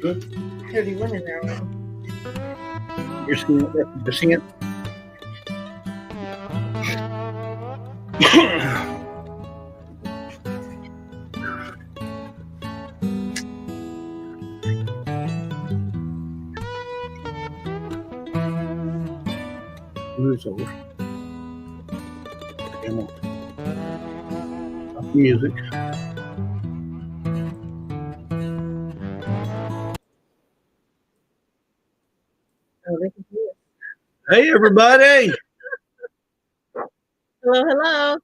Good. 31 in there. You're seeing it. You're seeing it. It's over. Come on. Stop the music. Oh, they can hear us. Hey, everybody. Hello, hello.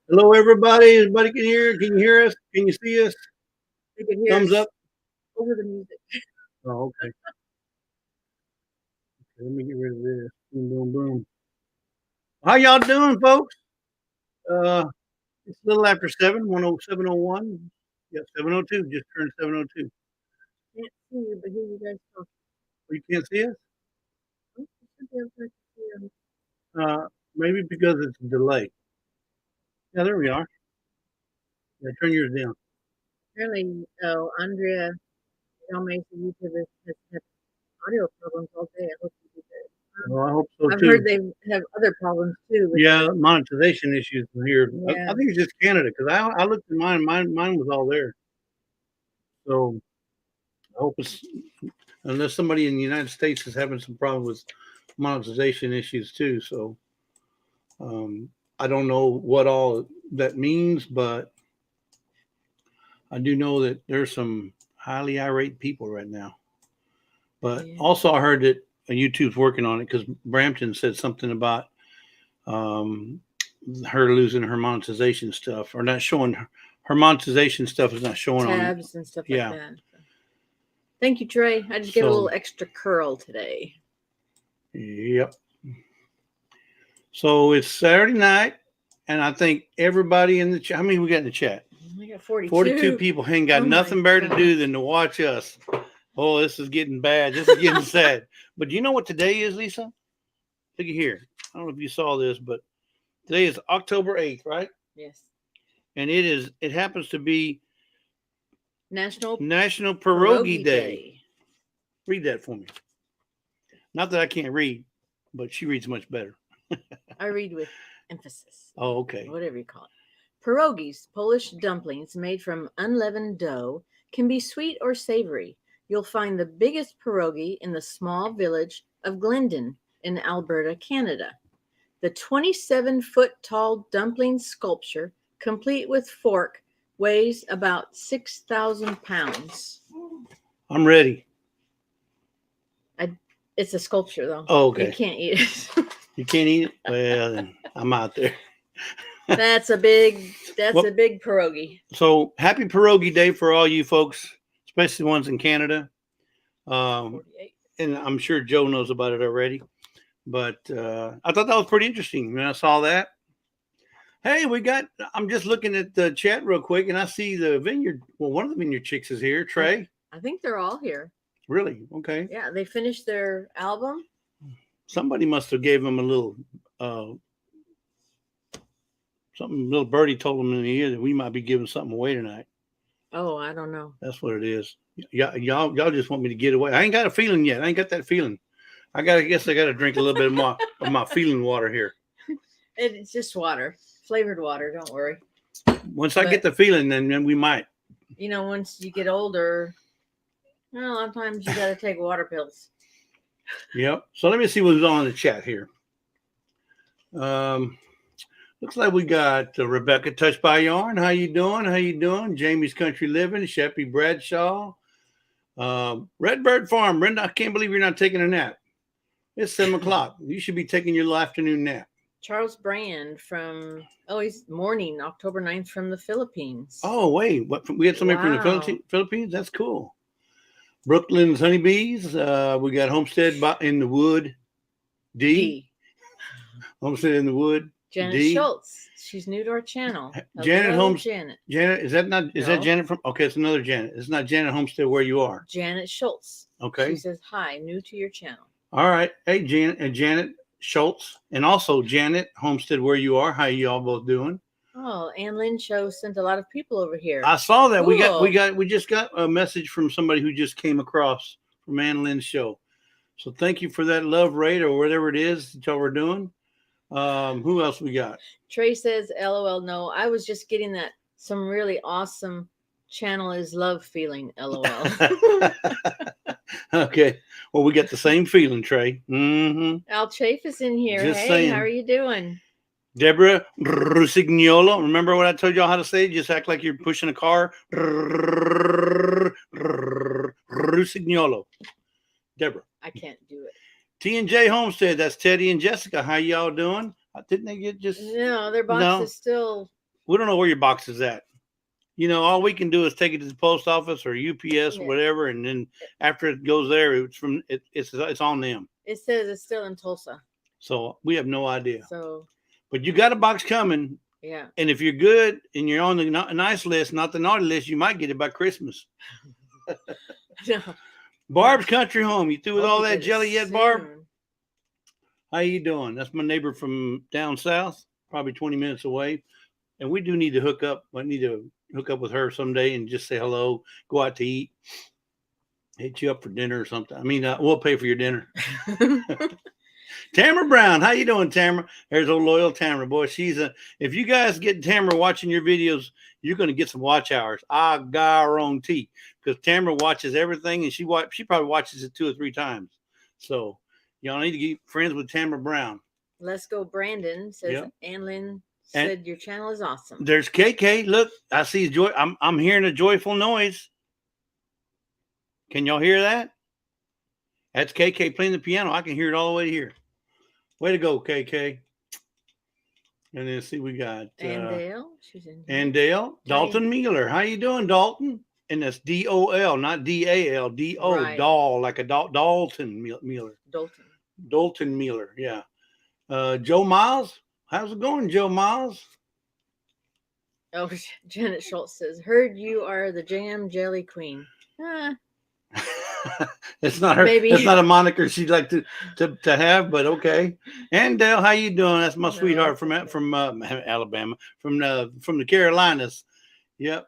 Hello, everybody. Everybody can hear? Can you hear us? Can you see us? They can hear Thumbs us up. over the music. Oh, okay. Let me get rid of this. Boom, boom, boom. How y'all doing, folks? It's a little after 7:01. Yeah, 7:02. Just turned 7:02. Can't see you, but hear you guys talk. You can't see us? Oh, you should be able to see them. Maybe because it's a delay. Yeah, there we are. Yeah, turn yours down. Apparently, Andrea Almay's YouTuber has had audio problems all day. I hope you do good. Well, I hope so I've too. heard they have other problems too. Yeah, monetization issues here. Yeah. I think it's just Canada because I looked at mine. Mine was all there. So I hope it's unless somebody in the United States is having some problem with monetization issues too. So I don't know what all that means, but I do know that there's some highly irate people right now. But also I heard that YouTube's working on it because Brampton said something about her losing her monetization stuff or not showing her monetization stuff is not showing tabs on and stuff like that. Thank you, Trey. I just get a little extra curl today. Yep. So it's Saturday night, and I think everybody in the chat. How many we got in the chat? We got 42. 42 people ain't got nothing better to do than to watch us. Oh, this is getting bad. This is getting sad. But do you know what today is, Lisa? Look at here. I don't know if you saw this, but today is October 8th, right? Yes. And it happens to be National Pierogi Day. Read that for me. Not that I can't read, but she reads much better. I read with emphasis. Oh, okay. Whatever you call it. Pierogies, Polish dumplings made from unleavened dough, can be sweet or savory. You'll find the biggest pierogi in the small village of Glendon in Alberta, Canada. The 27-foot-tall dumpling sculpture, complete with fork, weighs about 6,000 pounds. I'm ready. It's a sculpture, though. Oh, okay. You can't eat it. You can't eat it? Well, then I'm out there. That's a big pierogi. So happy Pierogi Day for all you folks, especially the ones in Canada. And I'm sure Joe knows about it already. But I thought that was pretty interesting when I saw that. Hey, I'm just looking at the chat real quick, and I see the vineyard. Well, one of the vineyard chicks is here, Trey. I think they're all here. Really? Okay. Yeah, they finished their album. Somebody must have gave them a little something. Little birdie told them in the ear that we might be giving something away tonight. Oh, I don't know. That's what it is. Y'all just want me to get away. I ain't got a feeling yet. I ain't got that feeling. I guess I got to drink a little bit more of my feeling water here. It's just water, flavored water. Don't worry. Once I get the feeling, then we might. You know, once you get older, a lot of times you got to take water pills. Yep. So let me see what's on the chat here. Looks like we got Rebecca Touched by Yarn. How you doing? How you doing? Jamie's Country Living, Sheppy Bradshaw, Redbird Farm. Brenda, I can't believe you're not taking a nap. It's 7 o'clock. You should be taking your afternoon nap. Charles Brand from, he's morning, October 9th from the Philippines. Oh, wait. What? We had somebody from the Philippines? That's cool. Brooklyn's Honeybees. We got Homestead in the Wood. D. Homestead in the Wood. Janet Schultz. She's new to our channel. Janet Janet, is that Janet from? Okay, it's another Janet. It's not Janet Homestead Where You Are. Janet Schultz. Okay. She says, hi, new to your channel. All right. Hey, Janet Schultz, and also Janet Homestead Where You Are. How you all both doing? Oh, Ann Lynn Show sent a lot of people over here. I saw that. Cool. We just got a message from somebody who just came across from Ann Lynn's show. So thank you for that love rate or whatever it is that y'all were doing. Who else we got? Trey says, LOL, no, I was just getting that some really awesome channel is love feeling, LOL. Okay. Well, we got the same feeling, Trey. Mm-hmm. Al Chafe is in here. Just hey, saying. How are you doing? Deborah Rusignolo. Remember what I told y'all how to say it? Just act like you're pushing a car. Rusignolo. Deborah. I can't do it. T&J Homestead. That's Teddy and Jessica. How y'all doing? Didn't they get just... No, their box is still... We don't know where your box is at. You know, all we can do is take it to the post office or UPS or whatever, and then after it goes there, it's on them. It says it's still in Tulsa. So we have no idea. So... But you got a box coming. Yeah. And if you're good and you're on the nice list, not the naughty list, you might get it by Christmas. No. Barb's Country Home. You through with all that jelly yet, Barb? How you doing? That's my neighbor from down south, probably 20 minutes away. And we do need to hook up. I need to hook up with her someday and just say hello, go out to eat, hit you up for dinner or something. I mean, we'll pay for your dinner. Tamara Brown, how you doing, Tamara? There's old loyal Tamara, boy. If you guys get Tamara watching your videos, you're going to get some watch hours. I guarantee, because Tamara watches everything, and she probably watches it 2 or 3 times. So y'all need to get friends with Tamara Brown. Let's go, Brandon says. Ann Lynn said your channel is awesome. There's KK. Look, I see joy. I'm hearing a joyful noise. Can y'all hear that? That's KK playing the piano. I can hear it all the way here. Way to go, KK. And then see, we got Andale. She's in here. Andale. Dalton Mueller. How you doing, Dalton? And that's D-O-L, not D-A-L. D-O, right. Doll, like a Dalton Mueller. Dalton Mueller, yeah. Joe Miles. How's it going, Joe Miles? Oh, Janet Schultz says, heard you are the jam jelly queen. It's not her. Maybe. It's not a moniker she'd like to have, but okay. And Dale, how you doing? That's my sweetheart from Alabama, from the Carolinas. Yep.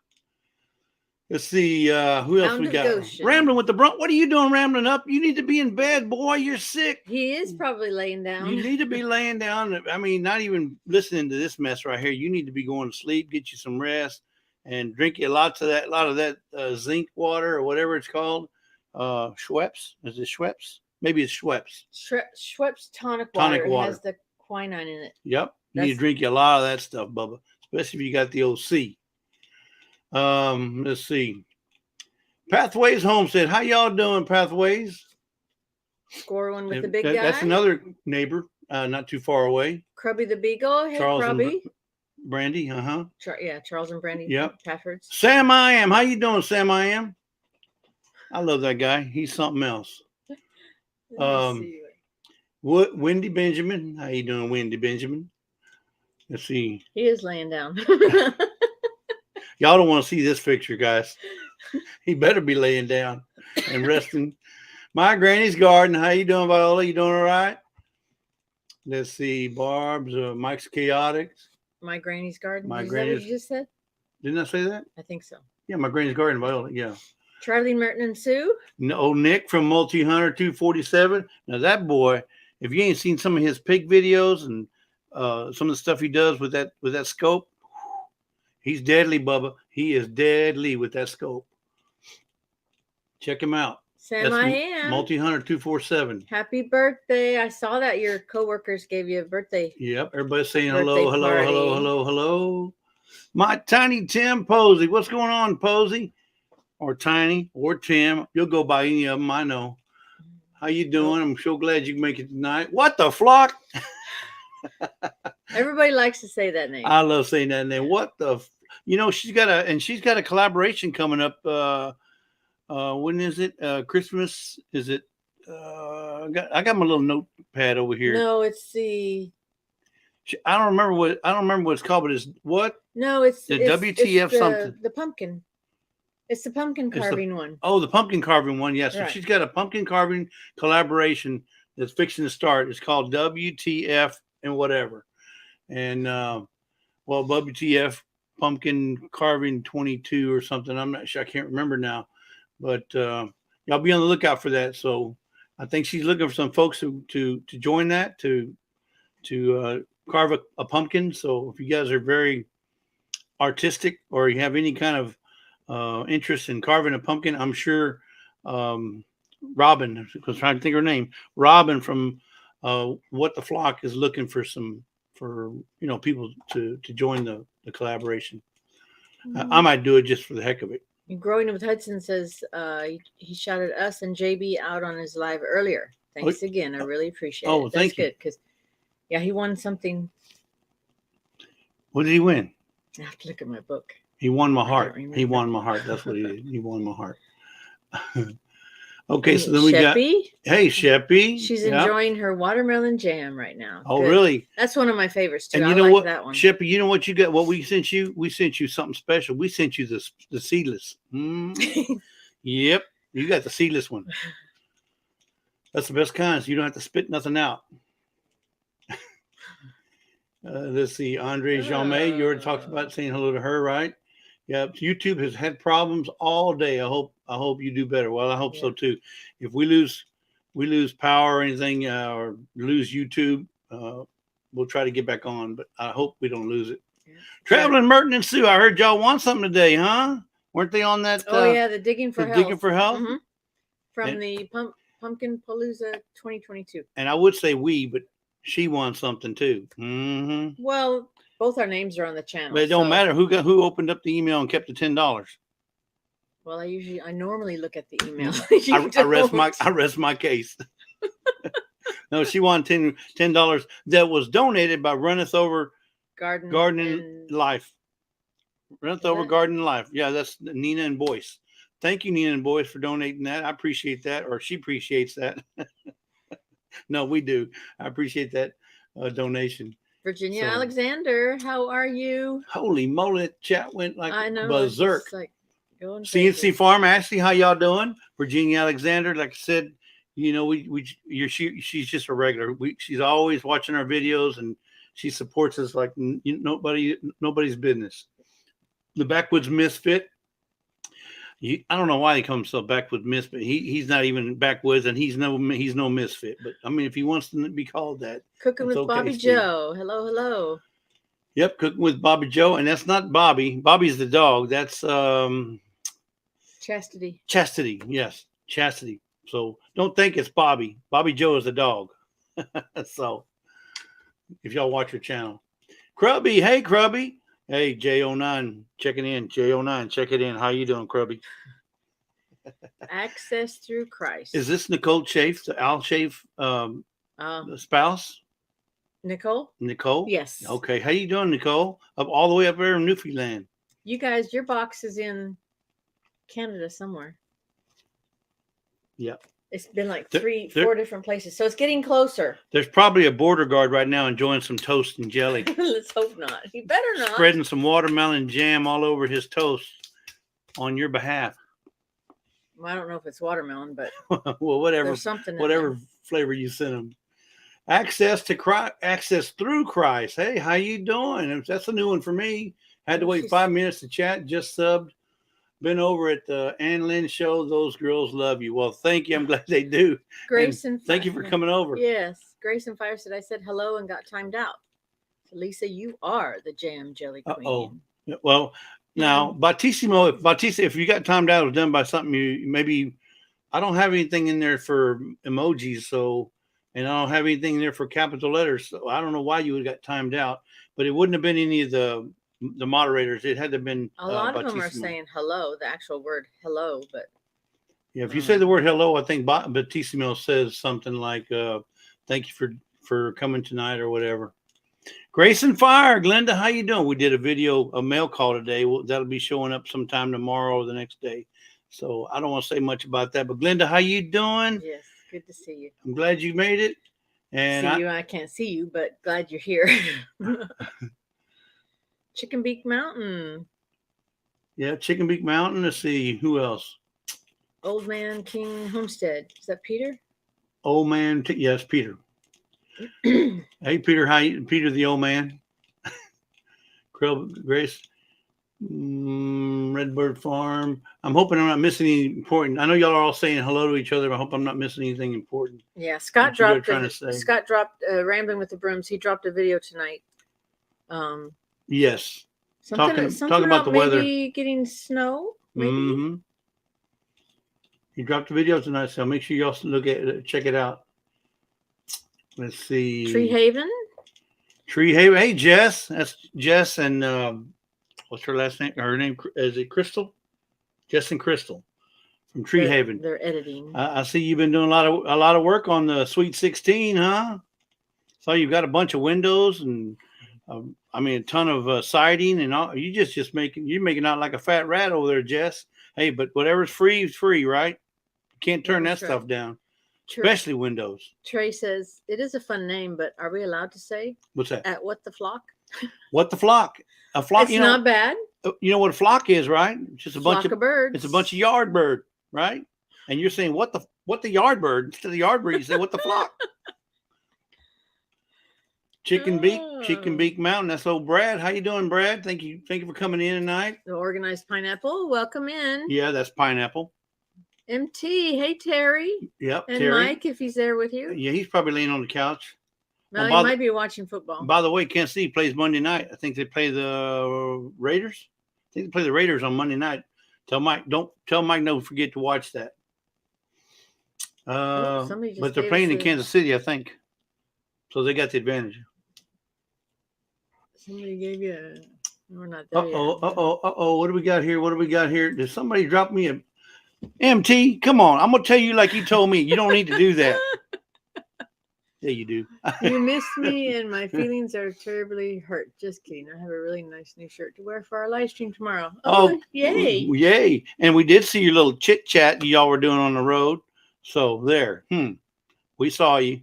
Let's see who else we got. Goshen. Rambling with the Bronx. What are you doing, rambling up? You need to be in bed, boy. You're sick. He is probably laying down. You need to be laying down. I mean, not even listening to this mess right here. You need to be going to sleep, get you some rest, and drink you a lot of that zinc water or whatever it's called. Schweppes. Is it Schweppes? Maybe it's Schweppes. Schweppes tonic water. It has the quinine in it. Yep. You need to drink you a lot of that stuff, Bubba, especially if you got the OC. Let's see. Pathways Homestead. How y'all doing, Pathways? Score one with the big guy. That's another neighbor, not too far away. Krubby the Beagle. Hey, Charles Krubby. Brandy, Charles and Brandy. Yep. Paffords. Sam I Am. How you doing, Sam I Am? I love that guy. He's something else. Wendy Benjamin. How you doing, Wendy Benjamin? Let's see. He is laying down. Y'all don't want to see this picture, guys. He better be laying down and resting. My Granny's Garden. How you doing, Viola? You doing all right? Let's see. Barb's, Mike's Chaotix. My Granny's Garden. Is that what you just said? Didn't I say that? I think so. Yeah, My Granny's Garden, Viola. Yeah. Charlie Merton and Sue. No, Nick from Multi Hunter 247. Now that boy, if you ain't seen some of his pig videos and some of the stuff he does with that scope, He's deadly, Bubba. He is deadly with that scope. Check him out. Sam, I am. Multi-Hunter 247. Happy birthday. I saw that your coworkers gave you a birthday. Yep. Everybody's saying Birthday hello, hello, party. hello, hello, hello. My Tiny Tim Posey. What's going on, Posey? Or Tiny or Tim. You'll go by any of them, I know. How you doing? I'm so glad you can make it tonight. What the flock? Everybody likes to say that name. I love saying that name. What the she's got a collaboration coming up. When is it? Christmas? Is it? I got my little notepad over here. No, it's the. I don't remember what it's called, but it's what? No, it's the WTF it's something. The pumpkin. It's the pumpkin carving one. Oh, the pumpkin carving one. Yes. Yeah, so right. She's got a pumpkin carving collaboration that's fixing to start. It's called WTF and whatever. And WTF pumpkin carving 22 or something. I'm not sure. I can't remember now. But y'all be on the lookout for that. So I think she's looking for some folks to join that to carve a pumpkin. So if you guys are very artistic or you have any kind of interest in carving a pumpkin, I'm sure Robin, because I'm trying to think of her name, Robin from What the Flock is looking for people to join the collaboration. Mm-hmm. I might do it just for the heck of it. Growing with Hudson says he shouted us and JB out on his live earlier. Thanks again. I really appreciate it. Oh, thank you. That's good because he won something. What did he win? I have to look at my book. He won my heart. He won my heart. That's what he did. He won my heart. Okay, so then we got. Hey, Sheppy. She's enjoying her watermelon jam right now. Oh, good. Really? That's one of my favorites too. And I like what, that one. Sheppy, you know what you got? What we sent you? We sent you something special. We sent you the seedless. Yep, you got the seedless one. That's the best kind, so you don't have to spit nothing out. Let's see, Andre Jean-May, you already talked about saying hello to her, right? Yeah, YouTube has had problems all day. I hope you do better. Well, I hope so too. If we lose power or anything, or lose YouTube, we'll try to get back on. But I hope we don't lose it. Yeah. Traveling Merton and Sue, I heard y'all won something today, huh? Weren't they on that? The Digging for Health. Digging for Health mm-hmm. From the Pumpkin Palooza 2022. And I would say but she won something too. Mm-hmm. Well, both our names are on the channel. But it don't matter who opened up the email and kept the $10. Well, I normally look at the email. I rest my case. No, she won $10 that was donated by Runneth Over Garden Life. Runneth Over Garden Life. Yeah, that's Nina and Boyce. Thank you, Nina and Boyce, for donating that. I appreciate that, or she appreciates that. No, we do. I appreciate that donation. Virginia Alexander, how are you? Holy moly, that chat went like berserk. Like CNC Farm, Ashley, how y'all doing? Virginia Alexander, like I said, she's just a regular. She's always watching our videos and she supports us like nobody's business. The Backwoods Misfit. I don't know why he comes so backwoods misfit. He's not even backwoods, and he's no misfit. But I mean, if he wants to be called that, cooking with Bobby Joe. Hello. Yep, cooking with Bobby Joe, and that's not Bobby. Bobby's the dog. That's Chastity. Chastity, yes, Chastity. So don't think it's Bobby. Bobby Joe is the dog. So if y'all watch your channel, Krubby, hey Krubby. Hey, J09, checking in. J09, check it in. How you doing, Krubby? Access through Christ. Is this Nicole Chafe, the Al Chafe spouse? Nicole? Yes. Okay. How you doing, Nicole? All the way up there in Newfoundland. You guys, your box is in Canada somewhere. Yep. It's been like 4 different places. So it's getting closer. There's probably a border guard right now enjoying some toast and jelly. Let's hope not. He better not. Spreading some watermelon jam all over his toast on your behalf. Well, I don't know if it's watermelon, but well, whatever. There's something. Whatever flavor you send them. Access through Christ. Hey, how you doing? That's a new one for me. Had to wait 5 minutes to chat. Just subbed. Been over at the Ann Lynn show. Those girls love you. Well, thank you. I'm glad they do. Grace and thank you for coming over. Yes. Grace and Fire said I said hello and got timed out. So Lisa, you are the jam jelly queen. Well, now Battissimo, if you got timed out, it was done by something you maybe. I don't have anything in there for emojis, so, and I don't have anything in there for capital letters, so I don't know why you would have got timed out. But it wouldn't have been any of the moderators. It had to have been A lot of them are Battissimo. saying hello, the actual word hello, but Yeah, if you say the word hello, I think Battissimo says something like "Thank you for coming tonight" or whatever. Grace and Fire, Glenda, how you doing? We did a video, a mail call today. That'll be showing up sometime tomorrow or the next day. So I don't want to say much about that. But Glenda, how you doing? yes, good to see you. I'm glad you made it. And I can't see you, but glad you're here. Chicken Beak Mountain. Yeah, Chicken Beak Mountain. Let's see who else. Old Man King Homestead. Is that Peter? Old man, yes, Peter. Hey, Peter, Peter the old man. Grace, Redbird Farm. I'm hoping I'm not missing anything important. I know y'all are all saying hello to each other, but I hope I'm not missing anything important. Yeah, Scott dropped Rambling with the Brooms. He dropped a video tonight. Yes. Something about the weather. Maybe getting snow. Maybe. Mm-hmm. He dropped a video tonight, so make sure y'all check it out. Let's see. Tree Haven. Hey, Jess. That's Jess and what's her last name? Her name is it Crystal? Jess and Crystal from Tree Haven. They're editing. I see you've been doing a lot of work on the Sweet 16, huh? So you've got a bunch of windows and a ton of siding and all. You're making out like a fat rat over there, Jess. Hey, but whatever's free is free, right? You can't turn that stuff down. Especially windows. Trey says it is a fun name, but are we allowed to say? What's that? At What the Flock? What the Flock? A flock. It's not bad. You know what a flock is, right? It's just a bunch of birds. It's a bunch of yard bird, right? And you're saying what the yard bird instead of the yard bird. You say what the flock? Chicken Beak Mountain. That's old Brad. How you doing, Brad? Thank you for coming in tonight. The Organized Pineapple. Welcome in. Yeah, that's Pineapple. MT, hey Terry. Yep, and Terry. Mike, if he's there with you. Yeah, he's probably laying on the couch. No, he might be watching football. By the way, Kansas City plays Monday night. I think they play the Raiders. I think they play the Raiders on Monday night. Tell Mike, don't forget to watch that. But they're playing in Kansas City, I think. So they got the advantage. Somebody gave you we're not there. What do we got here? Did somebody drop me a MT? Come on. I'm gonna tell you like you told me. You don't need to do that. Yeah, you do. You missed me and my feelings are terribly hurt. Just kidding. I have a really nice new shirt to wear for our live stream tomorrow. Oh, yay. Yay. And we did see your little chit chat y'all were doing on the road. So there. We saw you.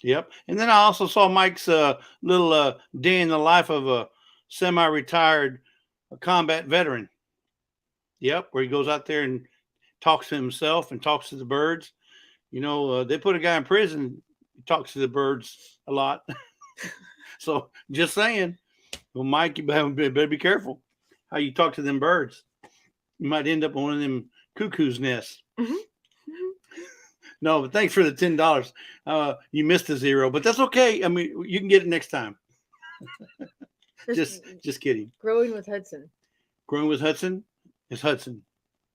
Yep. And then I also saw Mike's little day in the life of a semi-retired combat veteran. Yep. Where he goes out there and talks to himself and talks to the birds. You know, they put a guy in prison. He talks to the birds a lot. So just saying. Well, Mike, you better be careful how you talk to them birds. You might end up on one of them cuckoo's nests. Mm-hmm. No, but thanks for the $10. You missed a zero, but that's okay. I mean, you can get it next time. just kidding. Growing with Hudson. Growing with Hudson is Hudson.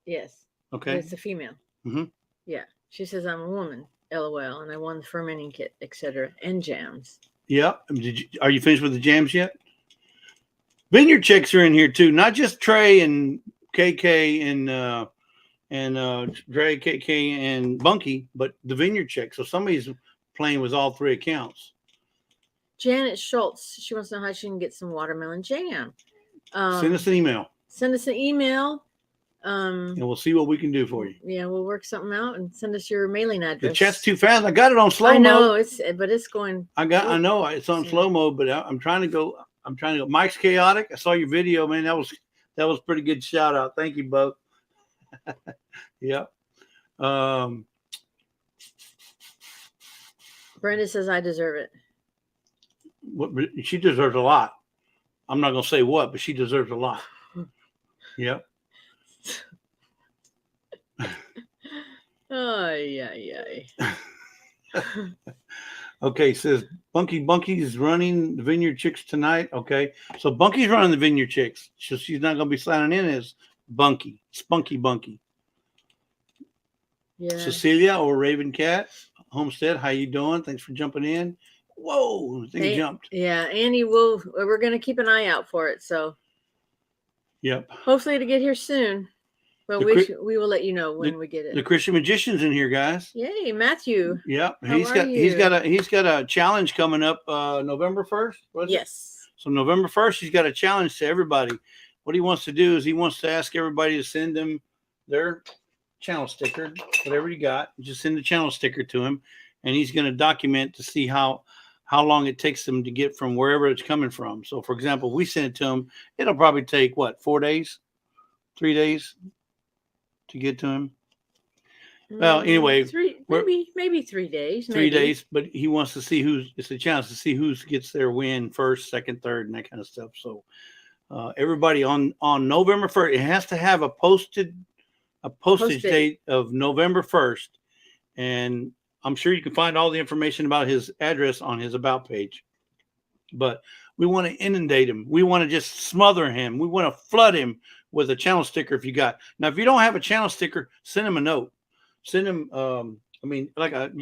Yes. Okay. It's a female. Mm-hmm. Yeah. She says, I'm a woman, LOL, and I won the fermenting kit, etc. and jams. Yeah. Are you finished with the jams yet? Vineyard checks are in here too, not just Trey and KK and Dre, KK, and Bunky, but the Vineyard check. So somebody's playing with all three accounts. Janet Schultz, she wants to know how she can get some watermelon jam. Send us an email. And we'll see what we can do for you. Yeah, we'll work something out and send us your mailing address. The chat's too fast. I got it on slow mode. I know it's going. I know it's on slow mode, but I'm trying to go. Mike's chaotic. I saw your video, man. That was pretty good shout out. Thank you, Bo. Yeah. Brenda says I deserve it. She deserves a lot. I'm not gonna say what, but she deserves a lot. Yeah. Oh, yeah. Okay, says Bunky's running the Vineyard Chicks tonight. Okay, so Bunky's running the Vineyard Chicks. So she's not going to be signing in as Spunky Bunky. Yeah. Cecilia or Raven Cat Homestead, how you doing? Thanks for jumping in. Whoa, the thing jumped. Yeah, Annie, we're going to keep an eye out for it. So, yep. Hopefully to get here soon. But we will let you know when we get it. The Christian Magician's in here, guys. Yay, Matthew. Yep, he's got a challenge coming up November 1st. Yes. So November 1st, he's got a challenge to everybody. What he wants to do is he wants to ask everybody to send them their channel sticker, whatever you got. Just send the channel sticker to him, and he's going to document to see how long it takes them to get from wherever it's coming from. So, for example, we send it to him. It'll probably take what, 4 days, 3 days to get to him. Well, anyway, maybe 3 days. 3 days, but he wants to see it's a chance to see who gets their win first, second, third, and that kind of stuff. So everybody on November 1st, it has to have a postage date of November 1st. And I'm sure you can find all the information about his address on his About page. But we want to inundate him. We want to just smother him. We want to flood him with a channel sticker if you got. Now, if you don't have a channel sticker, send him a note. Send him, like one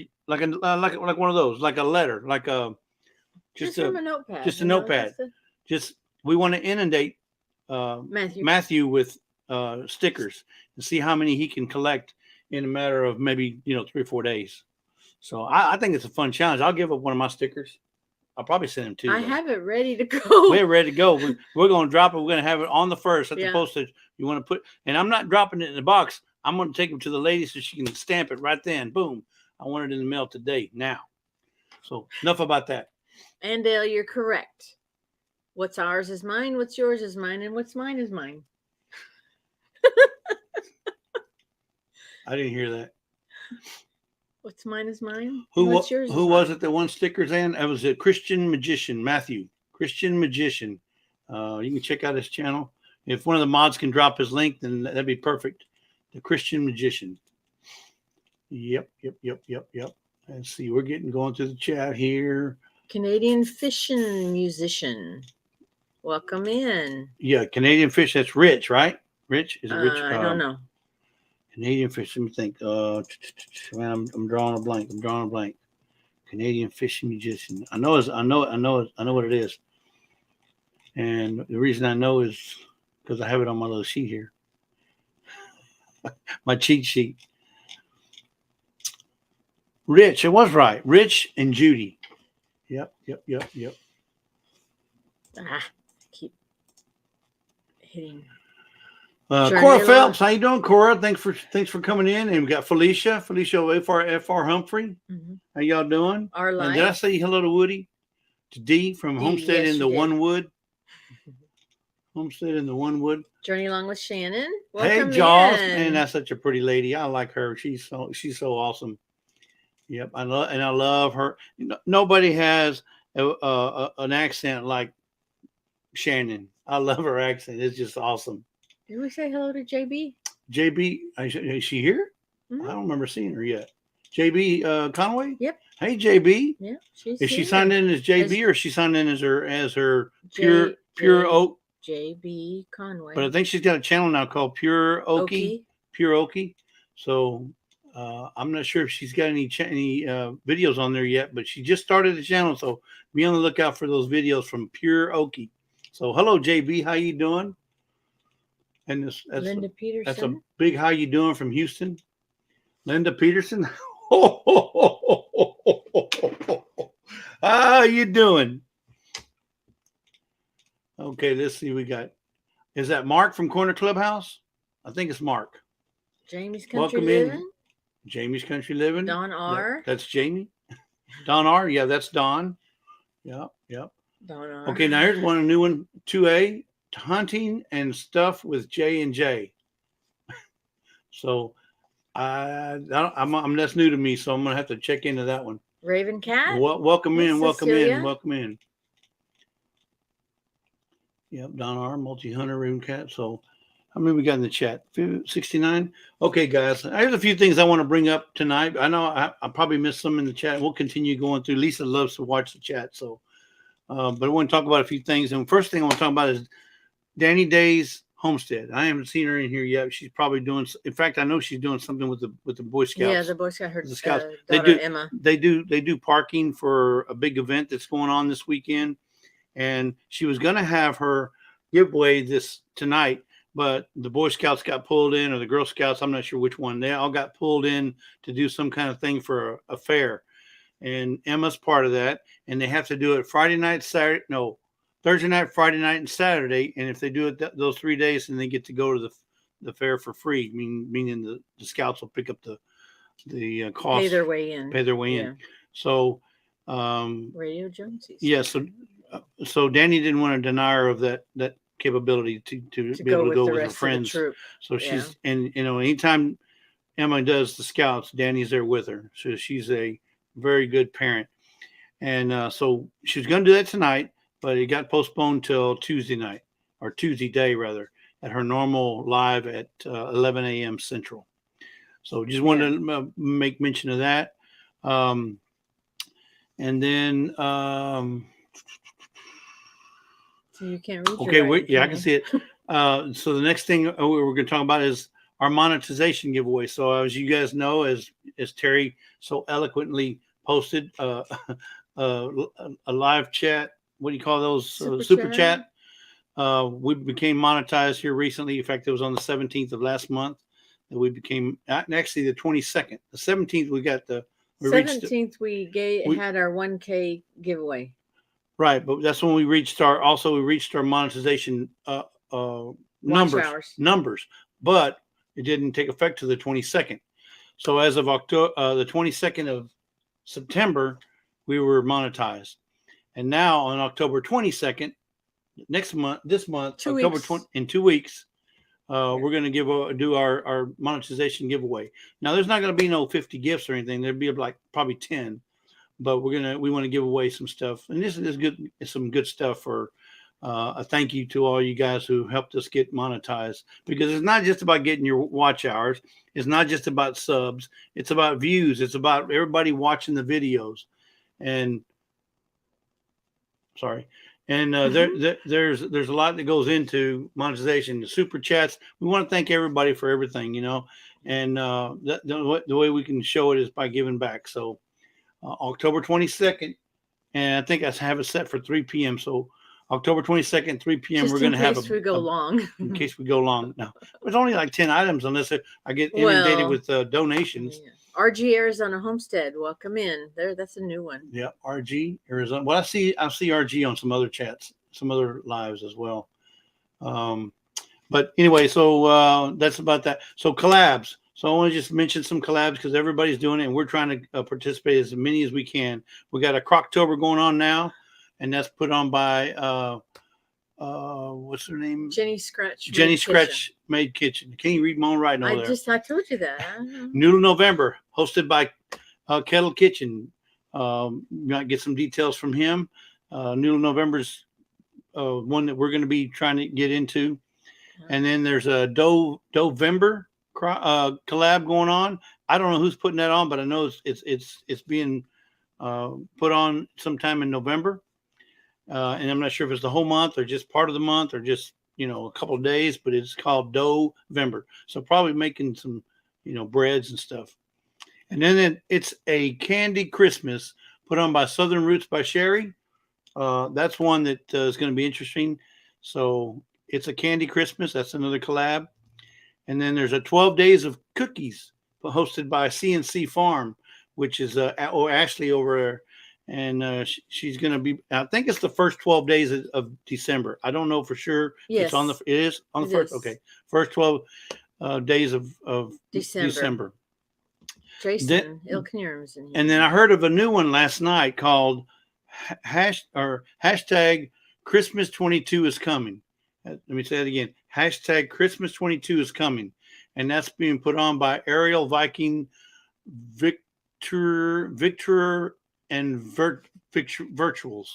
of those, like a letter, like just a notepad. Just a notepad. We want to inundate Matthew with stickers and see how many he can collect in a matter of maybe 3 or 4 days. So I think it's a fun challenge. I'll give up one of my stickers. I'll probably send him 2. I have it ready to go. We're ready to go. We're going to drop it. We're going to have it on the 1st at the postage. You want to put, and I'm not dropping it in the box. I'm going to take them to the lady so she can stamp it right then. Boom. I want it in the mail today, now. So enough about that. And Dale, you're correct. What's ours is mine, what's yours is mine, and what's mine is mine. I didn't hear that. What's mine is mine. Who was it that won stickers, in? It was a Christian Magician, Matthew. Christian Magician. You can check out his channel. If one of the mods can drop his link, then that'd be perfect. The Christian Magician. Yep. Let's see. We're going through the chat here. Canadian Fishing Musician. Welcome in. Yeah, Canadian Fish. That's Rich, right? Rich? Is it Rich? I don't know. Canadian Fish. Let me think. Man, I'm drawing a blank. Canadian Fishing Magician. I know what it is. And the reason I know is because I have it on my little sheet here. My cheat sheet. Rich, it was right. Rich and Judy. Yep. Keep hitting. Cora Phelps, how you doing, Cora? Thanks for coming in. And we got Felicia FR Humphrey. Mm-hmm. How y'all doing? And did I say hello to Woody? To D from Homestead in the One Wood. Homestead in the One Wood. Journey along with Shannon. Welcome hey, Jaws, man, that's such a pretty lady. I like her. She's so awesome. Yep, I love her. Nobody has an accent like Shannon. I love her accent. It's just awesome. Did we say hello to JB? JB, is she here? Mm-hmm. I don't remember seeing her yet. JB Conway? Yep. Hey, JB. Yeah, is she signed in as JB or is she signed in as her Pure Oak? JB Conway. But I think she's got a channel now called Pure Oaky. Pure Oaky. So I'm not sure if she's got any videos on there yet, but she just started the channel. So be on the lookout for those videos from Pure Oaky. So hello, JB. How you doing? And that's Linda Peterson. That's a big how you doing from Houston. Linda Peterson. How you doing? Okay, let's see. Is that Mark from Corner Clubhouse? I think it's Mark. Jamie's Country Living. Jamie's Country Living. Don R. That's Jamie. Don R. Yeah, that's Don. Yep. Don R. Okay, now here's a new one. 2A, hunting and stuff with J&J. So I'm that's new to me, so I'm gonna have to check into that one. Raven Cat. Welcome in. Yep, Don R. Multi-hunter Raven Cat. So How many we got in the chat? 69. Okay, guys. There's a few things I want to bring up tonight. I know I probably missed some in the chat. We'll continue going through. Lisa loves to watch the chat, so. But I want to talk about a few things. And first thing I want to talk about is Danny DAYZ homestead. I haven't seen her in here yet. She's probably doing. In fact, I know she's doing something with the Boy Scouts. Yeah, the Boy Scout. Her the Scouts. daughter Emma. They do parking for a big event that's going on this weekend, and she was going to have her giveaway this tonight, but the Boy Scouts got pulled in, or the Girl Scouts. I'm not sure which one. They all got pulled in to do some kind of thing for a fair, and Emma's part of that, and they have to do it Friday night, Thursday night, Friday night, and Saturday. And if they do it those 3 days, then they get to go to the fair for free. Meaning the Scouts will pick up the cost. Pay their way in. So, Radio Jonesies. Yeah. So Danny didn't want to deny her of that capability to be able to go with her friends. So she's and anytime Emma does the Scouts, Danny's there with her. So she's a very good parent. And so she was going to do that tonight, but it got postponed till Tuesday night, or Tuesday day rather, at her normal live at 11 a.m. Central. So just wanted to make mention of that. And then so you can't read. Okay, I can see it. So the next thing we're going to talk about is our monetization giveaway. So as you guys know, as Terry so eloquently posted, a live chat. What do you call those? Super chat. We became monetized here recently. In fact, it was on the 17th of last month that we became. Actually, the 22nd. The 17th, we got the. 17th, we had our 1K giveaway. Right, but that's when we reached our monetization numbers, but it didn't take effect to the 22nd. So as of October, the 22nd of September, we were monetized, and now on October 22nd, this month, October 20, in 2 weeks, we're going to do our monetization giveaway. Now, there's not going to be no 50 gifts or anything. There'll be like probably 10, but we want to give away some stuff, and this is good. It's some good stuff for a thank you to all you guys who helped us get monetized, because it's not just about getting your watch hours. It's not just about subs. It's about views. It's about everybody watching the videos. And there's a lot that goes into monetization. The super chats. We want to thank everybody for everything, and the way we can show it is by giving back. So October 22nd, and I think I have it set for 3 p.m. So October 22nd, 3 p.m. We're going to have in case we go long. No, it's only like 10 items unless I get inundated with donations. Yeah. RG Arizona Homestead, welcome in. That's a new one. Yeah, RG Arizona. Well, I see RG on some other chats, some other lives as well. But anyway, so that's about that. So collabs. So I want to just mention some collabs because everybody's doing it, and we're trying to participate as many as we can. We got a Croctober going on now, and that's put on by what's her name? Jenny Scratch Made Kitchen. Can you read my own writing over there? I told you that. Noodle November, hosted by Kettle Kitchen. You might get some details from him. Noodle November's one that we're going to be trying to get into. And then there's a Dovember collab going on. I don't know who's putting that on, but I know it's being put on sometime in November. And I'm not sure if it's the whole month or just part of the month or just, a couple of days, but it's called Dovember. So probably making some, breads and stuff. And then it's a candy Christmas put on by Southern Roots by Sherry. That's one that is going to be interesting. So it's a candy Christmas. That's another collab. And then there's a 12 Days of Cookies hosted by CNC Farm, which is Ashley over there. And she's going to be, I think it's the first 12 days of December. I don't know for sure. Yes. It is on the first. Okay. First 12 days of December. Jason Ilknurm's in here. And then I heard of a new one last night called hashtag Christmas 22 is coming. Let me say it again. Hashtag Christmas 22 is coming. And that's being put on by Ariel Viking, Victor and Virtuals.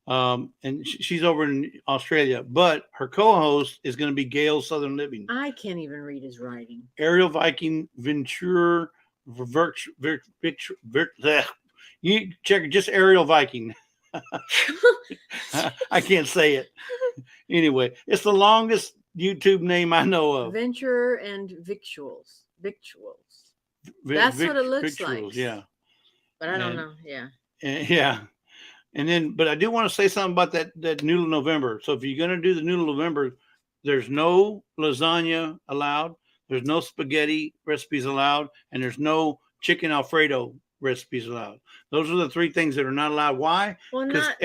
And she's over in Australia. But her co-host is going to be Gail Southern Living. I can't even read his writing. Ariel Viking Ventura you check just Ariel Viking. I can't say it. Anyway, it's the longest YouTube name I know of. Venture and Victuals. That's what it looks like. Yeah. But I don't know. Yeah. Yeah. And then, but I do want to say something about that noodle November. So if you're going to do the noodle November, there's no lasagna allowed. There's no spaghetti recipes allowed. And there's no chicken Alfredo recipes allowed. Those are the three things that are not allowed. Why? Well, not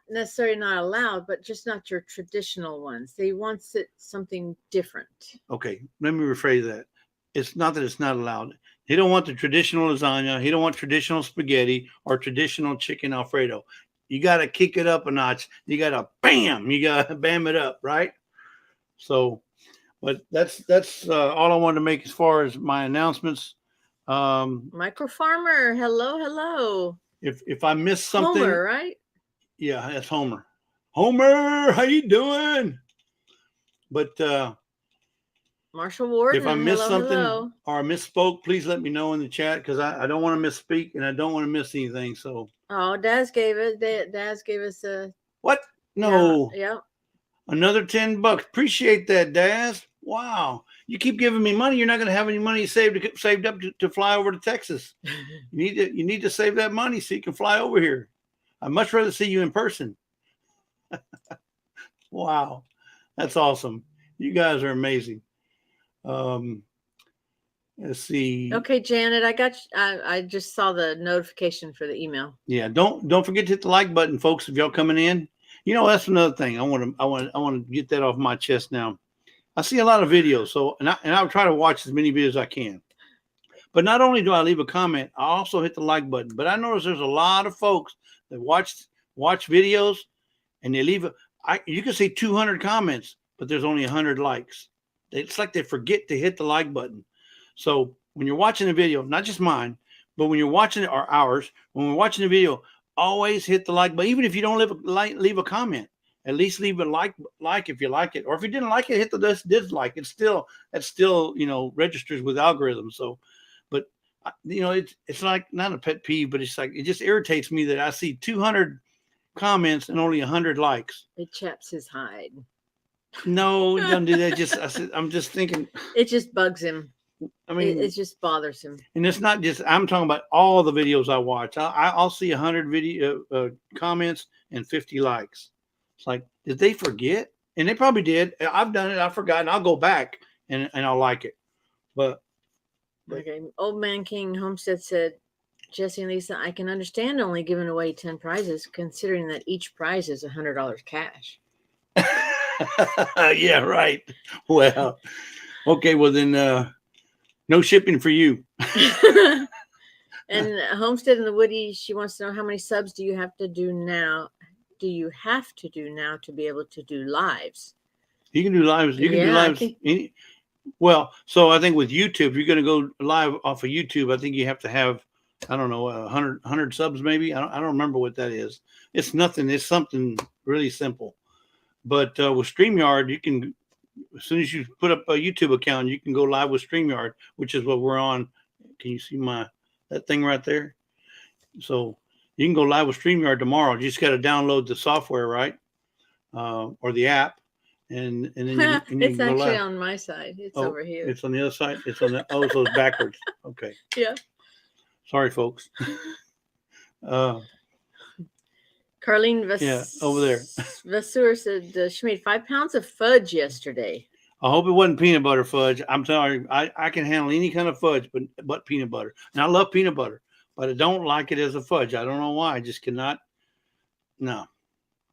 necessarily not allowed, but just not your traditional ones. They want something different. Okay, let me rephrase that. It's not that it's not allowed. He don't want the traditional lasagna. He don't want traditional spaghetti or traditional chicken Alfredo. You got to kick it up a notch. You got to bam it up, right? So, but that's all I wanted to make as far as my announcements. Micro Farmer, hello. If I missed something, Homer, right? Yeah, that's Homer. Homer, how you doing? But Marshall Warden, if I missed something hello. or I misspoke, please let me know in the chat because I don't want to misspeak and I don't want to miss anything. So Daz gave us a what? No. Yeah. Another $10. Appreciate that, Daz. Wow. You keep giving me money. You're not going to have any money saved up to fly over to Texas. You need to save that money so you can fly over here. I'd much rather see you in person. Wow. That's awesome. You guys are amazing. Let's see. Okay, Janet, I just saw the notification for the email. Yeah, don't forget to hit the like button, folks, if y'all coming in. You know, that's another thing. I want to get that off my chest now. I see a lot of videos, so I'll try to watch as many videos as I can. But not only do I leave a comment, I also hit the like button. But I notice there's a lot of folks that watch videos and they leave you can see 200 comments, but there's only 100 likes. It's like they forget to hit the like button. So when you're watching a video, not just mine, but when you're watching it or ours, when we're watching the video, always hit the like button. Even if you don't leave a comment, at least leave a like if you like it. Or if you didn't like it, hit the dislike. That still registers with algorithms. So, but it's like not a pet peeve, but it's like it just irritates me that I see 200 comments and only 100 likes. It chaps his hide. No, it doesn't do that. I'm just thinking. It just bugs him. I mean, it just bothers him. And it's not just, I'm talking about all the videos I watch. I'll see 100 video comments and 50 likes. It's like, did they forget? And they probably did. I've done it. I've forgotten. I'll go back and I'll like it. But okay. Old Man King Homestead said, Jesse and Lisa, I can understand only giving away 10 prizes, considering that each prize is $100 cash. Yeah, right. Well, okay. Well, then, no shipping for you. And Homestead in the Woody, she wants to know how many subs do you have to do now? Do you have to do now to be able to do lives? You can do lives. You can do lives. Well, so I think with YouTube, if you're going to go live off of YouTube, I think you have to have, I don't know, 100 subs maybe. I don't remember what that is. It's nothing. It's something really simple. But with StreamYard, you can, as soon as you put up a YouTube account, you can go live with StreamYard, which is what we're on. Can you see that thing right there? So you can go live with StreamYard tomorrow. You just got to download the software, right? Or the app. And then you it's can go actually live. on my side. It's over here. It's on the other side. It's on the, so it's backwards. Okay. Yeah. Sorry, folks. Carlene over there. Vasseur said she made 5 pounds of fudge yesterday. I hope it wasn't peanut butter fudge. I'm sorry. I can handle any kind of fudge, but peanut butter. And I love peanut butter, but I don't like it as a fudge. I don't know why. I just cannot. No,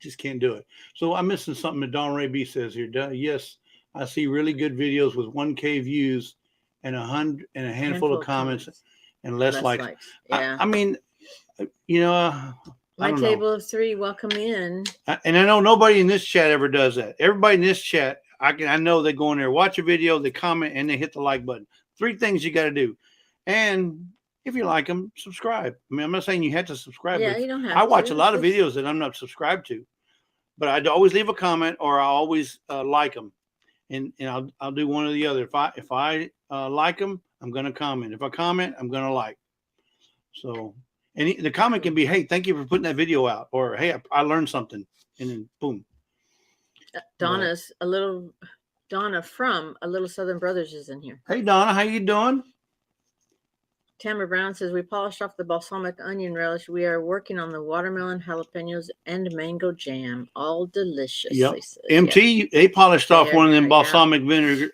just can't do it. So I'm missing something that Don Ray B says here. Yes, I see really good videos with 1K views and a handful of comments and less likes. Yeah. I mean, my table of 3, welcome in. And I know nobody in this chat ever does that. Everybody in this chat, I know they go in there, watch a video, they comment, and they hit the like button. 3 things you got to do. And if you like them, subscribe. I mean, I'm not saying you have to subscribe. Yeah, you don't have to. I watch a lot of videos that I'm not subscribed to. but I always leave a comment, or I always like them, and I'll do one or the other. If I like them, I'm gonna comment. If I comment, I'm gonna like. So, and the comment can be, "Hey, thank you for putting that video out," or "Hey, I learned something," and then boom. Donna from A Little Southern Brothers is in here. Hey, Donna, how you doing? Tamara Brown says, we polished off the balsamic onion relish. We are working on the watermelon, jalapenos, and mango jam. All delicious. Yep. MT, they polished off one of them balsamic vinegar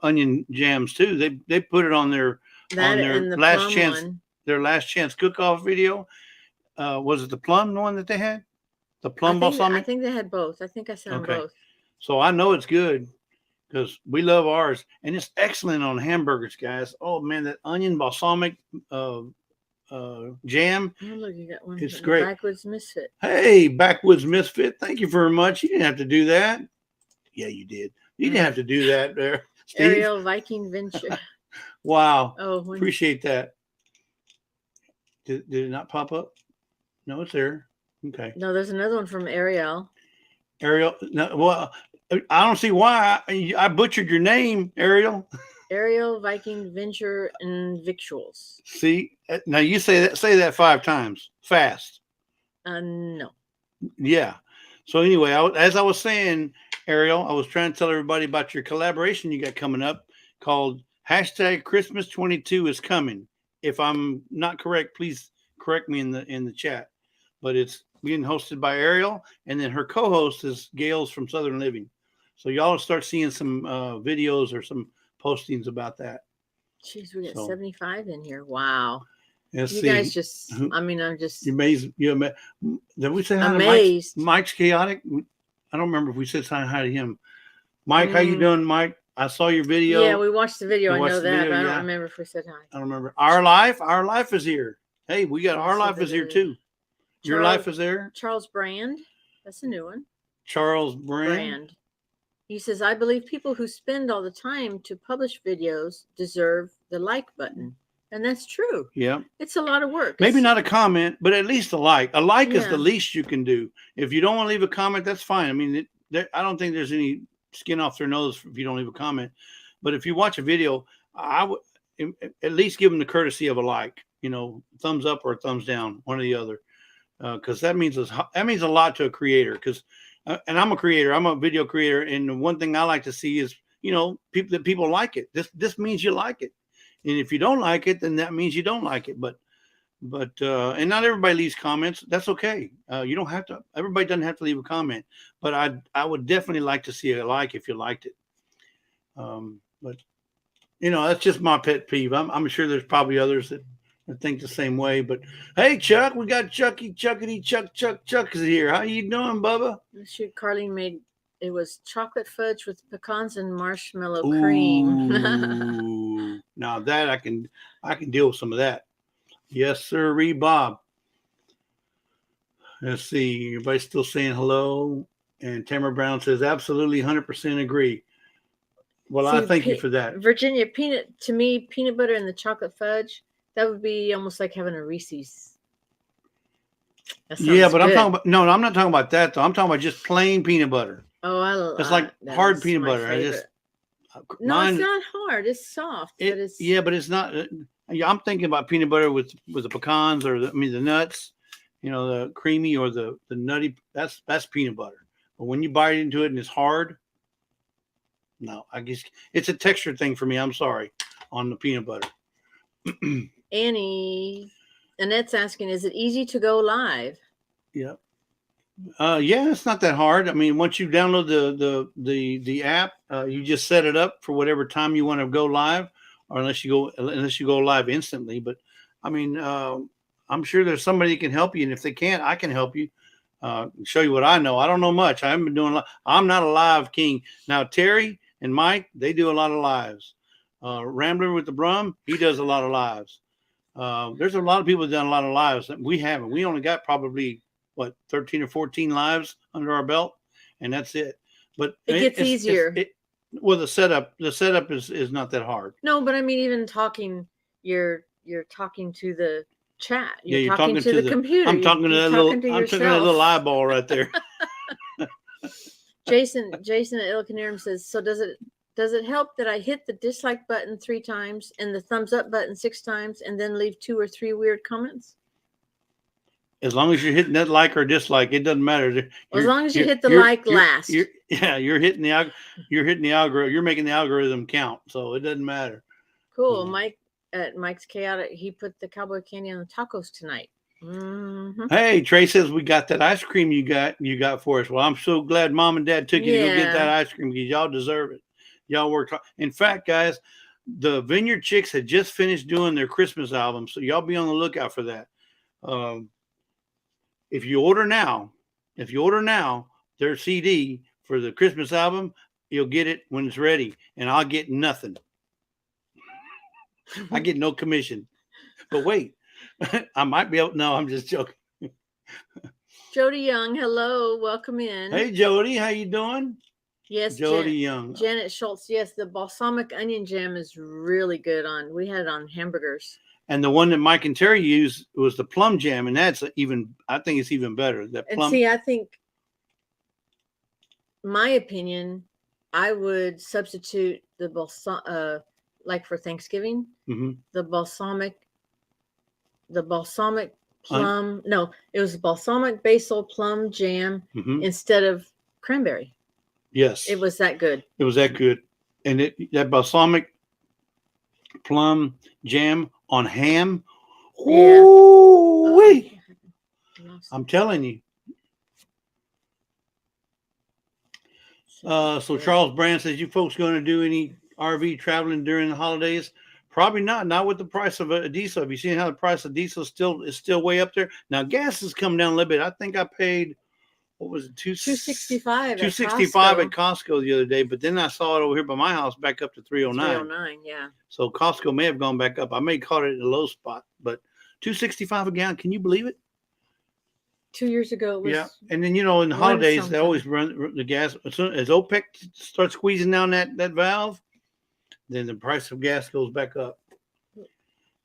onion jams too. They put it on their last chance one. Their last chance cook-off video. Was it the plum one that they had? The plum balsamic? I think they had both. I think I sent them both. So I know it's good, because we love ours, and it's excellent on hamburgers, guys. Oh man, that onion balsamic jam, oh, look, you got one. It's great. Backwoods Misfit. Hey, Backwoods Misfit, thank you very much. You didn't have to do that. Yeah, you did. You didn't have to do that there, Steve. Ariel Viking Venture. Wow. Oh, appreciate that. Did it not pop up? No, it's there. Okay. No, there's another one from Ariel. Ariel, no, well, I don't see why I butchered your name, Ariel. Ariel Viking Venture and Victuals. See, now you say that 5 times fast. No. Yeah. So anyway, as I was saying, Ariel, I was trying to tell everybody about your collaboration you got coming up called #Christmas22 is coming. If I'm not correct, please correct me in the chat. But it's being hosted by Ariel, and then her co-host is Gail's from Southern Living. So y'all will start seeing some videos or some postings about that. Jeez, we got 75 in here. Wow. Let's you see. Guys just, I mean, I'm just amazed. Did we say hi amazed. To Mike's chaotic? I don't remember if we said hi to him. Mike, how you doing, Mike? I saw your video. Yeah, we watched the video. I know that, but I don't remember if we said hi. I don't remember. Our life is here. Hey, we got our life is here too. Your life is there. Charles Brand. That's a new one. Charles Brand. He says, I believe people who spend all the time to publish videos deserve the like button. And that's true. Yeah. It's a lot of work. Maybe not a comment, but at least a like. A like is the least you can do. If you don't want to leave a comment, that's fine. I mean, I don't think there's any skin off their nose if you don't leave a comment. But if you watch a video, I would at least give them the courtesy of a like. You know, thumbs up or a thumbs down, one or the other. Because that means a lot to a creator. Because and I'm a creator. I'm a video creator, and the one thing I like to see is, you know, people like it. This means you like it, and if you don't like it, then that means you don't like it. But and not everybody leaves comments. That's okay. You don't have to. Everybody doesn't have to leave a comment. But I would definitely like to see a like if you liked it. But you know, that's just my pet peeve. I'm sure there's probably others that think the same way. But hey, Chuck, we got Chuck is here. How you doing, Bubba? Shoot, Carlene made it was chocolate fudge with pecans and marshmallow cream. Now that I can deal with some of that. Yes, sir, Bob. Let's see. Everybody's still saying hello. And Tamara Brown says absolutely 100% agree. Well, I thank you for that. Virginia, peanut butter and the chocolate fudge. That would be almost like having a Reese's. Yeah, but good. I'm not talking about that though. I'm talking about just plain peanut butter. Oh, it's like hard peanut butter. Favorite. It's not hard. It's soft. But it's not. I'm thinking about peanut butter with the pecans or the nuts. You know, the creamy or the nutty. That's peanut butter. But when you bite into it and it's hard, no, I guess it's a texture thing for me. I'm sorry on the peanut butter. Annette's asking, is it easy to go live? Yeah. Yeah, it's not that hard. I mean, once you download the app, you just set it up for whatever time you want to go live, or unless you go live instantly. But I mean, I'm sure there's somebody that can help you, and if they can't, I can help you. Show you what I know. I don't know much. I haven't been doing. I'm not a live king. Now Terry and Mike, they do a lot of lives. Rambler with the Brum, he does a lot of lives. There's a lot of people that done a lot of lives that we haven't. We only got probably 13 or 14 lives under our belt, and that's it. But it gets easier. The setup is not that hard. No, but I mean, even talking, you're talking to the chat. You're talking to the computer. I'm talking to that little eyeball right there. Jason at El Canarum says, so does it help that I hit the dislike button 3 times and the thumbs up button 6 times and then leave 2 or 3 weird comments? As long as you're hitting that like or dislike, it doesn't matter. As long as you hit the like last. You're hitting the algorithm. You're making the algorithm count, so it doesn't matter. Cool. Mike at Mike's Chaotic, he put the cowboy candy on the tacos tonight. Mm-hmm. Hey, Trey says we got that ice cream you got for us. Well, I'm so glad Mom and Dad took you to go get that ice cream because y'all deserve it. Y'all worked hard. In fact, guys, the Vineyard Chicks had just finished doing their Christmas album, so y'all be on the lookout for that. If you order now, their CD for the Christmas album, you'll get it when it's ready, and I'll get nothing. I get no commission. But wait, I might be able. No, I'm just joking. Jody Young, hello, welcome in. Hey, Jody, how you doing? Yes, Jody Young. Janet Schultz. Yes, the balsamic onion jam is really good we had it on hamburgers. And the one that Mike and Terry used was the plum jam, and that's I think it's even better. That plum. And see, I think, my opinion, I would substitute the like for Thanksgiving, the balsamic plum. No, it was balsamic basil plum jam instead of cranberry. Yes, it was that good. It was that good, and that balsamic plum jam on ham. Yeah. Ooh-wee. I'm telling you. So Charles Brand says, you folks going to do any RV traveling during the holidays? Probably not. Not with the price of a diesel. Have you seen how the price of diesel is still way up there? Now gas has come down a little bit. I think I paid, what was it, $2.65 at Costco the other day, but then I saw it over here by my house back up to $3.09. Yeah. So Costco may have gone back up. I may have caught it at a low spot, but $2.65 a gallon. Can you believe it? 2 years ago, it was. Yeah, and then in the holidays they always run the gas. As soon as OPEC starts squeezing down that valve, then the price of gas goes back up. It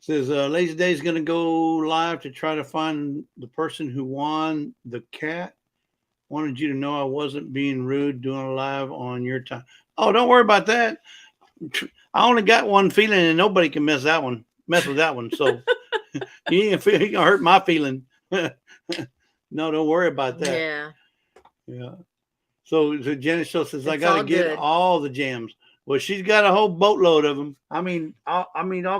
says Lazy Day is going to go live to try to find the person who won the cat. Wanted you to know I wasn't being rude doing a live on your time. Oh, don't worry about that. I only got one feeling, and nobody can mess with that one. So you ain't gonna hurt my feeling. No, don't worry about that. Yeah. So Janet Shaw says, I got to get all the jams. Well, she's got a whole boatload of them. I mean, all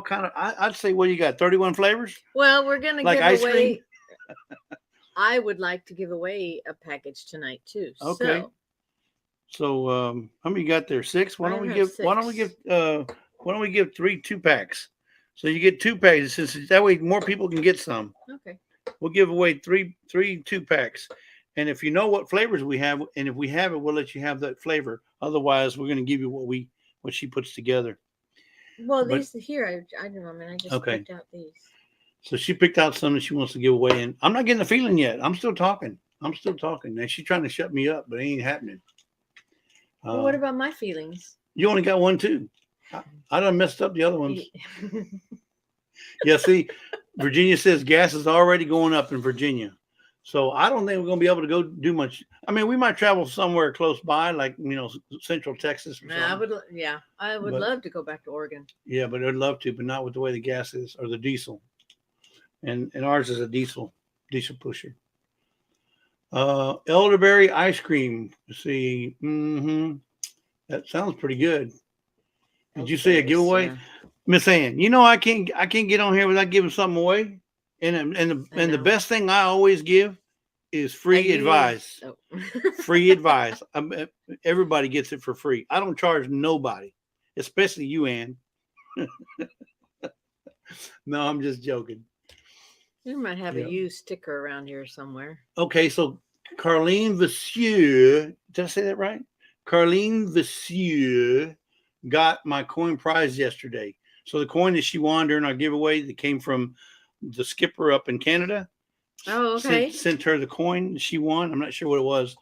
kind of. I'd say, what you got? 31 flavors. Well, we're gonna like give ice away. Cream? I would like to give away a package tonight too. Okay. So how many you got there? 6. Why don't we give 3 2-packs? So you get 2 packs, since that way more people can get some. Okay. We'll give away 3 2-packs. And if you know what flavors we have, and if we have it, we'll let you have that flavor. Otherwise, we're going to give you what she puts together. Well, these here, I don't know, man. I just picked out these. So she picked out some that she wants to give away, and I'm not getting a feeling yet. I'm still talking. And she's trying to shut me up, but it ain't happening. Well, what about my feelings? You only got one too. I done messed up the other ones. Yeah, see, Virginia says gas is already going up in Virginia. So I don't think we're going to be able to go do much. I mean, we might travel somewhere close by, like, Central Texas. Or I would love to go back to Oregon. Yeah, but I'd love to, but not with the way the gas is, or the diesel. And ours is a diesel pusher. Elderberry ice cream. Let's see. That sounds pretty good. Did you say a giveaway? Yeah. Miss Ann, I can't get on here without giving something away. And the best thing I always give is free advice. Oh. Free advice. Everybody gets it for free. I don't charge nobody, especially you, Ann. No, I'm just joking. You might have a used sticker around here somewhere. Okay, so Carlene Vassieu, did I say that right? Carlene Vassieu got my coin prize yesterday. So the coin that she won during our giveaway that came from the skipper up in Canada. Oh, okay. Sent her the coin she won. I'm not sure what it was,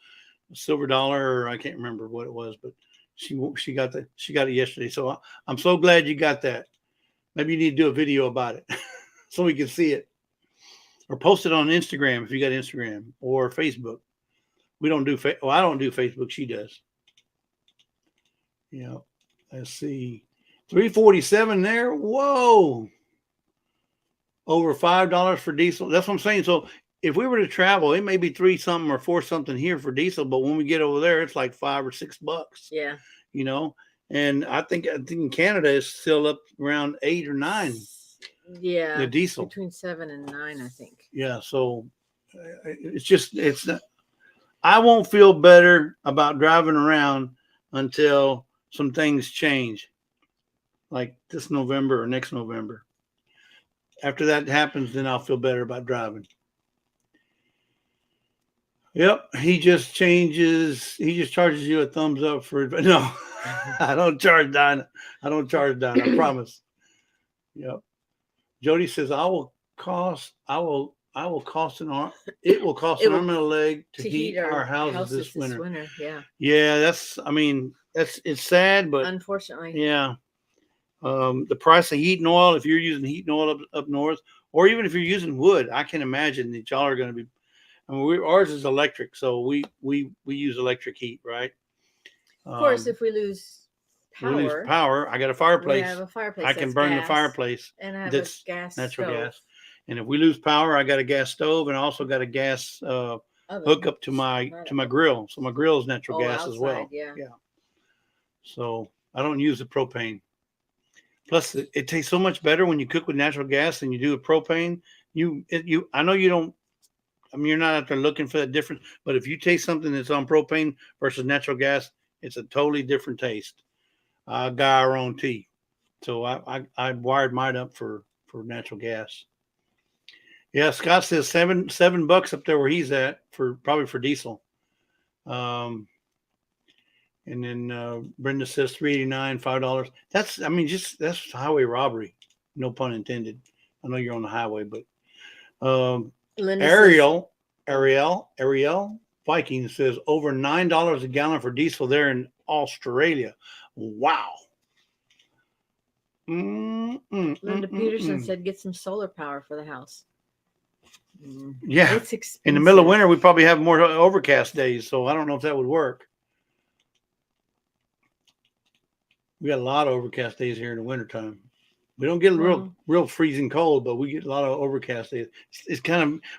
a silver dollar, or I can't remember what it was, but she got it yesterday. So I'm so glad you got that. Maybe you need to do a video about it so we can see it, or post it on Instagram if you got Instagram, or Facebook. We don't do well, I don't do Facebook. She does. Yeah. Let's see. 347 there. Whoa. Over $5 for diesel. That's what I'm saying. So if we were to travel, it may be 3 something or 4 something here for diesel, but when we get over there, it's like $5 or $6. Yeah. You know, and I think in Canada it's still up around 8 or 9. Yeah. The diesel between 7 and 9, I think. Yeah. So it's not, I won't feel better about driving around until some things change, like this November or next November. After that happens, then I'll feel better about driving. Yep, he just charges you a thumbs up for no. I don't charge Dinah. I promise. Yep. Jody says it will cost an arm and a leg to heat our houses this winter. Yeah. Yeah, it's sad, but unfortunately. Yeah. The price of heat and oil, if you're using heat and oil up north, or even if you're using wood, I can imagine that y'all are going to be. I mean, ours is electric, so we use electric heat, right? Of course, if we lose power, I got a fireplace. We have a fireplace. I can burn the fireplace. And I have a natural gas. And if we lose power, I got a gas stove, and I also got a gas hookup to my grill. So my grill is natural gas outside, as well. Yeah. So I don't use the propane. Plus, it tastes so much better when you cook with natural gas than you do with propane. I know you don't. I mean, you're not out there looking for that difference. But if you taste something that's on propane versus natural gas, it's a totally different taste. I got our own tea, so I wired mine up for natural gas. Yeah, Scott says $7 up there where he's at probably for diesel. And then Brenda says $3.89, $5. That's highway robbery, no pun intended. I know you're on the highway, but Ariel Viking says over $9 a gallon for diesel there in Australia. Wow. Linda Peterson said get some solar power for the house. Yeah. It's expensive. In the middle of winter, we probably have more overcast days, so I don't know if that would work. We got a lot of overcast days here in the wintertime. We don't get real freezing cold, but we get a lot of overcast days. It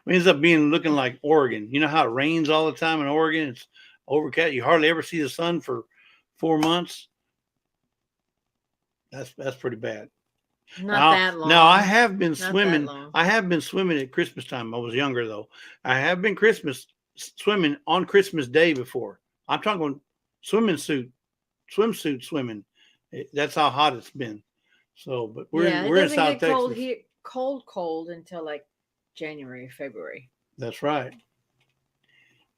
ends up looking like Oregon. You know how it rains all the time in Oregon? It's overcast. You hardly ever see the sun for 4 months. That's pretty bad. Not that long. Now I have been swimming. I have been swimming at Christmas time. I was younger though. I have been swimming on Christmas Day before. I'm talking swimsuit swimming. That's how hot it's been. So, but we're in South Texas. Cold here, cold until like January, February. That's right.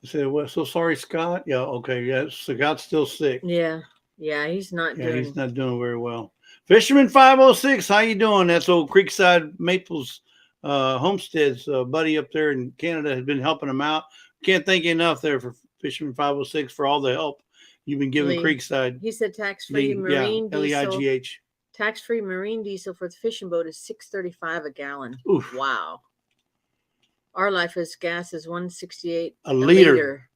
I said, well, so sorry, Scott. Yeah, okay. Yeah, Scott's still sick. Yeah, he's not doing very well. Fisherman 506, how you doing? That's old Creekside Maples Homestead's buddy up there in Canada has been helping him out. Can't thank you enough there for Fisherman 506 for all the help you've been giving Creekside. He said tax-free marine diesel. Leigh. Tax-free marine diesel for the fishing boat is $6.35 a gallon. Oof. Wow. Our life as gas is $1.68 a liter.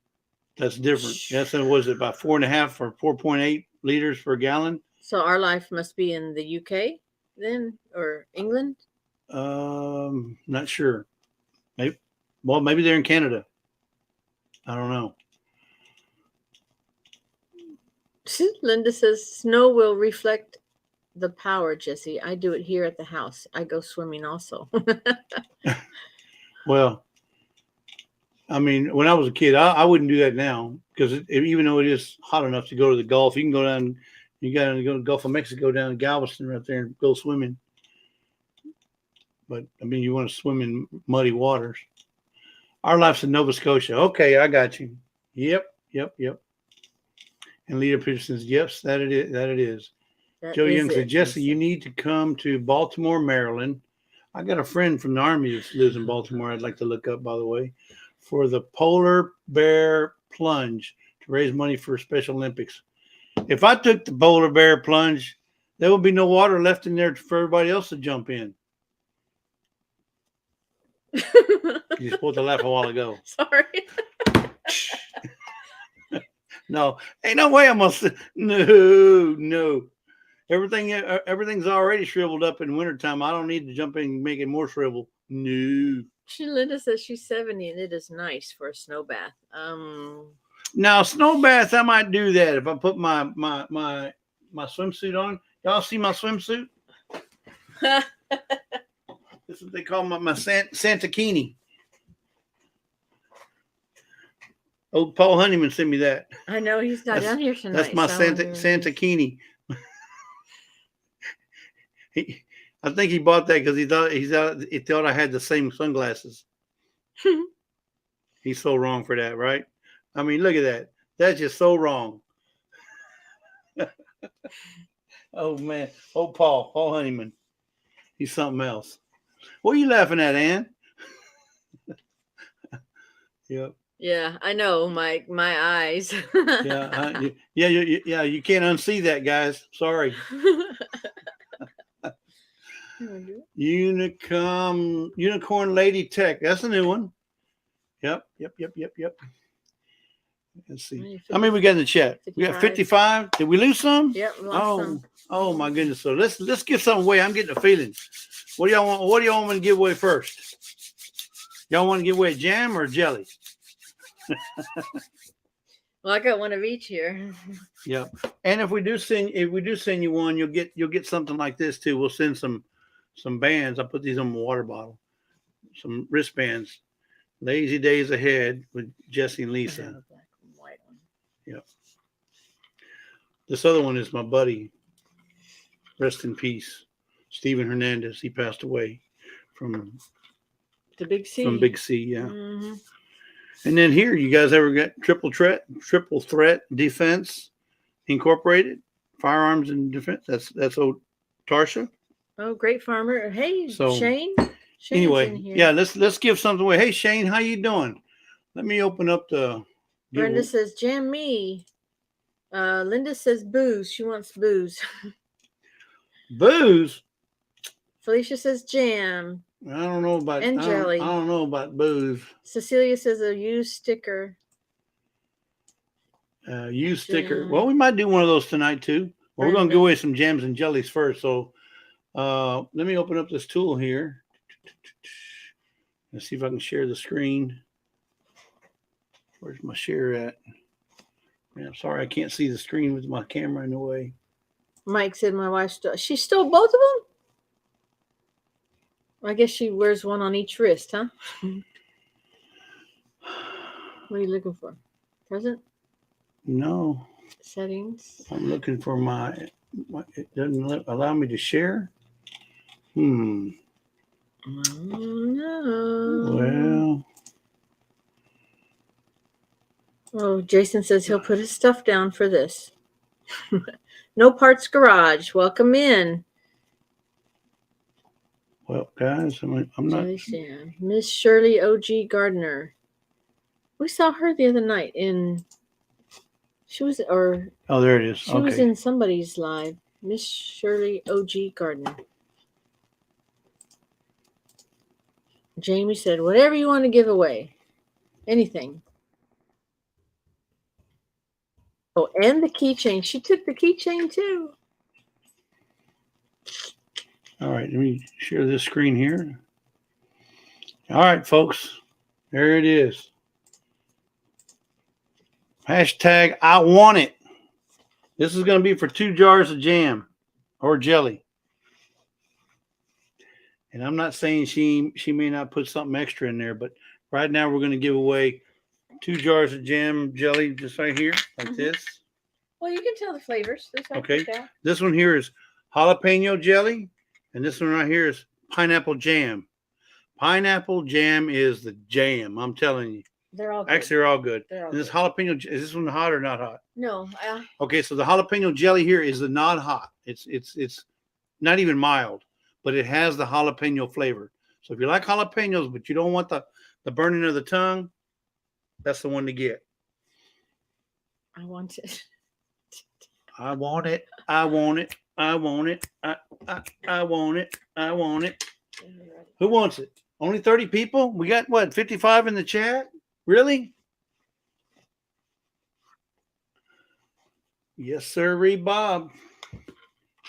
That's different. That's was it about 4.5 or 4.8 liters per gallon? So our life must be in the UK then, or England? Not sure. Maybe they're in Canada. I don't know. Linda says snow will reflect the power, Jesse. I do it here at the house. I go swimming also. Well, I mean, when I was a kid, I wouldn't do that now because even though it is hot enough to go to the Gulf, you can go down. You got to go to the Gulf of Mexico down to Galveston right there and go swimming. But I mean, you want to swim in muddy waters. Our life's in Nova Scotia. Okay, I got you. Yep. And Lita Peterson says, yes, that it is. Joe Young said, Jesse, you need to come to Baltimore, Maryland. I got a friend from the Army that lives in Baltimore I'd like to look up, by the way, for the Polar Bear Plunge to raise money for Special Olympics. If I took the Polar Bear Plunge, there would be no water left in there for everybody else to jump in. You supposed to laugh a while ago. Sorry. No, ain't no way I'm gonna. No. Everything's already shriveled up in wintertime. I don't need to jump in and make it more shriveled. No. Linda says she's 70 and it is nice for a snow bath. Now snow baths, I might do that if I put my swimsuit on. Y'all see my swimsuit? This is what they call my Santa Kini. Old Paul Honeyman sent me that. I know he's not down here tonight. That's my Santa Kini. I think he bought that because he thought I had the same sunglasses. He's so wrong for that, right? I mean, look at that. That's just so wrong. Oh man, Paul Honeyman. He's something else. What are you laughing at, Ann? Yep. Yeah, I know, Mike. My eyes. You can't unsee that, guys. Sorry. Unicorn Lady Tech. That's a new one. Yep. Let's see. How many we got in the chat? 55. We got 55. Did we lose some? Yep, lost some. Oh my goodness. So let's give something away. I'm getting a feeling. What do y'all want me to give away first? Y'all want to give away jam or jelly? Well, I got one of each here. Yep. And if we do send you one, you'll get something like this too. We'll send some bands. I'll put these on my water bottle. Some wristbands. Lazy Days Ahead with Jesse and Lisa. Black and white one. Yep. This other one is my buddy. Rest in peace. Steven Hernandez. He passed away from the Big C. From Big C, yeah. Mm-hmm. And then here, you guys ever got Triple Threat Defense Incorporated? Firearms and Defense. That's old Tarsha. Oh, great farmer. Hey, so, Shane. Shane's anyway, yeah, let's give something away. Hey Shane, how you doing? Let me open up the Brenda says jam me. Linda says booze. She wants booze. Booze? Felicia says jam. I don't know about and jelly. I don't know about booze. Cecilia says a used sticker. Used sticker. Well, we might do one of those tonight too. Well, we're gonna give away some jams and jellies first. So let me open up this tool here. Let's see if I can share the screen. Where's my share at? Man, I'm sorry I can't see the screen with my camera in the way. Mike said my wife she stole both of them? I guess she wears one on each wrist, huh? What are you looking for? Present? No. Settings. I'm looking for it doesn't allow me to share. No. Well. Oh, Jason says he'll put his stuff down for this. No Parts Garage. Welcome in. Well, guys, I'm not. Miss Shirley O.G. Gardner. We saw her the other night oh, there it is. She was in somebody's live. Miss Shirley O.G. Gardner. Jamie said, whatever you want to give away. Anything. Oh, and the keychain. She took the keychain too. All right, let me share this screen here. All right, folks. There it is. Hashtag I want it. This is going to be for 2 jars of jam or jelly. And I'm not saying she may not put something extra in there, but right now we're going to give away 2 jars of jam jelly just right here, like this. Well, you can tell the flavors. Okay. This one here is jalapeno jelly, and this one right here is pineapple jam. Pineapple jam is the jam. I'm telling you. They're all good. Actually, they're all good. They're all and this jalapeno, is this one hot or not hot? No. Okay, so the jalapeno jelly here is the not hot. It's not even mild, but it has the jalapeno flavor. So if you like jalapenos, but you don't want the burning of the tongue, that's the one to get. I want it. I want it. I want it. I want it. I want it. I want it. Who wants it? Only 30 people? We got, what, 55 in the chat? Really? Yes, sir, Bob.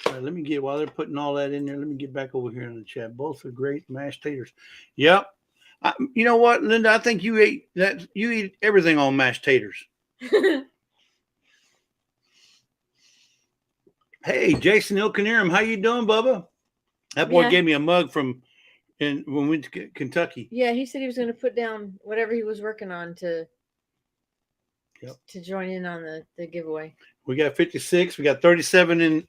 All right, let me get while they're putting all that in there. Let me get back over here in the chat. Both are great mashed taters. Yep. You know what, Linda? I think you ate that. You eat everything on mashed taters. Hey, Jason Ilkaniram, how you doing, Bubba? That boy Yeah. gave me a mug when we went to Kentucky. Yeah, he said he was going to put down whatever he was working on to join in on the giveaway. We got 56. We got 37 in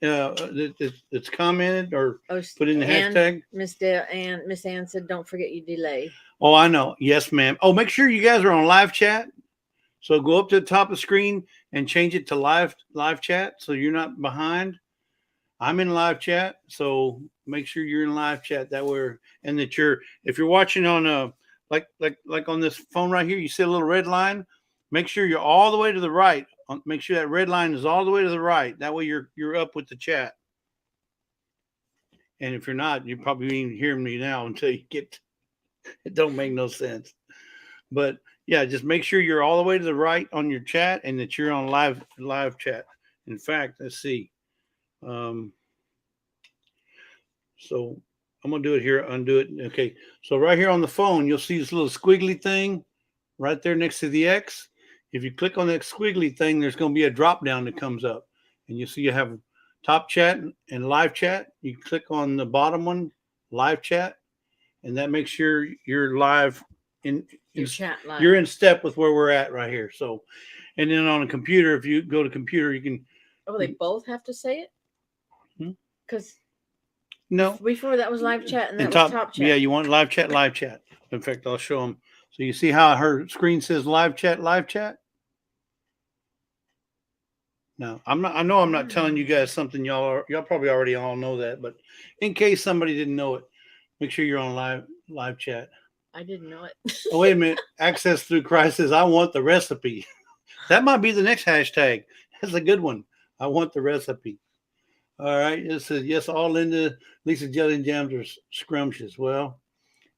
that's commented or put in the hashtag. Miss Ann said, "Don't forget you delay." Oh, I know. Yes, ma'am. Oh, make sure you guys are on live chat. So go up to the top of the screen and change it to live chat so you're not behind. I'm in live chat, so make sure you're in live chat that way, and that if you're watching on like on this phone right here, you see a little red line. Make sure you're all the way to the right. Make sure that red line is all the way to the right. That way you're up with the chat. And if you're not, you probably even hear me now until you get. It don't make no sense, but yeah, just make sure you're all the way to the right on your chat and that you're on live chat. In fact, let's see. So I'm going to do it here, undo it. Okay. So right here on the phone, you'll see this little squiggly thing right there next to the X. If you click on that squiggly thing, there's going to be a drop down that comes up, and you see you have top chat and live chat. You click on the bottom one, live chat, and that makes sure you're live you're in step with where we're at right here. So, and then on a computer, if you go to computer, you can. Oh, they both have to say it? Because no, before that was live chat and that was top chat. Yeah, you want live chat. In fact, I'll show them. So you see how her screen says live chat. No, I know I'm not telling you guys something y'all probably already all know that, but in case somebody didn't know it, make sure you're on live chat. I didn't know it. Oh, wait a minute. Access through Christ says, I want the recipe. That might be the next hashtag. That's a good one. I want the recipe. All right. It says, yes, all Lisa jelly and jams are scrumptious. Well,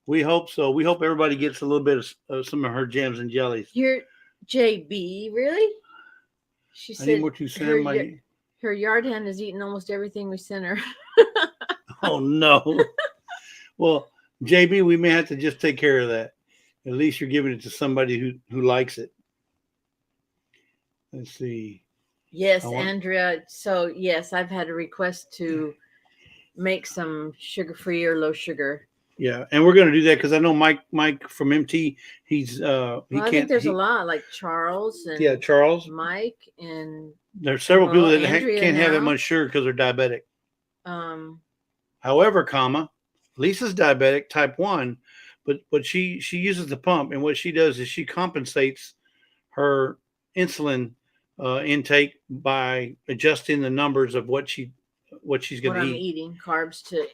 we hope so. We hope everybody gets a little bit of some of her jams and jellies. You're JB, really? She said her yard hand has eaten almost everything we sent her. Oh, no. Well, JB, we may have to just take care of that. At least you're giving it to somebody who likes it. Let's see. Yes, Andrea. So, yes, I've had a request to make some sugar-free or low sugar. Yeah, and we're going to do that because I know Mike from MT, he's I think there's a lot like Charles and Charles, Mike, and there's several people that can't have that much sugar because they're diabetic. However, Lisa's diabetic, type 1, but she uses the pump, and what she does is she compensates her insulin intake by adjusting the numbers of what she's going to eat. What I'm eating, carbs to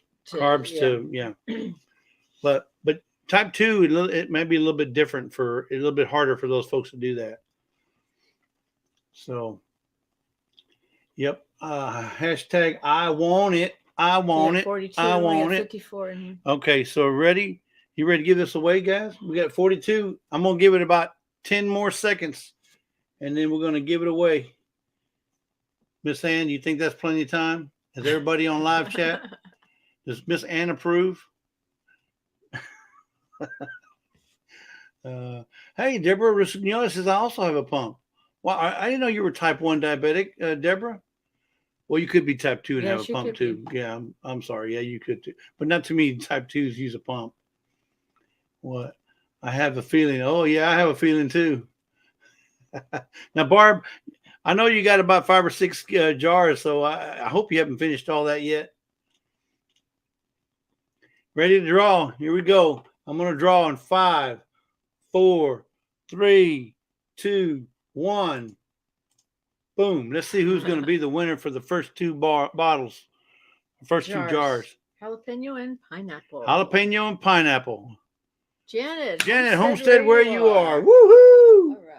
But type 2, it may be a little bit different a little bit harder for those folks to do that. So, yep. Hashtag I want it. I want it. 42, I want it. 54 in here. Okay, so ready? You ready to give this away, guys? We got 42. I'm going to give it about 10 more seconds, and then we're going to give it away. Miss Ann, you think that's plenty of time? Is everybody on live chat? Does Miss Ann approve? Hey, Deborah Rossignoli says, I also have a pump. Well, I didn't know you were type 1 diabetic, Deborah. Well, you could be type 2 and have a pump too. Yeah, I'm sorry. Yeah, you could too. But not too many type 2s use a pump. What? I have a feeling. Oh, yeah, I have a feeling too. Now, Barb, I know you got about 5 or 6 jars, so I hope you haven't finished all that yet. Ready to draw. Here we go. I'm going to draw in 5, 4, 3, 2, 1. Boom. Let's see who's going to be the winner for the first 2 bottles. First 2 jars. Jalapeno and pineapple. Jalapeno and pineapple. Janet Homestead, where you are. Woohoo! All right.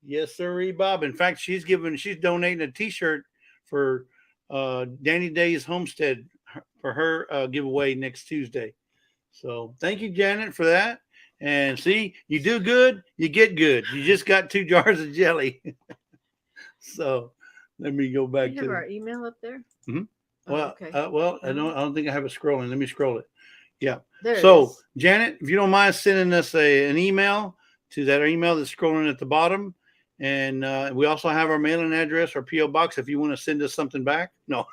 Yes, sir, Bob. In fact, she's donating a T-shirt for Danny DAYZ Homestead for her giveaway next Tuesday. So thank you, Janet, for that. And see, you do good, you get good. You just got 2 jars of jelly. So Let me go back We have to our email up there. Mhm. Oh, well, okay. I don't think I have it scrolling. Let me scroll it. Yeah. There it So, is. Janet, if you don't mind sending us an email to that email that's scrolling at the bottom, and we also have our mailing address, our PO box, if you want to send us something back. No,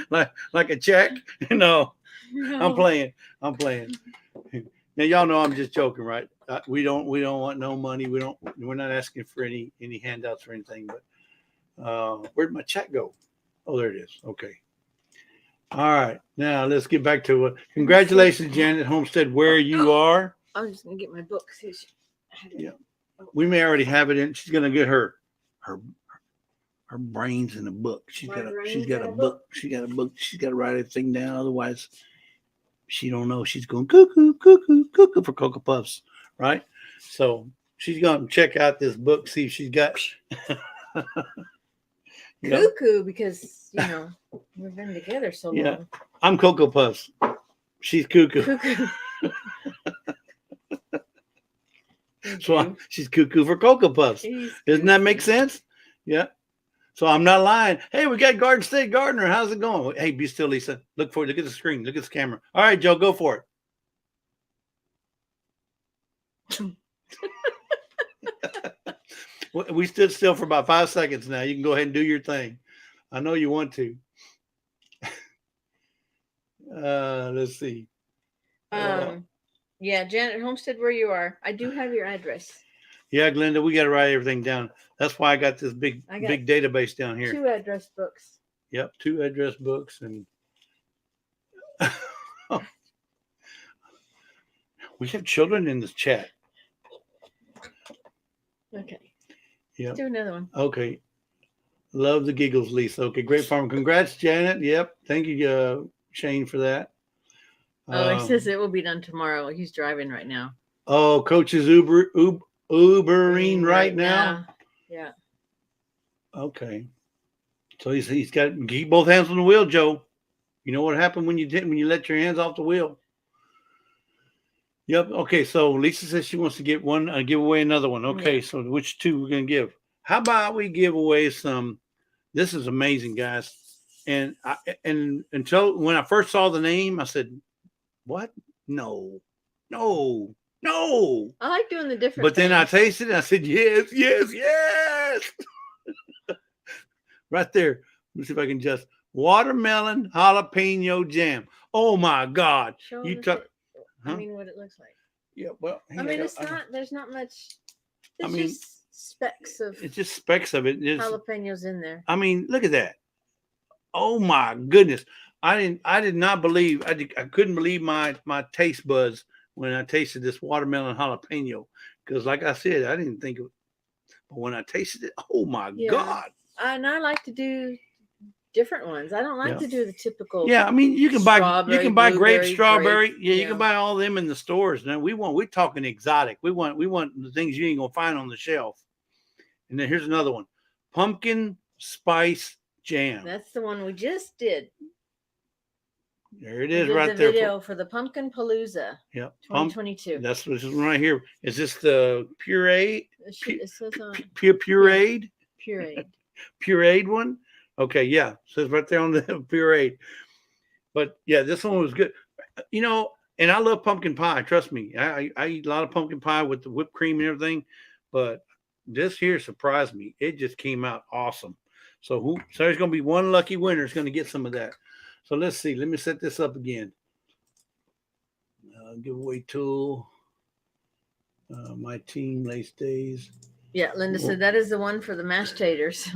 like a check. No, No. I'm playing. Now y'all know I'm just joking, right? We don't want no money. We're not asking for any handouts or anything. But where'd my check go? Oh, there it is. Okay. All right. Now let's get back to it. Congratulations, Janet Homestead, where you are. I'm just gonna get my book. Yeah. We may already have it in. She's gonna get her brains in a book. She's got a book. She got a book. She's got to write everything down. Otherwise, she don't know. She's going cuckoo, cuckoo, cuckoo for Cocoa Puffs, right? So she's gonna check out this book, see if she's got cuckoo, because we've been together so long. Yeah, I'm Cocoa Puffs. She's cuckoo. So she's cuckoo for Cocoa Puffs. Doesn't that make sense? Yeah. So I'm not lying. Hey, we got Garden State Gardener. How's it going? Hey, be still, Lisa. Look at the screen. Look at the camera. All right, Joe, go for it. We stood still for about 5 seconds now. You can go ahead and do your thing. I know you want to. Let's see. Yeah, Janet Homestead, where you are. I do have your address. Yeah, Glenda, we got to write everything down. That's why I got this big database down here. 2 address books. Yep, 2 address books, and we have children in this chat. Okay. Yeah. Let's do another one. Okay. Love the giggles, Lisa. Okay, great farm. Congrats, Janet. Yep. Thank you, Shane, for that. Oh, he says it will be done tomorrow. He's driving right now. Oh, Coach is Ubering right now. Yeah. Okay. So he's got keep both hands on the wheel, Joe. You know what happened when you let your hands off the wheel? Yep. Okay. So Lisa says she wants to give away another one. Okay. Yeah. So which 2 we're gonna give? How about we give away some? This is amazing, guys. And until when I first saw the name, I said, "What? No." I like doing the different. But then I tasted it. And I said, "Yes." Right there. Let me see if I can just watermelon jalapeno jam. Oh my God! You took. I mean, what it looks like. Yeah. Well, I mean, it's not. There's not much. It's just specks of. It's just specks of it. Jalapenos in there. I mean, look at that. Oh my goodness! I did not believe. I couldn't believe my taste buds when I tasted this watermelon jalapeno, because, like I said, I didn't think of it. But when I tasted it, oh my God! And I like to do different ones. I don't like to do the typical. Yeah, I mean, you can buy grape, strawberry. Yeah, you can buy all them in the stores. Now we're talking exotic. We want the things you ain't gonna find on the shelf. And then here's another one, pumpkin spice jam. That's the one we just did. There it is, right there. Video for the Pumpkin Palooza. Yeah, 2022. That's this one right here. Is this the pureed? It says on pureed. Pureed one. Okay, yeah, it says right there on the pureed. But yeah, this one was good. And I love pumpkin pie. Trust me, I eat a lot of pumpkin pie with the whipped cream and everything. But this here surprised me. It just came out awesome. So there's going to be one lucky winner is going to get some of that. So let's see. Let me set this up again. Giveaway tool. My team, DAYZ. Yeah, Linda said that is the one for the mashed taters.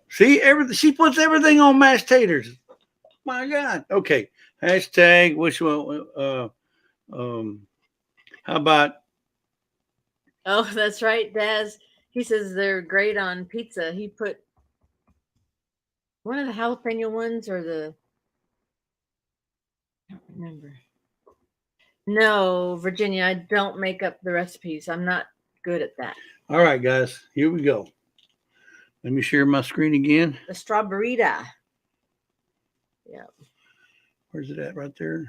See, she puts everything on mashed taters. My God. Okay. Hashtag. Which one? How about? Oh, that's right, Daz. He says they're great on pizza. He put one of the jalapeno ones or the. I don't remember. No, Virginia, I don't make up the recipes. I'm not good at that. All right, guys, here we go. Let me share my screen again. The strawberryta. Yeah. Where's it at? Right there.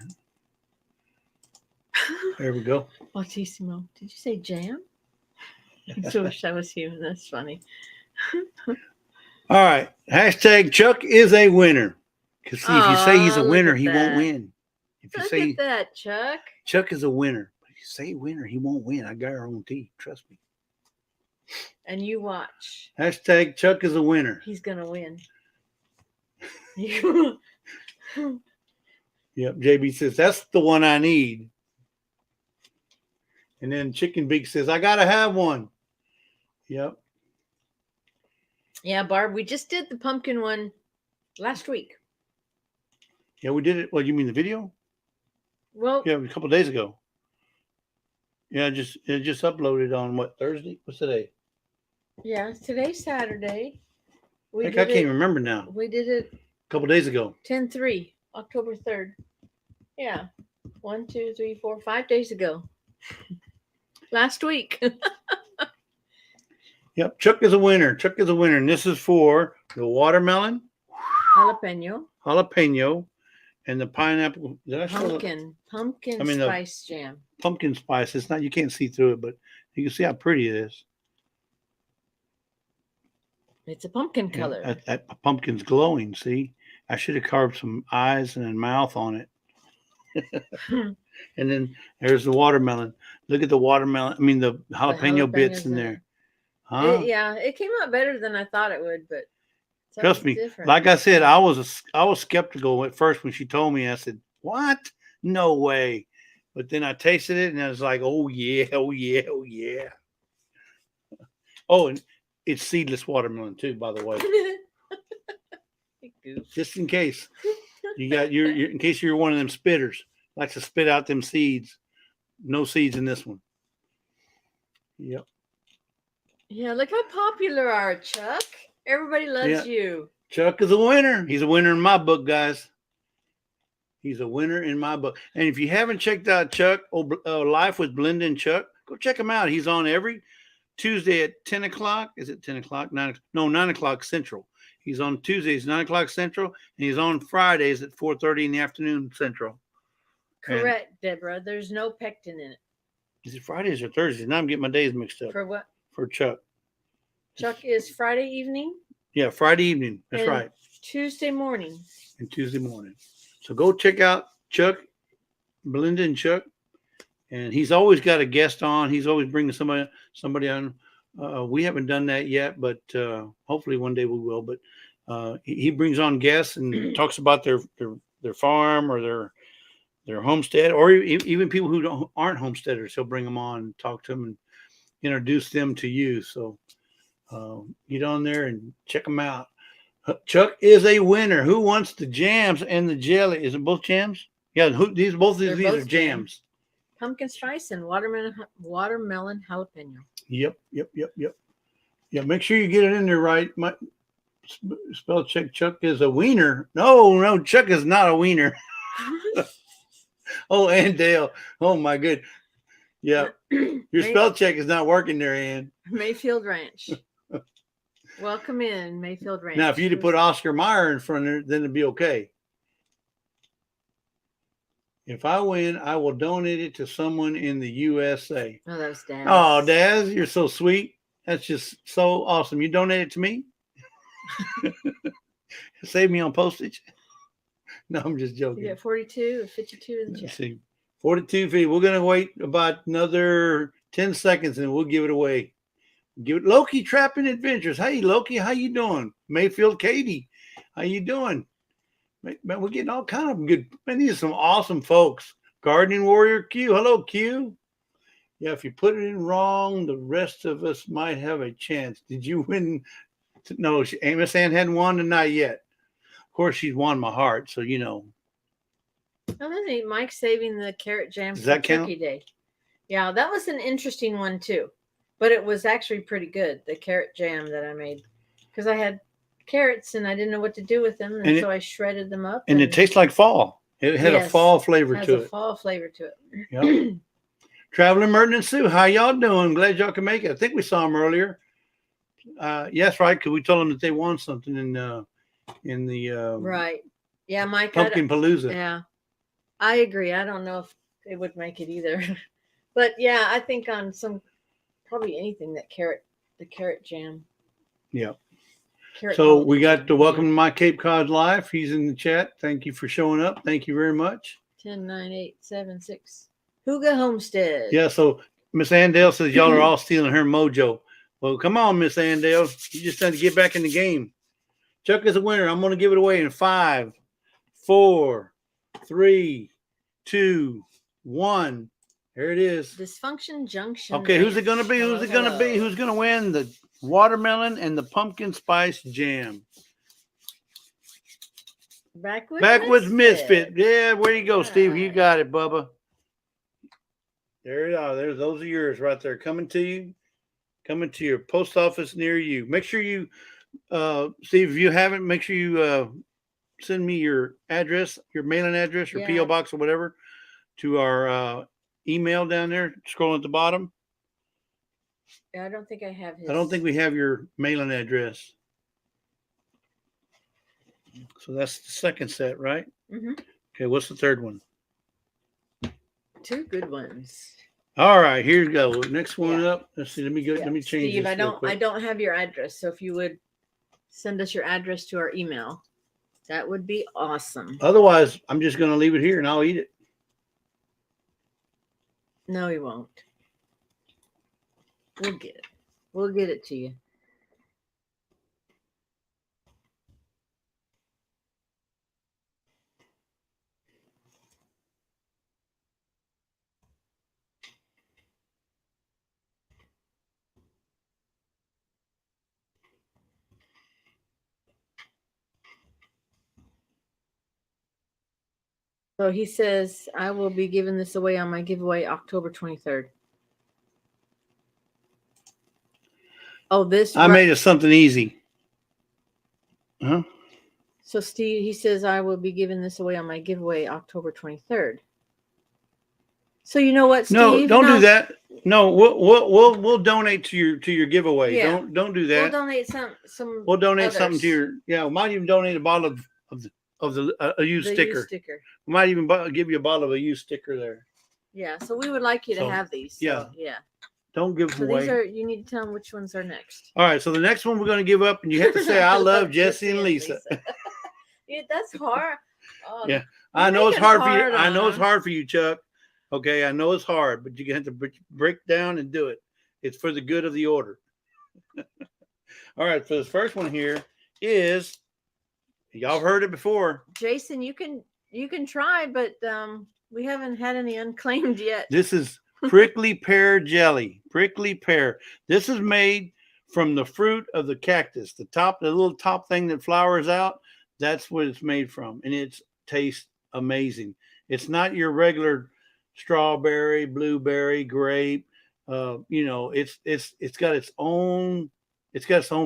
There we go. Altissimo. Did you say jam? I wish that was you. That's funny. All right. Hashtag Chuck is a winner. Because see, if you say he's a Aw, look winner, at he won't that. win. If you Look say at that, Chuck. Chuck is a winner, but if you say winner, he won't win. I guarantee. Trust me. And you watch. Hashtag Chuck is a winner. He's gonna win. Yep. JB says that's the one I need. And then Chicken Beak says I gotta have one. Yep. Yeah, Barb, we just did the pumpkin one last week. Yeah, we did it. Well, you mean the video? Well, Yeah, a couple of days ago. Yeah, it just uploaded on what, Thursday? What's today? yeah, today's Saturday. We Heck, I did can't it. remember now. We did it A couple of days ago. 10/3, October 3rd. Yeah. 1, 2, 3, 4, 5 days ago. Last week. Yep, Chuck is a winner. Chuck is a winner. And this is for the watermelon, Jalapeno. and the pineapple. Did I show Pumpkin I mean, the- spice jam. pumpkin spice? It's not, you can't see through it, but you can see how pretty it is. It's a pumpkin Yeah, color. that pumpkin's glowing. See, I should have carved some eyes and a mouth on it. And then there's the watermelon. Look at the watermelon. I mean, the jalapeno bits jalapenos in in there. it. Huh? It came out better than I thought it would, but Trust me. different. Like I said, I was skeptical at first when she told me. I said, "What? No way!" But then I tasted it, and I was like, "Oh yeah, oh yeah, oh yeah." Oh, and it's seedless watermelon too, by the way. Just in case you got your in case you're one of them spitters, likes to spit out them seeds. No seeds in this one. Yep. Yeah, look how popular are Chuck. Everybody loves you. Chuck is a winner. He's a winner in my book, guys. He's a winner in my book. And if you haven't checked out Chuck, Life with Belinda and Chuck, go check him out. He's on every Tuesday at 10 o'clock. Is it 10 o'clock? 9 o'clock Central. He's on Tuesdays, 9 o'clock Central, and he's on Fridays at 4:30 in the afternoon Central. Correct, Deborah. There's no pectin in it. Is it Fridays or Thursdays? Now I'm getting my days mixed up. For what? For Chuck. Chuck is Friday evening. Yeah, Friday evening. That's and right. Tuesday morning. And Tuesday morning. So go check out Chuck, Belinda and Chuck. And he's always got a guest on. He's always bringing somebody on. We haven't done that yet, but hopefully one day we will. But he brings on guests and talks about their farm or their homestead, or even people who aren't homesteaders. He'll bring them on and talk to them and introduce them to you. So get on there and check them out. Chuck is a winner. Who wants the jams and the jelly? Is it both jams? Yeah, these are jams. Pumpkin spice and watermelon jalapeno. Yep. Yeah, make sure you get it in there right. Spell check. Chuck is a wiener. No, Chuck is not a wiener. Oh, and Dale. Oh my good. Yeah, your spell check is not working there, Ann. Mayfield Ranch. Welcome in Mayfield Ranch. Now, if you'd have put Oscar Mayer in front of there, then it'd be okay. If I win, I will donate it to someone in the USA. Oh, that was Daz. Oh, Daz, you're so sweet. That's just so awesome. You donate it to me? Save me on postage? No, I'm just joking. You got 42 or 52 in the chat. Let's see. 42 feet. We're going to wait about another 10 seconds and we'll give it away. Give it Loki Trapping Adventures. Hey, Loki, how you doing? Mayfield Katie, how you doing? Man, we're getting all kind of good. Man, these are some awesome folks. Gardening Warrior Q. Hello, Q. Yeah, if you put it in wrong, the rest of us might have a chance. Did you win? No, Miss Ann hadn't won tonight yet. Of course, she's won my heart, so you know. Oh, that's neat. Mike's saving the carrot jam Does for that count? Turkey Day. Yeah, that was an interesting one too. But it was actually pretty good, the carrot jam that I made. Because I had carrots and I didn't know what to do with them. And so I shredded them up. And it tastes like fall. It had a fall flavor to it. It has a fall flavor to it. Yep. Traveling Merton and Sue, how y'all doing? Glad y'all can make it. I think we saw them earlier. Yes, right, because we told them that they won something in the right. Yeah, Mike. Pumpkin Palooza. Yeah, I agree. I don't know if they would make it either. But yeah, I think on probably anything the carrot jam. Yeah. Carrot So cone we got edition. the Welcome to My Cape Cod Life. He's in the chat. Thank you for showing up. Thank you very much. 10, 9, 8, 7, 6. Huga Homestead. Yeah, so Miss Andale says y'all are all stealing her mojo. Well, come on, Miss Andale. You just have to get back in the game. Chuck is a winner. I'm going to give it away in 5, 4, 3, 2, 1. There it is. Dysfunction Junction. Okay, who's it going to be? Ranch. Who's it going to be? Who's going to win? The watermelon and the pumpkin spice jam. Backwoods Misfit. Yeah, where you go, Steve? You got it, Bubba. There you are. Those are yours right there. Coming to you. Coming to your post office near you. Make sure you, Steve, if you haven't, make sure you send me your address, your mailing address, your P.O. box or whatever, to our email down there, scrolling at the bottom. I don't think I have his. I don't think we have your mailing address. So that's the second set, right? Mm-hmm. Okay, what's the third one? 2 good ones. All right, here you go. Next one up. Let's see. Let me go. Let me change Steve, this. I don't have your address, so if you would send us your address to our email, that would be awesome. Otherwise, I'm just going to leave it here and I'll eat it. No, he won't. We'll get it. We'll get it to you. So he says, I will be giving this away on my giveaway October 23rd. Oh, this. I made it something easy. Huh? So Steve, he says, I will be giving this away on my giveaway October 23rd. So you know what, Steve? No, don't do that. No, we'll donate to your giveaway. Yeah. Don't do that. We'll donate some. We'll donate others. something to your. Yeah, we might even donate a bottle of the used sticker. We might even give you a bottle of a used sticker there. Yeah, so we would like you to have these. So, yeah. Don't give them away. These are. You need to tell them which ones are next. All right, so the next one we're going to give up, and you have to say, "I love Jesse and Lisa." Yeah, that's hard. Oh, yeah, I know it's hard for you. I know it's hard for you, Chuck. Okay, I know it's hard, but you have to break down and do it. It's for the good of the order. All right, so this first one here is, y'all heard it before. Jason, you can try, but we haven't had any unclaimed yet. This is prickly pear jelly. Prickly pear. This is made from the fruit of the cactus. The little top thing that flowers out, that's what it's made from. And it tastes amazing. It's not your regular strawberry, blueberry, grape. It's got its own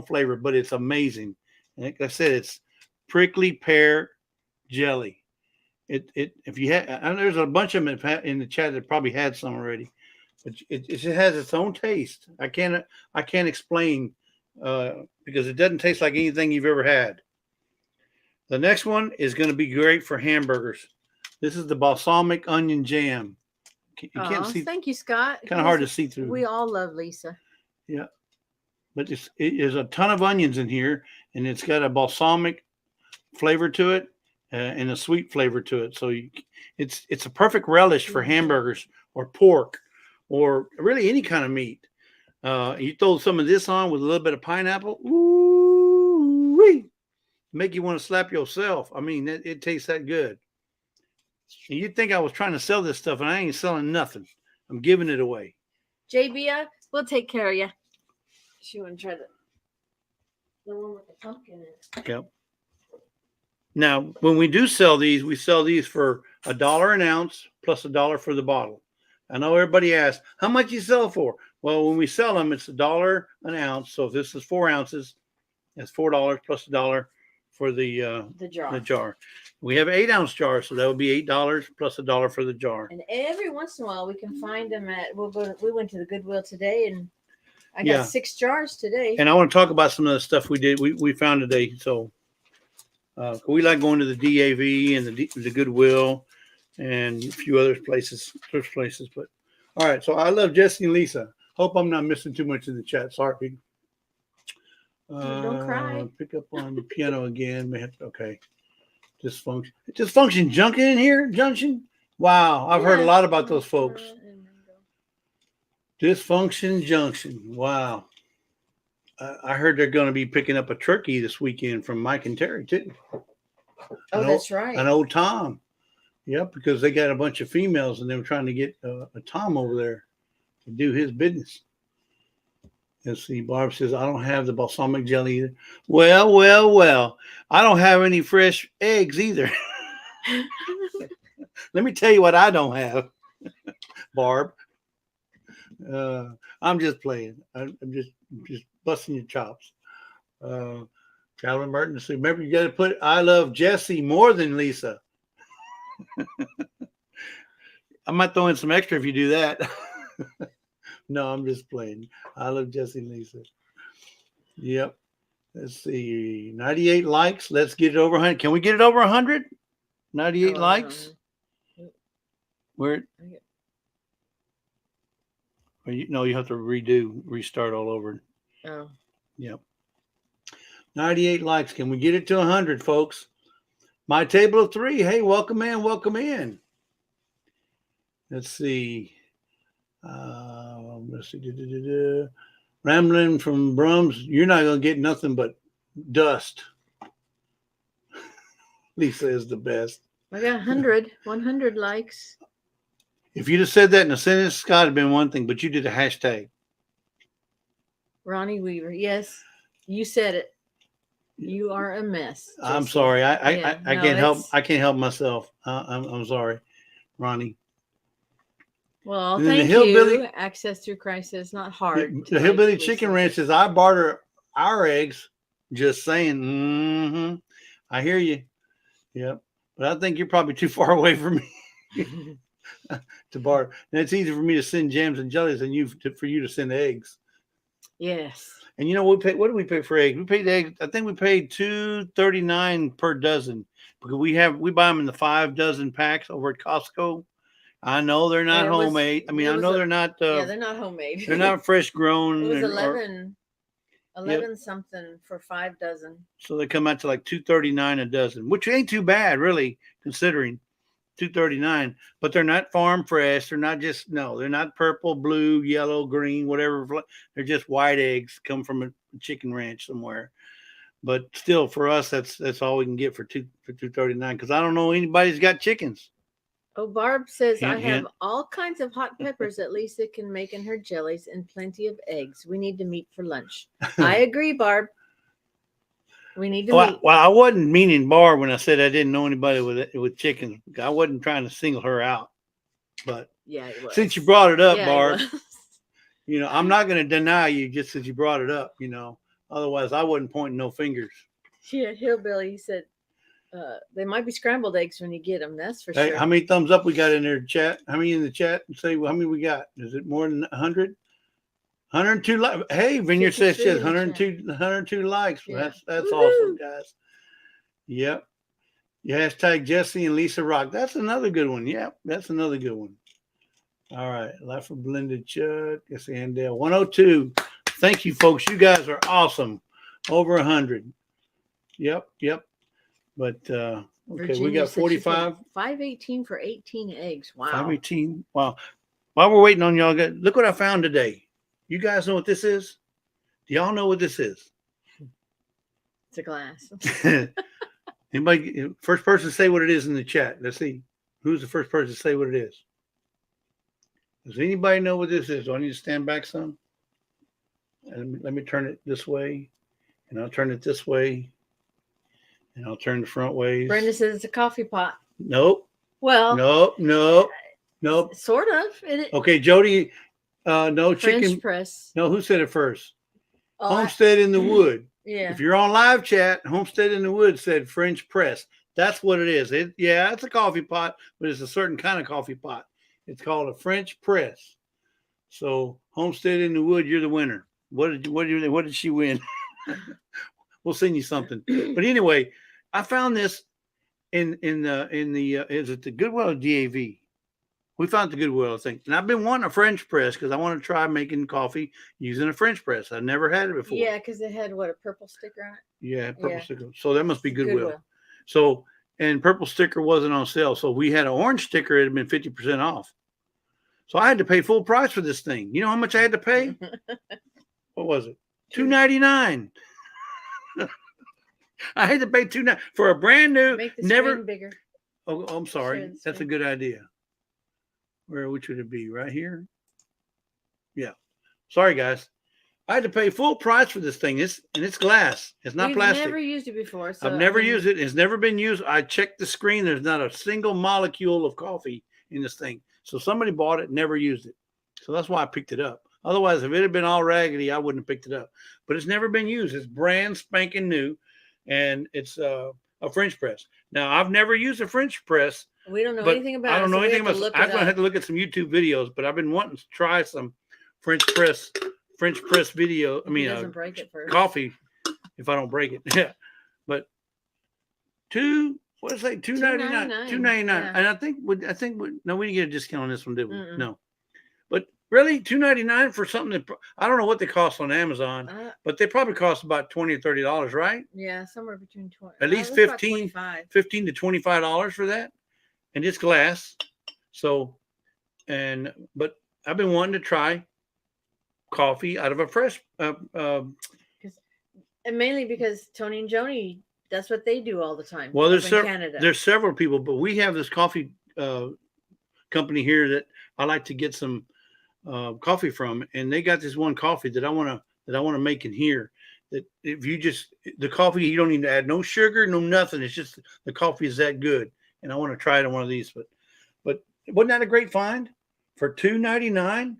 flavor, but it's amazing. And like I said, it's prickly pear jelly. If you had, and there's a bunch of them in the chat that probably had some already, but it just has its own taste. I can't explain because it doesn't taste like anything you've ever had. The next one is going to be great for hamburgers. This is the balsamic onion jam. You can't see. Thank you, Scott. Kind of hard to see through. We all love Lisa. Yeah, but there's a ton of onions in here, and it's got a balsamic flavor to it. And a sweet flavor to it. So it's a perfect relish for hamburgers or pork or really any kind of meat. You throw some of this on with a little bit of pineapple. Ooh-wee, make you want to slap yourself. I mean, it tastes that good. And you'd think I was trying to sell this stuff, and I ain't selling nothing. I'm giving it away. JB, we'll take care of you. She want to try the one with the pumpkin in it. Yep. Now, when we do sell these, we sell these for $1 an ounce plus $1 for the bottle. I know everybody asks, how much you sell for? Well, when we sell them, it's $1 an ounce. So if this is 4 ounces, that's $4 plus $1 for the jar. We have 8-ounce jars, so that would be $8 plus $1 for the jar. And every once in a while, we can find them we went to the Goodwill today, and I got 6 jars today. And I want to talk about some of the stuff we found today. So we like going to the DAV and the Goodwill and a few other places, thrift places. But all right, so I love Jesse and Lisa. Hope I'm not missing too much in the chat. Sorry. Don't cry. Pick up on the piano again. Okay. Dysfunction junction in here? Junction? Wow. I've heard a lot about those folks. Dysfunction Junction. Wow. I heard they're going to be picking up a turkey this weekend from Mike and Terry, too. That's right. An old Tom. Yep, because they got a bunch of females and they were trying to get a Tom over there to do his business. Let's see. Barb says, I don't have the balsamic jelly either. Well. I don't have any fresh eggs either. Let me tell you what I don't have, Barb. I'm just playing. I'm just busting your chops. Calvin Martin said, remember, you got to put I love Jesse more than Lisa. I might throw in some extra if you do that. No, I'm just playing. I love Jesse and Lisa. Yep. Let's see. 98 likes. Let's get it over 100. Can we get it over 100? 98 likes. Where? No, you have to restart all over. Oh. Yep. 98 likes. Can we get it to 100, folks? My table of three. Hey, welcome in. Welcome in. Let's see. Let's see. Rambling from Brums. You're not going to get nothing but dust. Lisa is the best. I got 100 likes. If you'd have said that in a sentence, Scott, it'd been one thing, but you did a hashtag. Ronnie Weaver. Yes, you said it. You are a mess. Jesse. I'm sorry. I can't help. I can't help myself. I'm sorry, Ronnie. Well, thank you. Access through Christ is not hard. The Hillbilly Chicken Ranch says, I barter our eggs. Just saying. Mm-hmm. I hear you. Yep. But I think you're probably too far away from me to barter. And it's easier for me to send jams and jellies than for you to send eggs. Yes. And you know what did we pay for eggs? We paid eggs. I think we paid $2.39 per dozen because we buy them in the 5 dozen packs over at Costco. I know they're not homemade. I know they're not. They're not homemade. They're not fresh grown. It was 11 something for 5 dozen. So they come out to like $2.39 a dozen, which ain't too bad, really, considering $2.39. But they're not farm fresh. They're not they're not purple, blue, yellow, green, whatever. They're just white eggs come from a chicken ranch somewhere. But still, for us, that's all we can get for $2.39 because I don't know anybody's got chickens. Oh, Barb says, I have all kinds of hot peppers that Lisa can make in her jellies and plenty of eggs. We need to meet for lunch. I agree, Barb. We need to meet. Well, I wasn't meaning Barb when I said I didn't know anybody with chickens. I wasn't trying to single her out. But yeah, it was. Since you brought it up, Barb, I'm not going to deny you just since you brought it up, Otherwise, I wasn't pointing no fingers. Yeah, Hillbilly, he said, they might be scrambled eggs when you get them. That's for sure. How many thumbs up we got in there, chat? How many in the chat? Say, how many we got? Is it more than 100? 102 likes. Hey, Vineyard says 102 likes. Yeah. That's awesome, guys. Yep. You hashtag Jesse and Lisa Rock. That's another good one. Yep, that's another good one. All right. Life of Blended Chuck. Yes, Andale. 102. Thank you, folks. You guys are awesome. Over 100. Yep. But okay, Virginia, we got 45. 518 for 18 eggs. Wow. 518. Wow. While we're waiting on y'all, look what I found today. You guys know what this is? Do y'all know what this is? It's a glass. Anybody? First person say what it is in the chat. Let's see. Who's the first person to say what it is? Does anybody know what this is? Do I need to stand back some? Let me turn it this way, and I'll turn it this way. And I'll turn the front ways. Brenda says it's a coffee pot. Nope. Well. Nope. Sort of. Okay, Jody. No French chicken press. No, who said it first? Homestead in the Wood. Yeah. If you're on live chat, Homestead in the Wood said French press. That's what it is. It's a coffee pot, but it's a certain kind of coffee pot. It's called a French press. So Homestead in the Wood, you're the winner. What did she win? We'll send you something. But anyway, I found this in the is it the Goodwill or DAV? We found the Goodwill, I think. And I've been wanting a French press because I want to try making coffee using a French press. I never had it before. Yeah, because it had what, a purple sticker on it? Yeah, purple Yeah. sticker. So that must be Goodwill. So, and purple sticker wasn't on sale. So we had an orange sticker. It had been 50% off. So I had to pay full price for this thing. You know how much I had to pay? What was it? $2.99. I had to pay $2.99 for a brand new. Make the never screen bigger. Oh, I'm sorry. Share the That's a screen. good idea. Which would it be? Right here? Yeah. Sorry, guys. I had to pay full price for this thing. It's glass. It's not plastic. I've never used it before. So I've never used it. It's never been used. I checked the screen. There's not a single molecule of coffee in this thing. So somebody bought it, never used it. So that's why I picked it up. Otherwise, if it had been all raggedy, I wouldn't have picked it up. But it's never been used. It's brand spanking new, and it's a French press. Now, I've never used a French press. We don't know anything about it. I don't know anything about it. I'm going to have to look look at some YouTube videos, but I've been wanting to try some French press video. I mean, doesn't break it first. Coffee, if I don't break it. Yeah. But what did I say? $2.99. $2.99. Yeah. And I think we didn't get a discount on this one, did we? Mm-mm. No. But really, $2.99 for something that I don't know what they cost on Amazon, but they probably cost about $20 or $30, right? Yeah, somewhere between 20. At least $15 to $25 for that. And it's glass. So, but I've been wanting to try coffee out of a fresh. And mainly because Tony and Joni, that's what they do all the time. Well, there's several people, but we have this coffee company here that I like to get some coffee from, and they got this one coffee that I want to make in here. That if you the coffee, you don't need to add no sugar, no nothing. It's just the coffee is that good, and I want to try it on one of these. But wasn't that a great find for $2.99?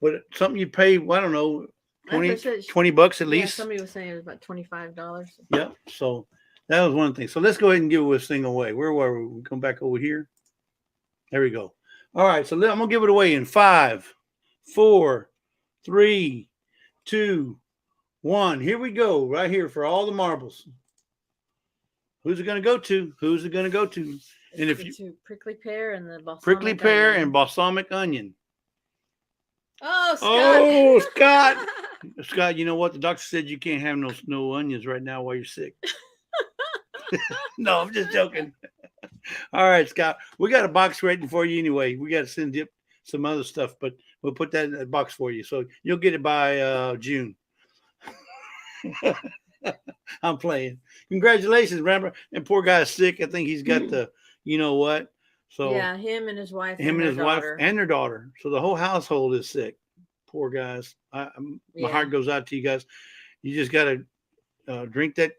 But something you pay, well, I don't know, $20 at least. Yeah, somebody was saying it was about $25. Yep. So that was one thing. So let's go ahead and give this thing away. Where were we? We come back over here. There we go. All right. So I'm gonna give it away in 5, 4, 3, 2, 1. Here we go. Right here for all the marbles. Who's it gonna go to? Who's it gonna go to? And if you prickly pear and the balsamic onion. Oh, Scott. Oh, Scott. Scott, you know what? The doctor said you can't have no onions right now while you're sick. No, I'm just joking. All right, Scott. We got a box waiting for you anyway. We got to send some other stuff, but we'll put that in the box for you. So you'll get it by June. I'm playing. Congratulations, remember? And poor guy's sick. I think he's got the, you know what? So yeah, him and his wife. Him and his wife and their daughter. So the whole household is sick. Poor guys. My heart goes out to you guys. You just got to drink that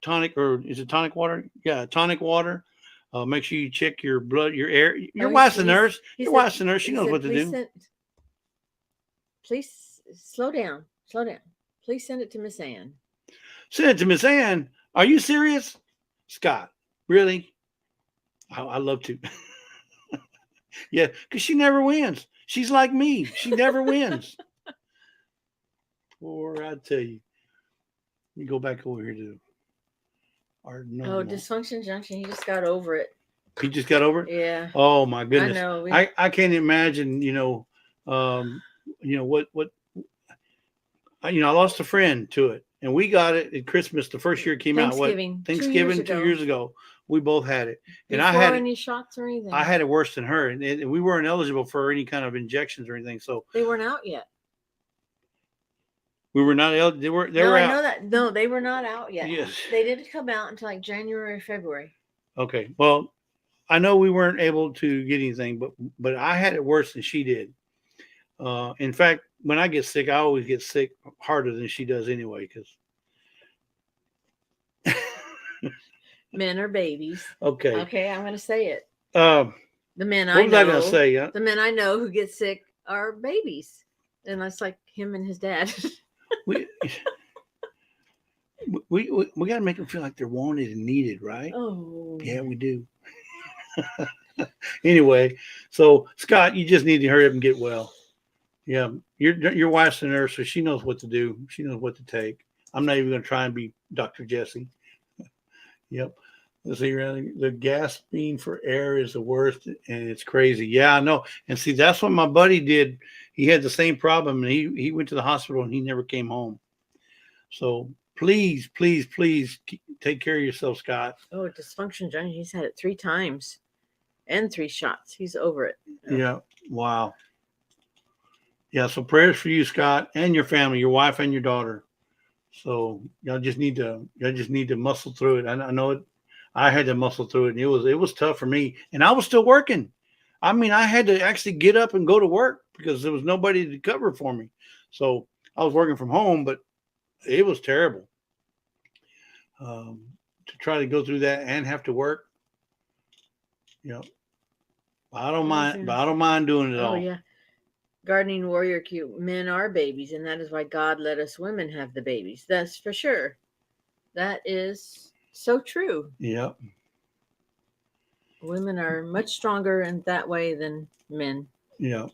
tonic, or is it tonic water? Yeah, tonic water. Make sure you check your blood, your air. Your wife's a nurse. Your wife's a nurse. She knows what to do. Please slow down. Slow down. Please send it to Miss Ann. Send it to Miss Ann. Are you serious? Scott, really? I love to. Yeah, because she never wins. She's like me. She never wins. Poor, I tell you. Let me go back over here to our normal. Oh, Dysfunction Junction. He just got over it. He just got over it? Yeah. Oh my goodness. I know. I can't imagine, what I lost a friend to it. And we got it at Christmas the first year it came out. Thanksgiving 2 years ago. We both had it. And Before I had any shots or anything. I had it worse than her. And we weren't eligible for any kind of injections or anything. So they weren't out yet. We were not eligible. They were I out. know that. No, they were not out yet. Yes. They didn't come out until like January or February. Okay. Well, I know we weren't able to get anything, but I had it worse than she did. In fact, when I get sick, I always get sick harder than she does anyway, because men are babies. Okay. Okay, I'm going to say it. The men I know. What was I going to say? The men I know who get sick are babies, and that's like him and his dad. we got to make them feel like they're wanted and needed, right? Oh. Yeah, we do. Anyway, so Scott, you just need to hurry up and get well. Yeah, your wife's a nurse, so she knows what to do. She knows what to take. I'm not even going to try and be Dr. Jesse. Yep. let's see, the gasping for air is the worst, and it's crazy. Yeah, I know. And see, that's what my buddy did. He had the same problem, and he went to the hospital, and he never came home. So please, please, please take care of yourself, Scott. Oh, dysfunction junction. He's had it 3 times and 3 shots. He's over it. Yeah. Wow. Yeah. So prayers for you, Scott, and your family, your wife and your daughter. So y'all just need to muscle through it. I know it. I had to muscle through it, and it was tough for me, and I was still working. I mean, I had to actually get up and go to work because there was nobody to cover for me. So I was working from home, but it was terrible to try to go through that and have to work. You know, I don't mind, but I don't mind doing it all. Oh yeah. Gardening Warrior Q, men are babies, and that is why God let us women have the babies. That's for sure. That is so true. Yep. Women are much stronger in that way than men. Yeah.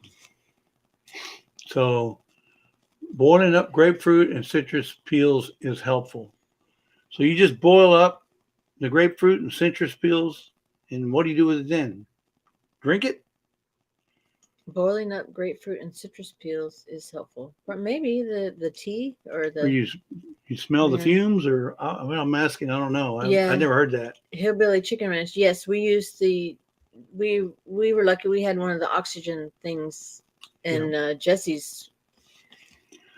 So boiling up grapefruit and citrus peels is helpful. So you just boil up the grapefruit and citrus peels, and what do you do with it then? Drink it? Boiling up grapefruit and citrus peels is helpful. But maybe the tea or the... Or you smell the fumes, or I'm asking. I don't know. I never heard that. Hillbilly Chicken Ranch. Yes, we used we were lucky. We had one of the oxygen things, and Jesse's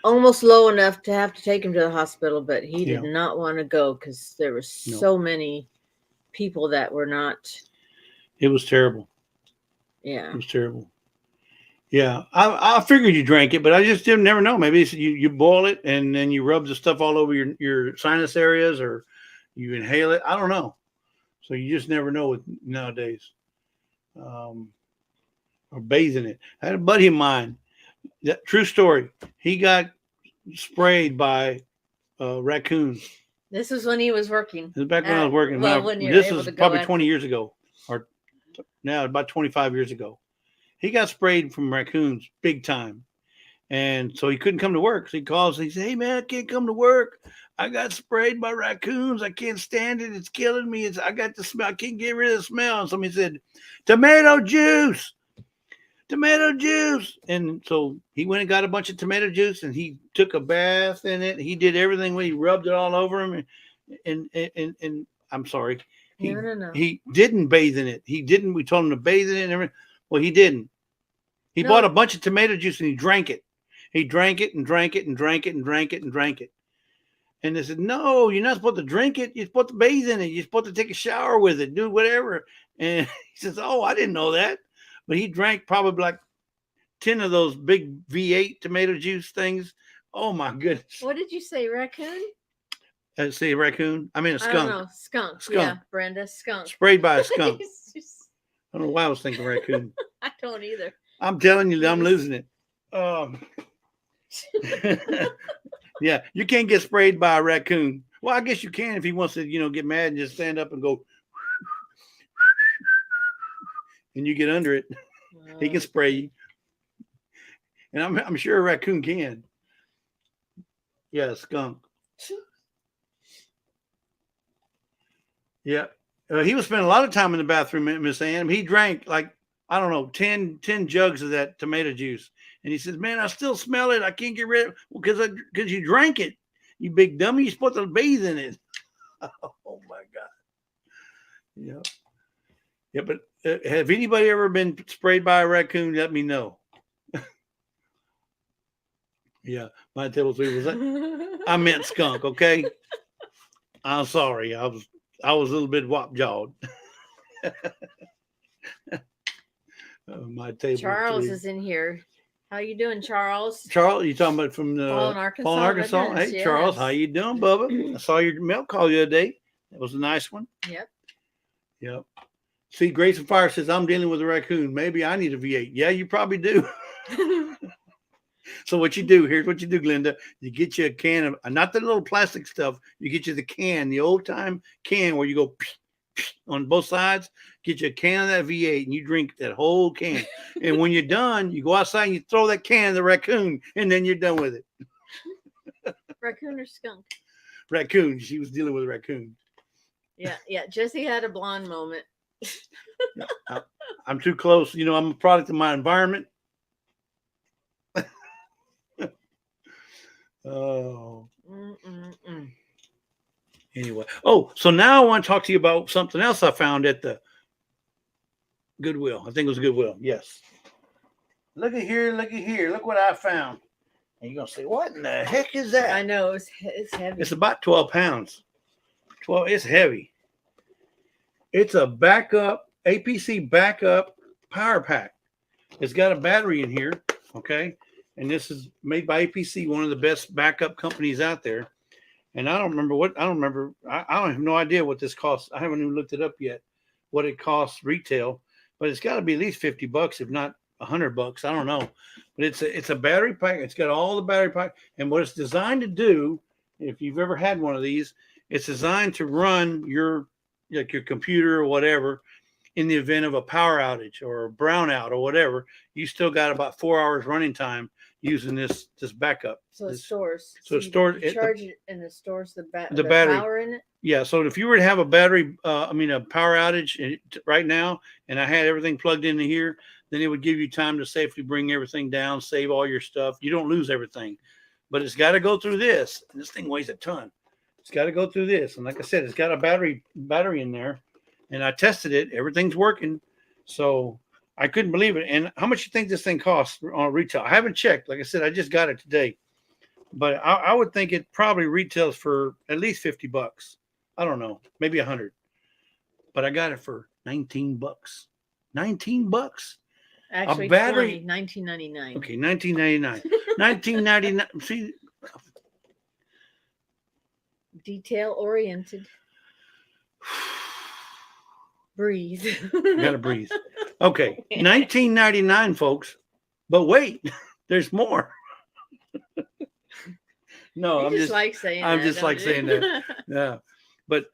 almost low enough to have to take him to the hospital, but he did not want to go because there were so many people that were not. It was terrible. Yeah, it was terrible. Yeah, I figured you drank it, but I just never know. Maybe you boil it and then you rub the stuff all over your sinus areas, or you inhale it. I don't know. So you just never know nowadays. Or bathing it. I had a buddy of mine. True story. He got sprayed by raccoons. This was when he was working. This is back when I was working. This was probably 20 years ago, or now about 25 years ago. He got sprayed from raccoons big time. And so he couldn't come to work. So he calls and he said, "Hey, man, I can't come to work. I got sprayed by raccoons. I can't stand it. It's killing me. I got the smell. I can't get rid of the smell." And somebody said, "Tomato juice. Tomato juice." And so he went and got a bunch of tomato juice, and he took a bath in it. He did everything. He rubbed it all over him. And I'm sorry. No. He didn't bathe in it. He didn't. We told him to bathe in it and everything. Well, he didn't. He bought a bunch of tomato juice and he drank it. He drank it and drank it and drank it and drank it and drank it. And they said, "No, you're not supposed to drink it. You're supposed to bathe in it. You're supposed to take a shower with it, do whatever." And he says, "Oh, I didn't know that." But he drank probably like 10 of those big V8 tomato juice things. Oh, my goodness. What did you say, raccoon? Say raccoon? I mean a skunk. I don't know. Skunk. Yeah, Brenda, skunk. Sprayed by a skunk. I don't know why I was thinking raccoon. I don't either. I'm telling you, I'm losing it. Yeah, you can't get sprayed by a raccoon. Well, I guess you can if he wants to, get mad and just stand up and go, and you get under it. He can spray you. And I'm sure a raccoon can. Yeah, skunk. Yeah. He was spending a lot of time in the bathroom, Miss Ann. He drank 10 jugs of that tomato juice. And he says, "Man, I still smell it. I can't get rid of it because you drank it. You big dummy. You're supposed to bathe in it." Oh, my God. Yeah. Yeah, but have anybody ever been sprayed by a raccoon? Let me know. Yeah, my table three was that. I meant skunk, okay? I'm sorry. I was a little bit wop-jawed. My table Charles 3 is in here. How you doing, Charles? Charles, you talking about from the Fallen, Arkansas? Hey, yes. Charles, how you doing, Bubba? I saw your mail call the other day. That was a nice one. Yep. See, Grace and Fire says, "I'm dealing with a raccoon. Maybe I need a V8. Yeah, you probably do. So what you do, here's what you do, Glenda. You get you a can of, not the little plastic stuff. You get you the can, the old time can where you go on both sides. Get you a can of that V8 and you drink that whole can. And when you're done, you go outside and you throw that can at the raccoon, and then you're done with it." Raccoon or skunk? Raccoon. She was dealing with a raccoon. Yeah. Jesse had a blonde moment. I'm too close. You know, I'm a product of my environment. Oh, Mm-mm-mm. anyway. Oh, so now I want to talk to you about something else I found at the Goodwill. I think it was Goodwill. Yes. Look at here. Look at here. Look what I found. And you're going to say, what in the heck is that? I know it's heavy. It's about 12 pounds. 12. It's heavy. It's a backup, APC backup power pack. It's got a battery in here. Okay. And this is made by APC, one of the best backup companies out there. And I don't remember. I don't have no idea what this costs. I haven't even looked it up yet, what it costs retail, but it's got to be at least $50, if not $100. I don't know. But it's a battery pack. It's got all the battery pack. And what it's designed to do, if you've ever had one of these, it's designed to run your computer or whatever in the event of a power outage or a brownout or whatever. You still got about 4 hours running time using this backup. So it stores. So it stores. You charge it and it stores the battery power in it. Yeah. So if you were to have a battery, a power outage right now, and I had everything plugged into here, then it would give you time to safely bring everything down, save all your stuff. You don't lose everything, but it's got to go through this. And this thing weighs a ton. It's got to go through this. And like I said, it's got a battery in there, and I tested it. Everything's working. So I couldn't believe it. And how much you think this thing costs on retail? I haven't checked. Like I said, I just got it today, but I would think it probably retails for at least $50. I don't know, maybe 100, but I got it for $19. $19. Actually, a battery, $19.99. Okay, $19.99. $19.99. See, detail oriented. Breathe. You gotta breathe. Okay, $19.99, folks. But wait, there's more. No, I'm just like saying that. Yeah, but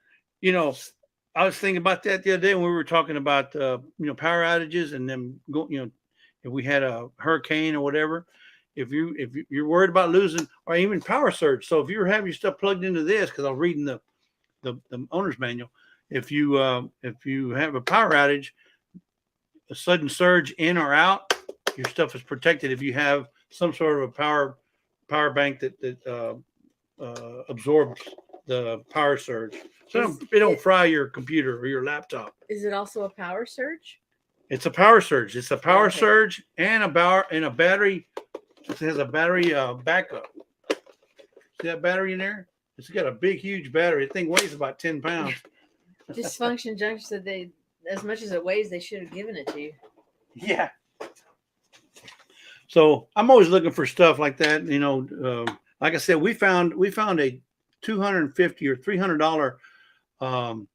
I was thinking about that the other day when we were talking about power outages and them if we had a hurricane or whatever. If you're worried about losing, or even power surge. So if you have your stuff plugged into this, because I'm reading the owner's manual. If you have a power outage, a sudden surge in or out, your stuff is protected. If you have some sort of a power bank that absorbs the power surge, so it don't fry your computer or your laptop. Is it also a power surge? It's a power surge. It's a power surge and a battery. It has a battery backup. See that battery in there? It's got a big, huge battery. The thing weighs about 10 pounds. Dysfunction Junction said as much as it weighs, they should have given it to you. Yeah. So I'm always looking for stuff like that. Like I said, we found a $250 or $300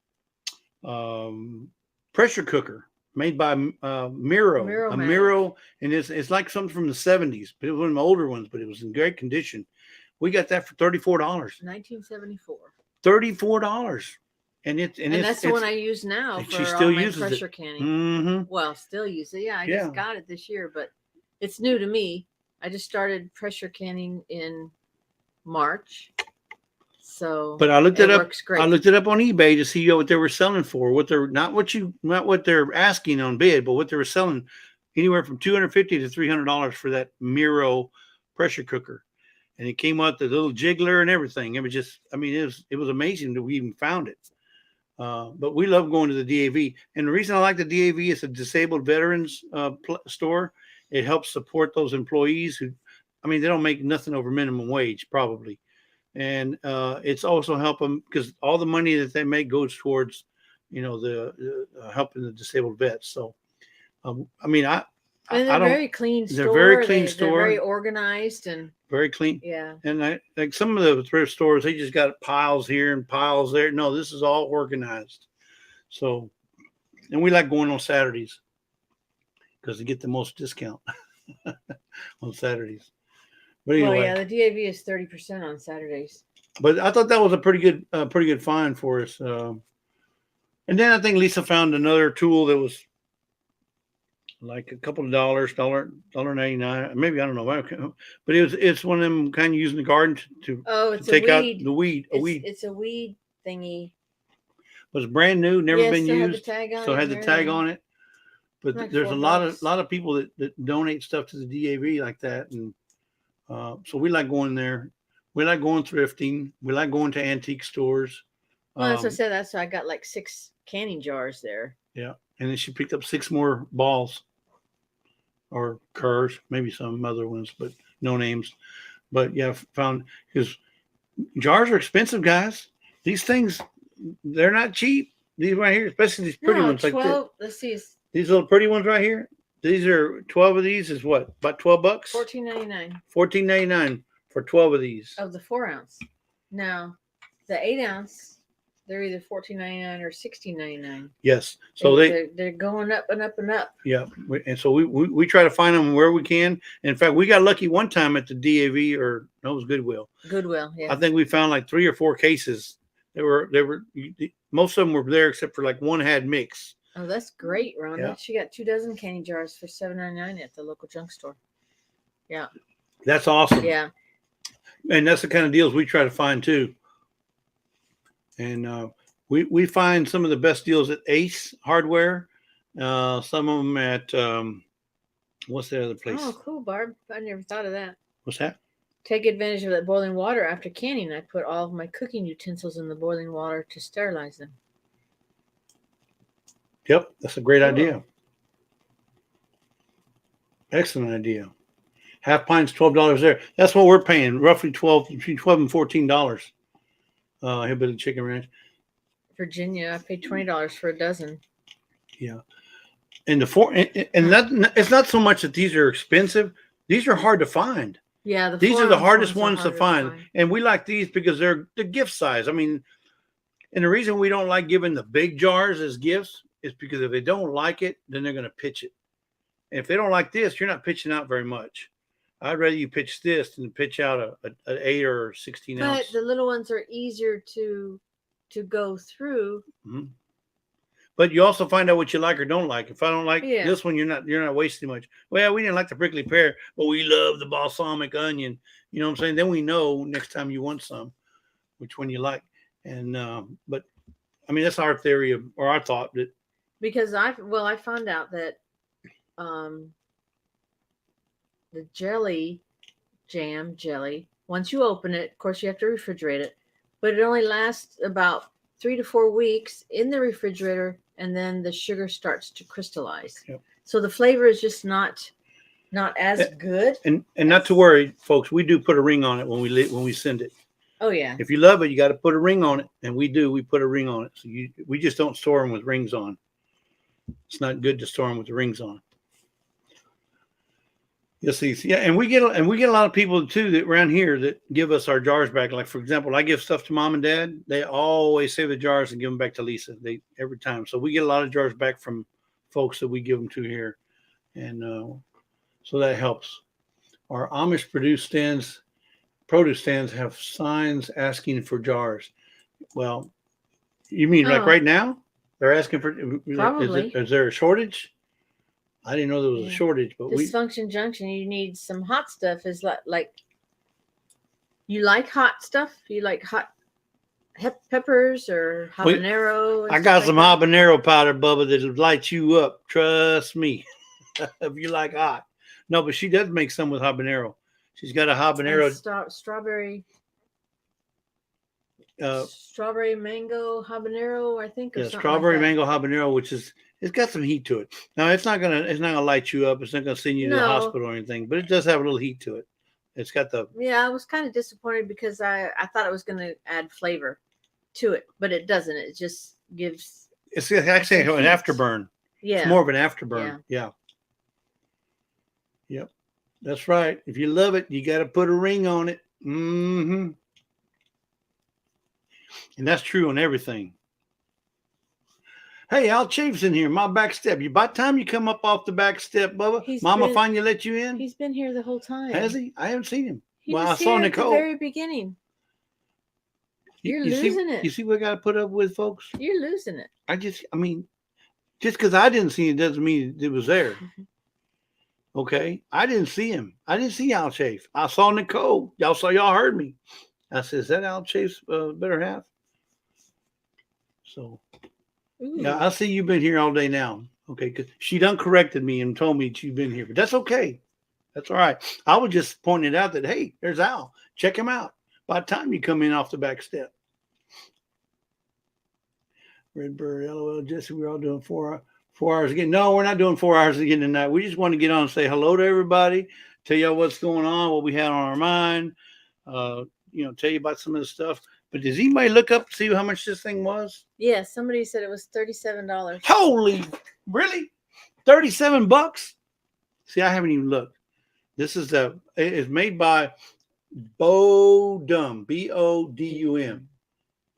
pressure cooker made by Miro, and it's like something from the 70s, but it was one of the older ones, but it was in great condition. We got that for $34. 1974. $34. And that's the one I use now for all my pressure canning. Mm-hmm. Well, still use it. Yeah, I just got it this year, but it's new to me. I just started pressure canning in March. So, but I looked it up. Works great. I looked it up on eBay to see what they were selling for. Not what they're asking on bid, but what they were selling, anywhere from $250 to $300 for that Miro pressure cooker. And it came out the little jiggler and everything. It was just, it was amazing that we even found it. But we love going to the DAV, and the reason I like the DAV is a disabled veterans store. It helps support those employees who, they don't make nothing over minimum wage probably. And it's also help them because all the money that they make goes towards, the helping the disabled vets. So, they're very clean store. They're very clean store. They're very organized and very clean. Yeah. And like some of the thrift stores, they just got piles here and piles there. No, this is all organized. So, and we like going on Saturdays because they get the most discount on Saturdays. But anyway, the DAV is 30% on Saturdays. But I thought that was a pretty good find for us. And then I think Lisa found another tool that was like a couple of dollars, $1.99, maybe, I don't know, but it's one of them kind of using the garden to take out the weed. It's a weed thingy. was brand new, never Yeah, been still had the used, tag on so it it had and the tag everything. on it. But Like there's a $4. lot of people that donate stuff to the DAV like that, and so we like going there. We like going thrifting. We like going to antique stores. Well, as I said, that's why I got like 6 canning jars there. Yeah, and then she picked up 6 more balls or curs, maybe some other ones, but no names. But yeah, found because jars are expensive, guys. These things, they're not cheap. These right here, especially these pretty No, ones like 12. Let's see, it's these little pretty ones right here. These are 12 of these is what? About $12? $14.99 $14.99 for 12 of these. of the 4 ounce. Now, the 8 ounce, they're either $14.99 or $16.99. Yes. So they're going up and up and up. Yeah, and so we try to find them where we can. And in fact, we got lucky one time at the DAV, or no, it was Goodwill. Goodwill, yeah. I think we found like 3 or 4 cases. They were most of them were there except for like one had mix. Oh, that's great, Rhonda. Yeah. She got 2 dozen candy jars for $7.99 at the local junk store. Yeah. That's awesome. Yeah. And that's the kind of deals we try to find too. And we find some of the best deals at Ace Hardware. Some of them at what's the other place? Oh, cool, Barb. I never thought of that. What's that? Take advantage of that boiling water after canning. I put all of my cooking utensils in the boiling water to sterilize them. Yep, that's a great Cool. idea. Excellent idea. Half pint's $12 there. That's what we're paying, roughly between $12 and $14. Hillbilly Chicken Ranch. Virginia, I paid $20 for a dozen. Yeah, and that it's not so much that these are expensive; these are hard to find. Yeah, These are the hardest ones to harder find, and we like these because they're the gift size. I mean, and the reason we don't like giving the big jars as gifts is because if they don't like it, then they're going to pitch it. And if they don't like this, you're not pitching out very much. I'd rather you pitch this than pitch out an 8 or 16 ounce. But the little ones are easier to go through. Mm-hmm. But you also find out what you like or don't like. If I don't like this one, you're not wasting much. Well, we didn't like the prickly pear, but we love the balsamic onion. You know what I'm saying? Then we know next time you want some, which one you like. And but I mean that's our theory or our thought that because I found out that the jelly, once you open it, of course you have to refrigerate it, but it only lasts about 3 to 4 weeks in the refrigerator, and then the sugar starts to crystallize. Yep. So the flavor is just not as good. And not to worry, folks, we do put a ring on it when we send it. Oh yeah. If you love it, you got to put a ring on it, and we do. We put a ring on it. So we just don't store them with rings on. It's not good to store them with the rings on. You'll see. Yeah, and we get a lot of people too that around here that give us our jars back. Like for example, I give stuff to mom and dad. They always save the jars and give them back to Lisa. They every time. So we get a lot of jars back from folks that we give them to here, and so that helps. Our Amish produce stands have signs asking for jars. Well, you mean like right now? They're asking for. Probably. Is there a shortage? I didn't know there was a shortage, but Dysfunction Junction, you need some hot stuff. Is like you like hot stuff? You like hot peppers or habanero? I got some habanero powder, Bubba, that'll light you up. Trust me. If you like hot. No, but she does make some with habanero. She's got a habanero. Strawberry. Strawberry mango habanero, I think. Yeah, strawberry mango habanero, which is it's got some heat to it. Now it's not gonna light you up. It's not gonna send you to the hospital or anything, but it does have a little heat to it. It's got the I was kind of disappointed because I thought it was gonna add flavor to it, but it doesn't. It just gives. It's actually an afterburn. Yeah, it's more of an afterburn. Yeah. Yep, that's right. If you love it, you got to put a ring on it. Mm-hmm. And that's true on everything. Hey, Al Chafe's in here, my back step. By the time you come up off the back step, Bubba, Mama finally let you in? He's been here the whole time. Has he? I haven't seen him. I saw Nicole at the very beginning. You're losing it. You see what I got to put up with, folks? You're losing it. just because I didn't see it doesn't mean it was there. Okay? I didn't see him. I didn't see Al Chafe. I saw Nicole. Y'all heard me. I said, is that Al Chafe's better half? So Ooh. Yeah, I see you've been here all day now. Okay, because she done corrected me and told me she's been here, but that's okay. That's all right. I was just pointing it out that, hey, there's Al. Check him out. By the time you come in off the back step. Redbird, LOL, Jesse, we're all doing 4 hours again. No, we're not doing 4 hours again tonight. We just want to get on and say hello to everybody, tell y'all what's going on, what we had on our mind, tell you about some of the stuff. But does anybody look up to see how much this thing was? Yeah, somebody said it was $37. Holy, really? $37? See, I haven't even looked. This is it's made by Bodum, Bodum.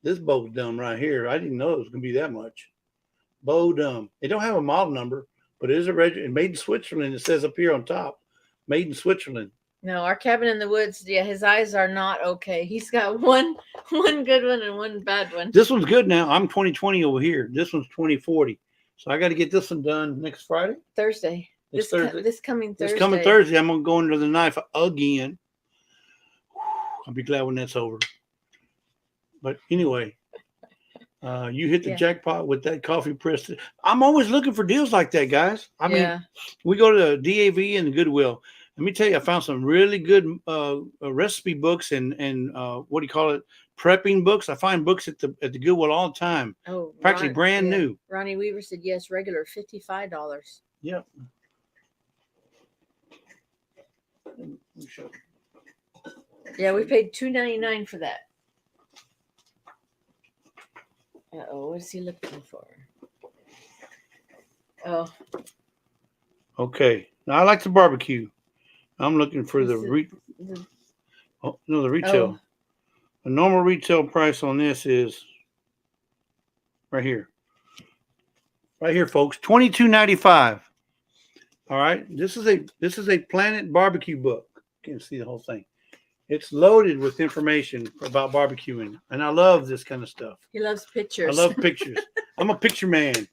This Bodum right here, I didn't know it was going to be that much. Bodum. They don't have a model number, but it is made in Switzerland. It says up here on top, made in Switzerland. No, our cabin in the woods. Yeah, his eyes are not okay. He's got one good one and one bad one. This one's good now. I'm 2020 over here. This one's 2040. So I got to get this one done next Friday. Thursday. This coming Thursday. This coming Thursday. I'm going to go under the knife again. I'll be glad when that's over. But anyway, you hit the jackpot with that coffee press. I'm always looking for deals like that, guys. I mean, we go to the DAV and the Goodwill. Let me tell you, I found some really good recipe books and what do you call it? Prepping books. I find books at the Goodwill all the time. Oh, practically brand new. Ronnie Weaver said yes, regular $55. Yep. Yeah, we paid $2.99 for that. Uh-oh, what is he looking for? Oh. Okay. Now I like the barbecue. I'm looking for the retail. Oh. The normal retail price on this is right here. Right here, folks. $22.95. All right. This is a Planet barbecue book. You can't see the whole thing. It's loaded with information about barbecuing, and I love this kind of stuff. He loves pictures. I love pictures. I'm a picture man,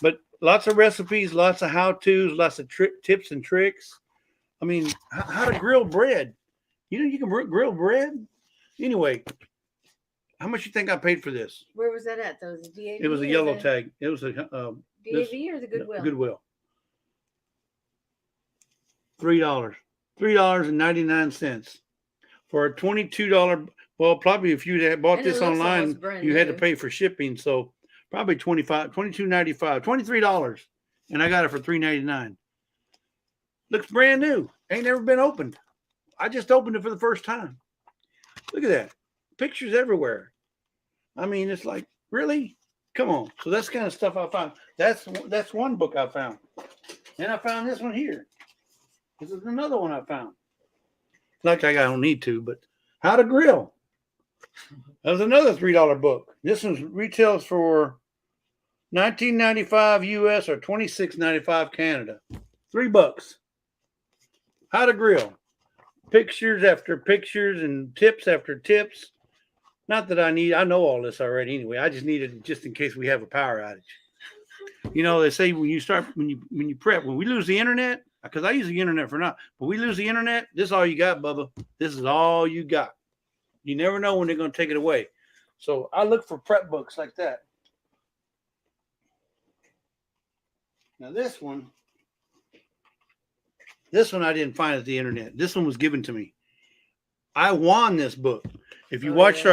but lots of recipes, lots of how-tos, lots of tips and tricks. I mean, how to grill bread. You can grill bread. Anyway, how much you think I paid for this? Where was that at? That was a DAV? It was a yellow tag. It was a DAV or the Goodwill? Goodwill. $3. $3.99 for a $22. Well, probably if you had bought this online, you had to pay for shipping. So probably $22.95, $23, and I got it for $3.99. Looks brand new. Ain't never been opened. I just opened it for the first time. Look at that. Pictures everywhere. I mean, it's like, really? Come on. So that's the kind of stuff I found. That's one book I found. And I found this one here. This is another one I found. Like I don't need to, but How to Grill. That was another $3 book. This one retails for $19.95 US or $26.95 Canada. $3. How to Grill. Pictures after pictures and tips after tips. Not that I know all this already anyway. I just need it just in case we have a power outage. You know, they say when you prep, when we lose the internet, because I use the internet for now, but we lose the internet, this is all you got, Bubba. This is all you got. You never know when they're going to take it away. So I look for prep books like that. Now this one I didn't find at the internet. This one was given to me. I won this book. If you watch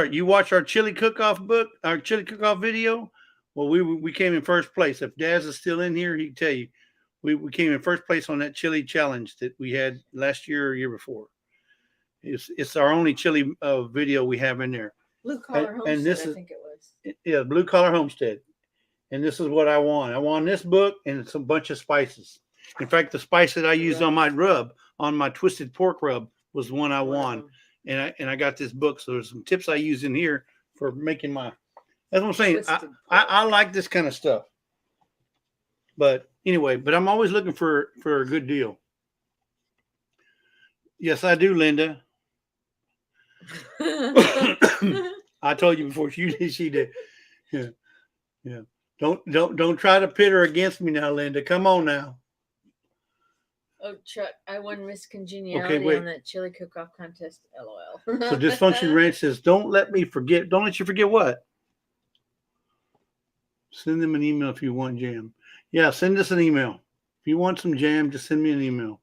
our chili cook-off book, our chili cook-off video, well, we came in first place. If DAYZ is still in here, he can tell you. We came in first place on that chili challenge that we had last year or year before. It's our only chili video we have in there. Blue Collar Homestead, I think it was. Yeah, Blue Collar Homestead. And this is what I won. I won this book and it's a bunch of spices. In fact, the spice that I used on my rub, on my twisted pork rub, was the one I won. And I got this book. So there's some tips I use in here for making my. That's what I'm saying. I like this kind of stuff. But anyway, I'm always looking for a good deal. Yes, I do, Linda. I told you before she did. Yeah. Don't try to pit her against me now, Linda. Come on now. Oh, Chuck, I won Miss Congeniality on that chili cook-off contest. LOL. So Dysfunction Ranch says, don't let you forget what? Send them an email if you want jam. Yeah, send us an email. If you want some jam, just send me an email.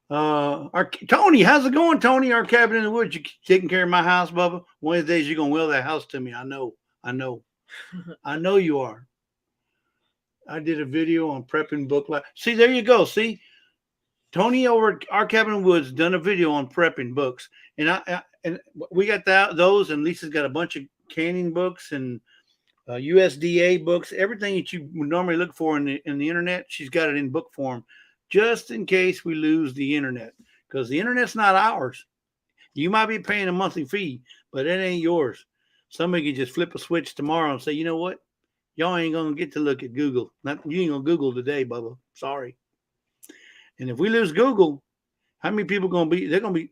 Tony, how's it going, Tony? Our cabin in the woods. You taking care of my house, Bubba? One of these days you're gonna will that house to me. I know. I know you are. I did a video on prepping book. See, there you go. See, Tony over at Our Cabin in the Woods done a video on prepping books, and we got those, and Lisa's got a bunch of canning books and USDA books, everything that you would normally look for in the internet. She's got it in book form, just in case we lose the internet, because the internet's not ours. You might be paying a monthly fee, but it ain't yours. Somebody could just flip a switch tomorrow and say, you know what? Y'all ain't gonna get to look at Google. You ain't gonna Google today, Bubba. Sorry. And if we lose Google, how many people gonna be? They're gonna be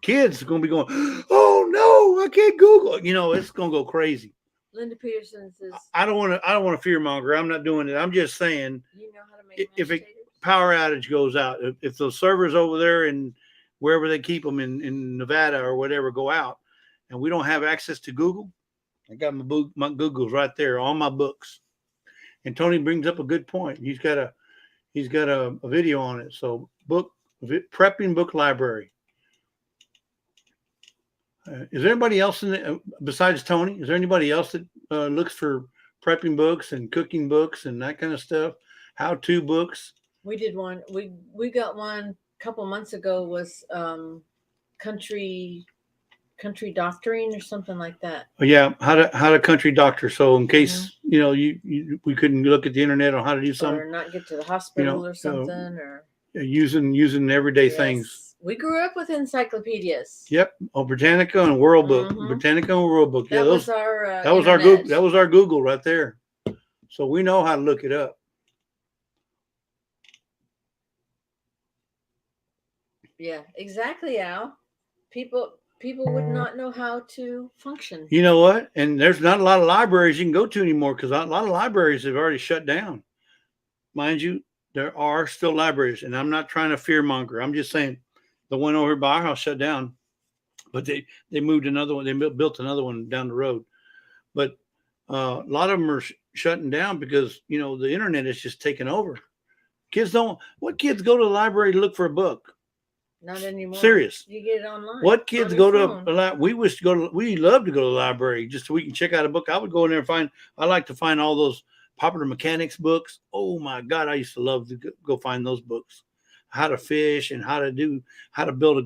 kids gonna be going, oh no, I can't Google. You know, it's gonna go crazy. Linda Peterson says, I don't want to fear monger. I'm not doing it. I'm just saying, you know how to make if a power outage goes out, if those servers over there and wherever they keep them in Nevada or whatever go out, and we don't have access to Google, I got my Googles right there, all my books. And Tony brings up a good point. He's got a video on it. So prepping book library. Is there anybody else in it besides Tony? Is there anybody else that looks for prepping books and cooking books and that kind of stuff? How-to books? We did one. We got one a couple months ago. Was country doctoring or something like that. Yeah, how to country doctor. So in case you know we couldn't look at the internet on how to do something, or not get to the hospital or something, or using everyday things. We grew up with encyclopedias. Yep. Oh, Britannica and World Book. Britannica and World Book. Yeah, that was our Google. That was our Google right there. So we know how to look it up. Yeah, exactly, Al. People would not know how to function. You know what? And there's not a lot of libraries you can go to anymore, because a lot of libraries have already shut down. Mind you, there are still libraries, and I'm not trying to fearmonger. I'm just saying the one over by our house shut down, but they moved another one. They built another one down the road. But a lot of them are shutting down because, you know, the internet is just taking over. What kids go to the library to look for a book? Not anymore. Serious. You get it online. What kids go to we love to go to the library just so we can check out a book. I would go in there and I like to find all those popular mechanics books. Oh my God, I used to love to go find those books. How to fish and how to build a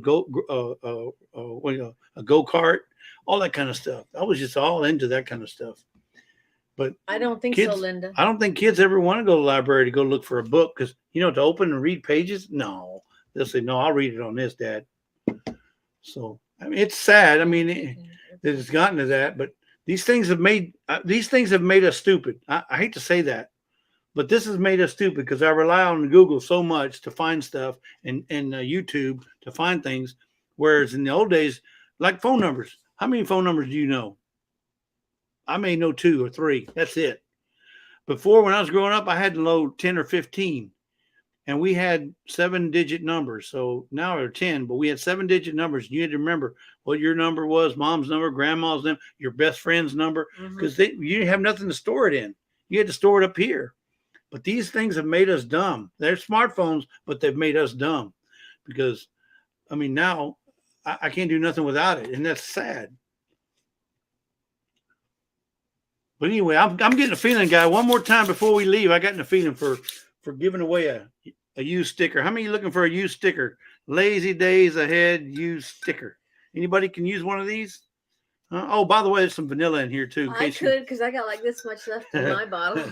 go-kart, all that kind of stuff. I was just all into that kind of stuff. But I don't think so, Linda. I don't think kids ever want to go to the library to go look for a book, because, you know, to open and read pages. No, they'll say, no, I'll read it on this, Dad. So, I mean, it's sad. I mean, that it's gotten to that, but these things have made us stupid. I hate to say that, but this has made us stupid because I rely on Google so much to find stuff and YouTube to find things. Whereas in the old days, like phone numbers, how many phone numbers do you know? I may know 2 or 3. That's it. Before, when I was growing up, I had to know 10 or 15. And we had 7-digit numbers. So now they're 10, but we had 7-digit numbers. You had to remember what your number was, mom's number, grandma's number, your best friend's number, because you didn't have nothing to store it in. You had to store it up here. But these things have made us dumb. They're smartphones, but they've made us dumb. Because, I mean, now I can't do nothing without it. And that's sad. But anyway, I'm getting a feeling, guy. One more time before we leave, I got a feeling for giving away a used sticker. How many are looking for a used sticker? Lazy days ahead, used sticker. Anybody can use one of these? Oh, by the way, there's some vanilla in here too. I could, because I got like this much left in my bottle.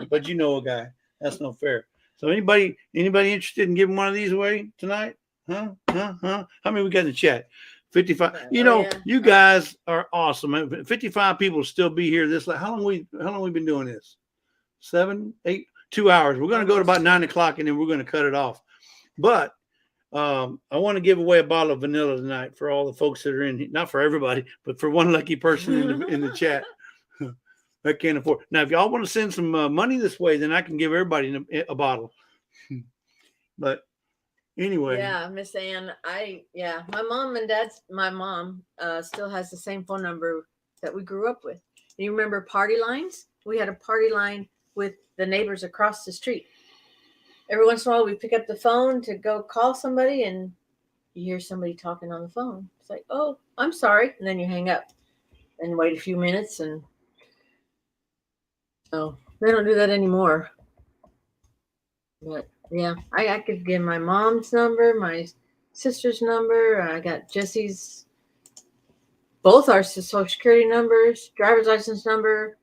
But you know a guy. That's no fair. So anybody interested in giving one of these away tonight? Huh? How many we got in the chat? 55. You know, you guys are awesome. 55 people will still be here. How long we been doing this? 7, 8, 2 hours. We're going to go to about 9 o'clock and then we're going to cut it off. But I want to give away a bottle of vanilla tonight for all the folks that are in. Not for everybody, but for one lucky person in the chat that can't afford. Now, if y'all want to send some money this way, then I can give everybody a bottle. But anyway. Yeah, Miss Ann. My mom still has the same phone number that we grew up with. You remember party lines? we had a party line with the neighbors across the street. Every once in a while, we pick up the phone to go call somebody, and you hear somebody talking on the phone. It's like, oh, I'm sorry. And then you hang up and wait a few minutes. And so they don't do that anymore. But yeah, I could give my mom's number, my sister's number. I got Jesse's, both our social security numbers, driver's license number.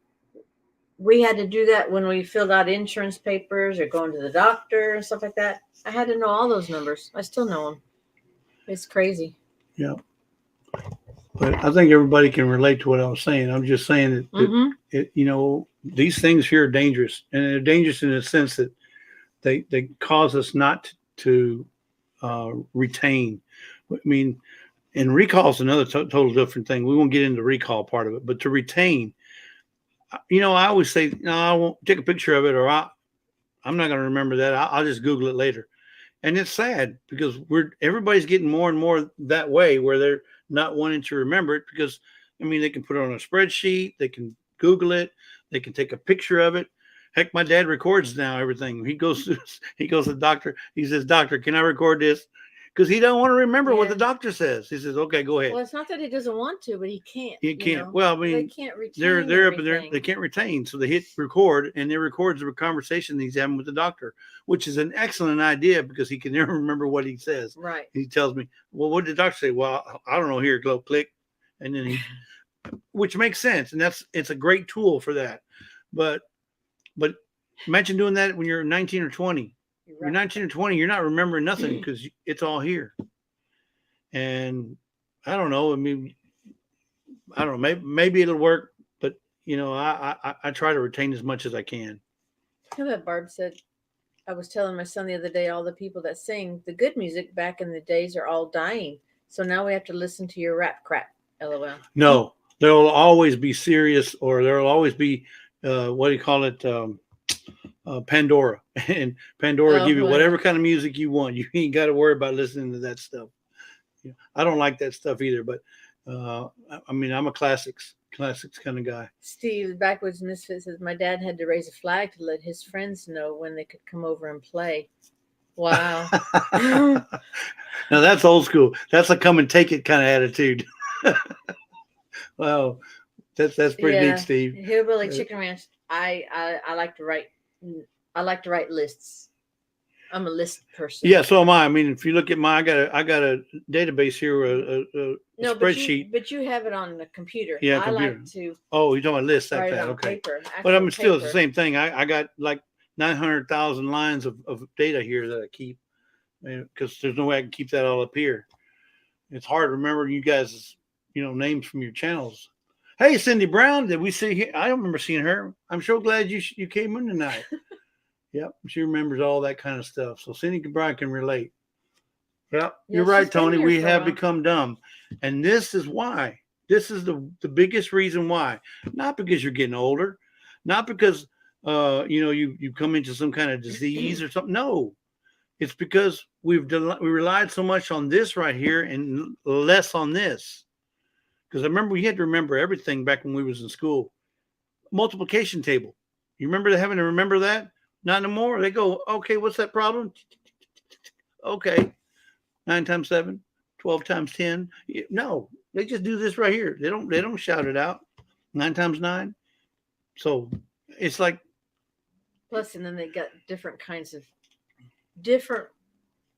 We had to do that when we filled out insurance papers or going to the doctor and stuff like that. I had to know all those numbers. I still know them. It's crazy. Yeah. But I think everybody can relate to what I was saying. I'm just saying that, these things here are dangerous, and they're dangerous in the sense that they cause us not to retain. I mean, and recall is another total different thing. We won't get into the recall part of it, but to retain, I always say, no, I won't take a picture of it, or I'm not going to remember that. I'll just Google it later. And it's sad because everybody's getting more and more that way, where they're not wanting to remember it because, they can put it on a spreadsheet, they can Google it, they can take a picture of it. Heck, my dad records now everything. He goes to the doctor. He says, "Doctor, can I record this?" Because he don't want to remember what the doctor says. He says, "Okay, go ahead." Well, it's not that he doesn't want to, but he can't. He can't. Well, they can't retain. They're up there. They can't retain, so they hit record, and it records the conversation he's having with the doctor, which is an excellent idea because he can never remember what he says. Right. He tells me, "Well, what did the doctor say?" "Well, I don't know." Here, go click, and then which makes sense, and it's a great tool for that. But imagine doing that when you're 19 or 20. You're 19 or 20, you're not remembering nothing because it's all here. And I don't know. I don't know. Maybe it'll work, but I try to retain as much as I can. How that Barb said, I was telling my son the other day, all the people that sing the good music back in the days are all dying. So now we have to listen to your rap crap. LOL. No, there'll always be serious, or there'll always be, what do you call it? Pandora, and Pandora give you whatever kind of music you want. You ain't got to worry about listening to that stuff. I don't like that stuff either, but I'm a classics kind of guy. Steve, Backwoods Misfit, says my dad had to raise a flag to let his friends know when they could come over and play. Wow. Now that's old school. That's a come and take it kind of attitude. Wow, that's pretty neat, Steve. Hillbilly Chicken Ranch. I like to write. I like to write lists. I'm a list person. Yeah, so am I. If you look at I got a database here, a spreadsheet. But you have it on the computer. Yeah, I like to. Oh, you're talking about lists like that? Okay. Paper, but still it's the same thing. I got like 900,000 lines of data here that I keep, because there's no way I can keep that all up here. It's hard to remember you guys' names from your channels. Hey, Cindy Brown, did we see here? I don't remember seeing her. I'm so glad you came in tonight. Yep, she remembers all that kind of stuff. So Cindy Brown can relate. Yep, you're right, Tony. We have become dumb. And this is why. This is the biggest reason why. Not because you're getting older. Not because you come into some kind of disease or something. No. It's because we relied so much on this right here and less on this. Because I remember we had to remember everything back when we was in school. Multiplication table. You remember having to remember that? Not anymore. They go, okay, what's that problem? Okay. 9 times 7, 12 times 10. No, they just do this right here. They don't shout it out. 9 times 9. So it's like. Plus, and then they got different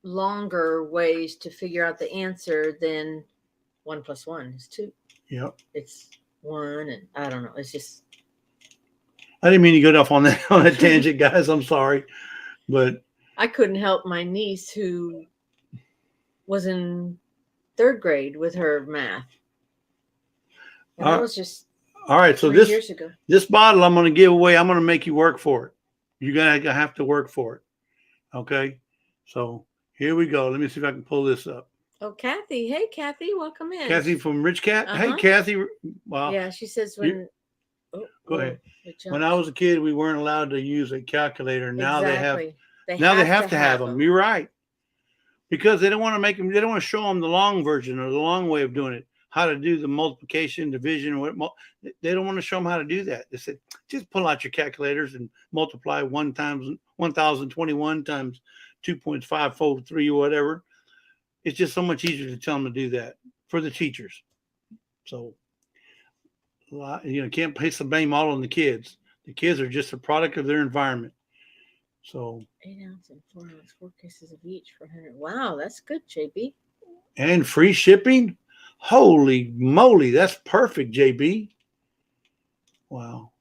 longer ways to figure out the answer than 1 + 1 is 2. Yep. It's 1, and I don't know. It's just. I didn't mean to go off on that tangent, guys. I'm sorry, but I couldn't help my niece who was in 3rd grade with her math. And that was just all right. So years ago. This bottle I'm going to give away. I'm going to make you work for it. You're going to have to work for it. Okay. So here we go. Let me see if I can pull this up. Oh, Kathy. Hey, Kathy. Welcome in. Kathy from Rich Cat. Hey, Kathy. Wow. Yeah, she says when. Go ahead. When I was a kid, we weren't allowed to use a calculator. Now exactly. they have to have them. You're right. Because they don't want to make them. They don't want to show them the long version or the long way of doing it. how to do the multiplication, division. They don't want to show them how to do that. They said, just pull out your calculators and multiply 1,021 times 2.5 fold 3 or whatever. It's just so much easier to tell them to do that for the teachers. So, can't place the blame all on the kids. The kids are just a product of their environment. So 8 ounce and 4 ounce, 4 cases of each for 100. Wow, that's good, JB. And free shipping. Holy moly, that's perfect, JB. Wow.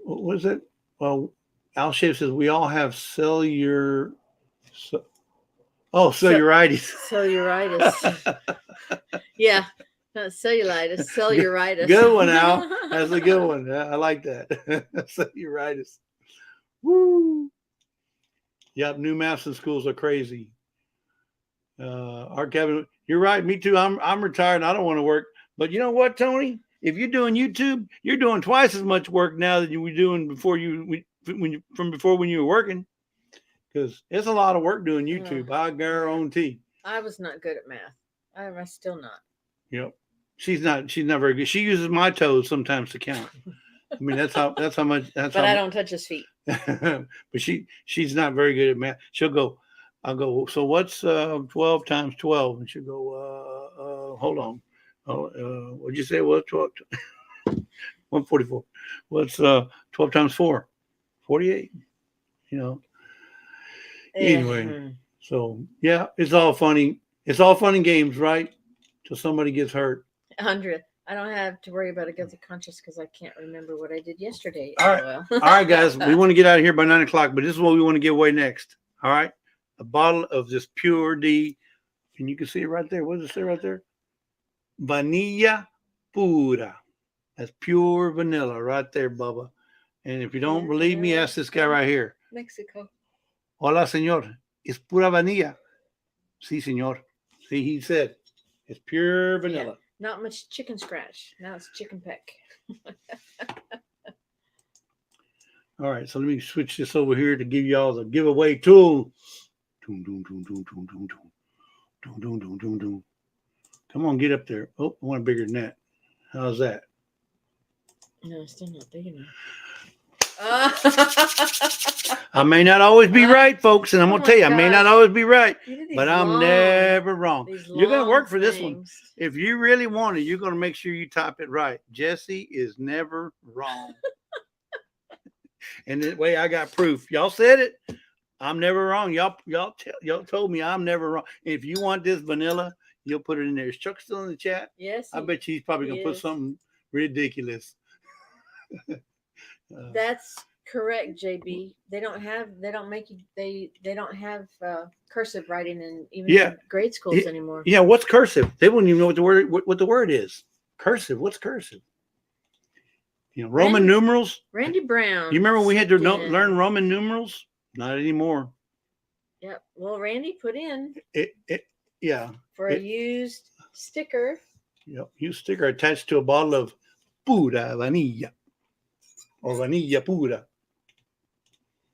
What was it? Well, Al Shape says we all have cellularitis. Cellularitis. Yeah. Not cellulitis, cellularitis. Good one, Al. That's a good one. I like that. Cellularitis. Woo. Yep, new maps in schools are crazy. Art Kevin, you're right. Me too. I'm retired and I don't want to work. But you know what, Tony? If you're doing YouTube, you're doing twice as much work now than you were doing before when you were working. Because it's a lot of work doing YouTube. I guarantee. I was not good at math. I'm still not. Yep. She's not very good. She uses my toes sometimes to count. I mean, that's how much. But I don't touch his feet. But she's not very good at math. I'll go, so what's 12 times 12? And she'll go, hold on. What'd you say? What's 12? 144. What's 12 times 4? 48. Anyway, so yeah, it's all funny. It's all fun and games, right? Till somebody gets hurt. Andrea, I don't have to worry about a guilty conscience because I can't remember what I did yesterday. All right. All right, guys. We want to get out of here by 9 o'clock, but this is what we want to give away next. All right. A bottle of this Pure D. And you can see it right there. What does it say right there? Vanilla pura. That's pure vanilla right there, Bubba. And if you don't believe me, ask this guy right here. Mexico. Hola, señor. Es pura vanilla. Sí, señor. See, he said it's pure vanilla. Yeah, not much chicken scratch. Now it's chicken peck. All right, so let me switch this over here to give y'all the giveaway tool. Come on, get up there. Oh, I want bigger than that. How's that? No, it's still not big enough. I may not always be right, folks, and I'm going to tell you, I may not always be right, but I'm never wrong. You're going to work for this one. If you really want it, you're going to make sure you type it right. Jesse is never wrong. And that way I got proof. Y'all said it. I'm never wrong. Y'all told me I'm never wrong. If you want this vanilla, you'll put it in there. Is Chuck still in the chat? Yes. I bet he's probably going to put something ridiculous. That's correct, JB. They don't have cursive writing in even grade schools anymore. Yeah, what's cursive? They wouldn't even know what the word is. Cursive. What's cursive? Roman numerals. Randy Brown. You remember we had to learn Roman numerals? Not anymore. Yep. Well, Randy put in for a used sticker. Yep, used sticker attached to a bottle of pura vanilla. Or vanilla pura.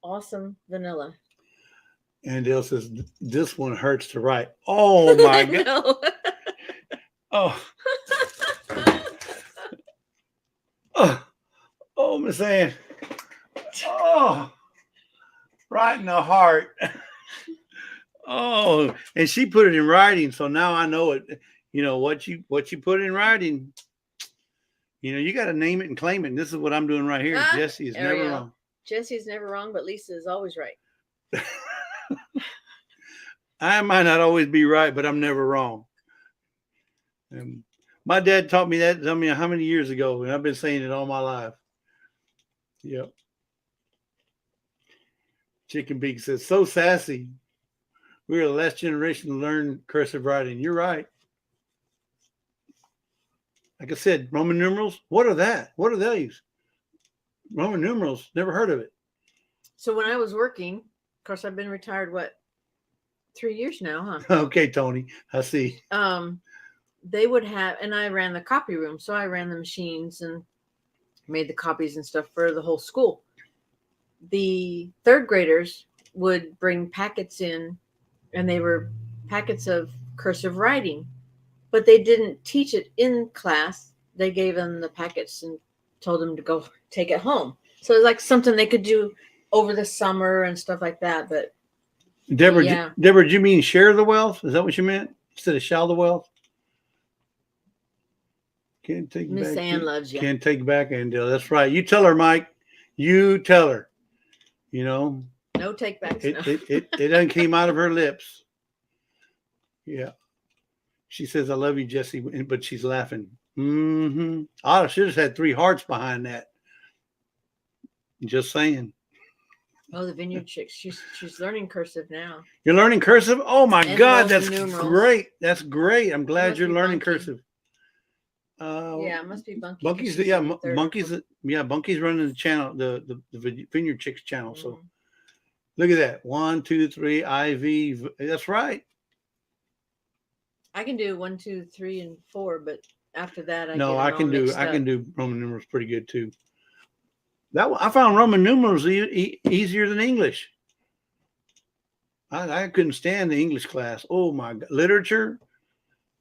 Awesome vanilla. And Dale says, this one hurts to write. Oh, my God. Oh, Miss Ann. Oh, right in the heart. Oh, and she put it in writing. So now I know it. What you put in writing. You got to name it and claim it. And this is what I'm doing right here. Jesse is never wrong. Jesse is never wrong, but Lisa is always right. I might not always be right, but I'm never wrong. And my dad taught me that, how many years ago? And I've been saying it all my life. Yep. Chicken Beak says, so sassy. We're the last generation to learn cursive writing. You're right. Like I said, Roman numerals, what are that? What are those? Roman numerals, never heard of it. So when I was working, of course, I've been retired, 3 years now, huh? Okay, Tony, I see. They would have, and I ran the copy room, so I ran the machines and made the copies and stuff for the whole school. The third graders would bring packets in, and they were packets of cursive writing. but they didn't teach it in class. They gave them the packets and told them to go take it home. So it's like something they could do over the summer and stuff like that. But Deborah, yeah. Deborah, do you mean share the wealth? Is that what you meant instead of shall the wealth? Can't take Miss back. Ann loves you. Can't take back, Andale. That's right. You tell her, Mike. You tell her. You know. No take backs. It doesn't came out of her lips. Yeah. She says, "I love you, Jesse," but she's laughing. Mm-hmm. I should have had 3 hearts behind that. Just saying. Oh, the Vineyard Chicks. She's learning cursive now. You're learning cursive? Oh my And God, that's numerals. great. That's great. I'm glad you're learning Bunky. cursive. Yeah, it must be Bunky. Bunky's, yeah, Bunky's running the channel, the Vineyard Chicks channel. So look at that. 1, 2, 3, IV. That's right. I can do 1, 2, 3, and 4, but after that, I can do Roman numerals pretty good too. I found Roman numerals easier than English. I couldn't stand the English class. Oh my God. Literature,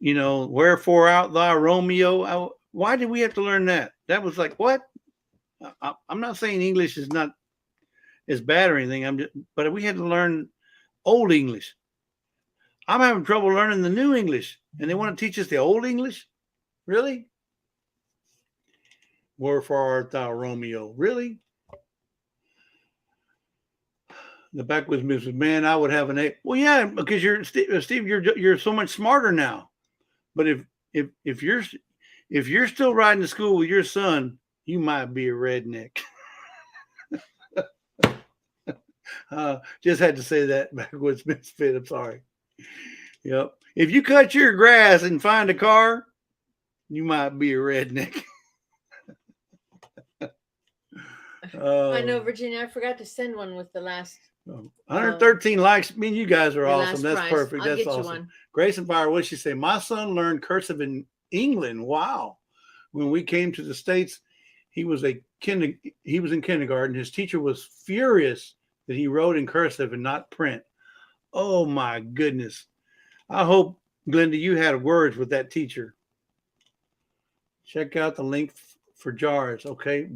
wherefore art thou, Romeo? Why did we have to learn that? That was like, what? I'm not saying English is not as bad or anything. But we had to learn old English. I'm having trouble learning the new English, and they want to teach us the old English? Really? Wherefore art thou, Romeo? Really? The backwoods music, man, I would have an A. Well, yeah, because Steve, you're so much smarter now. But if you're still riding to school with your son, you might be a redneck. Just had to say that, backwoods misfit. I'm sorry. Yep. If you cut your grass and find a car, you might be a redneck. I know, Virginia. I forgot to send one with the last 113 likes. I mean, you guys are awesome. That's prize. perfect. I'll That's get awesome. You one. Grace and Fire, what'd she say? My son learned cursive in England. Wow. When we came to the States, he was in kindergarten. His teacher was furious that he wrote in cursive and not print. Oh my goodness. I hope, Glenda, you had words with that teacher. Check out the link for jars. Okay.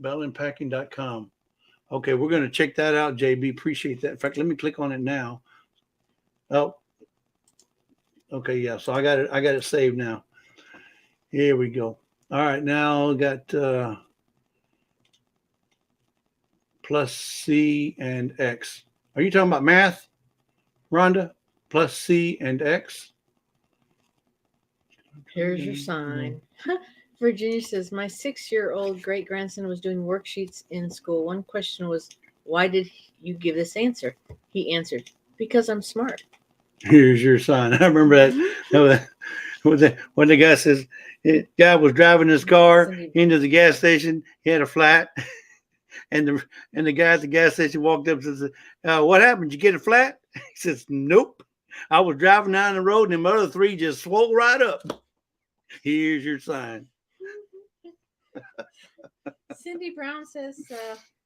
bellandpacking.com. Okay, we're going to check that out, JB. Appreciate that. In fact, let me click on it now. Oh, okay, yeah. So I got it saved now. Here we go. All right, now got plus C and X. Are you talking about math, Rhonda? Plus C and X. Here's your sign. Virginia says, my 6-year-old great-grandson was doing worksheets in school. One question was, why did you give this answer? He answered, because I'm smart. Here's your sign. I remember that. When the guy says, the guy was driving his car into the gas station, he had a flat, and the guy at the gas station walked up and said, what happened? Did you get a flat? He says, nope. I was driving down the road, and them other 3 just swole right up. Here's your sign. Cindy Brown says,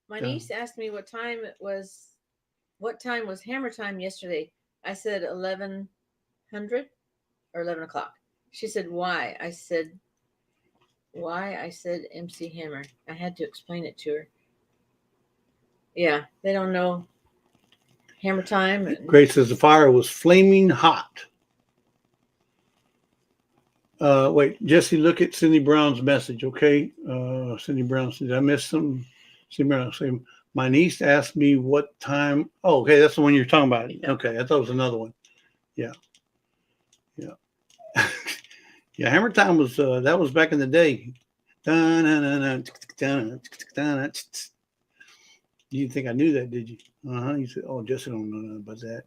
my niece asked me what time was hammer time yesterday. I said 1100 or 11 o'clock. She said, why? I said MC Hammer. I had to explain it to her. Yeah, they don't know hammer time. Grace says the fire was flaming hot. Wait, Jesse, look at Cindy Brown's message, okay? Cindy Brown said, I missed some. Cindy Brown said, my niece asked me what time. Oh, okay, that's the one you're talking about. Yeah. Okay, I thought it was another one. Yeah. Yeah, hammer time was, that was back in the day. You didn't think I knew that, did you? You said, oh, Jesse don't know nothing about that.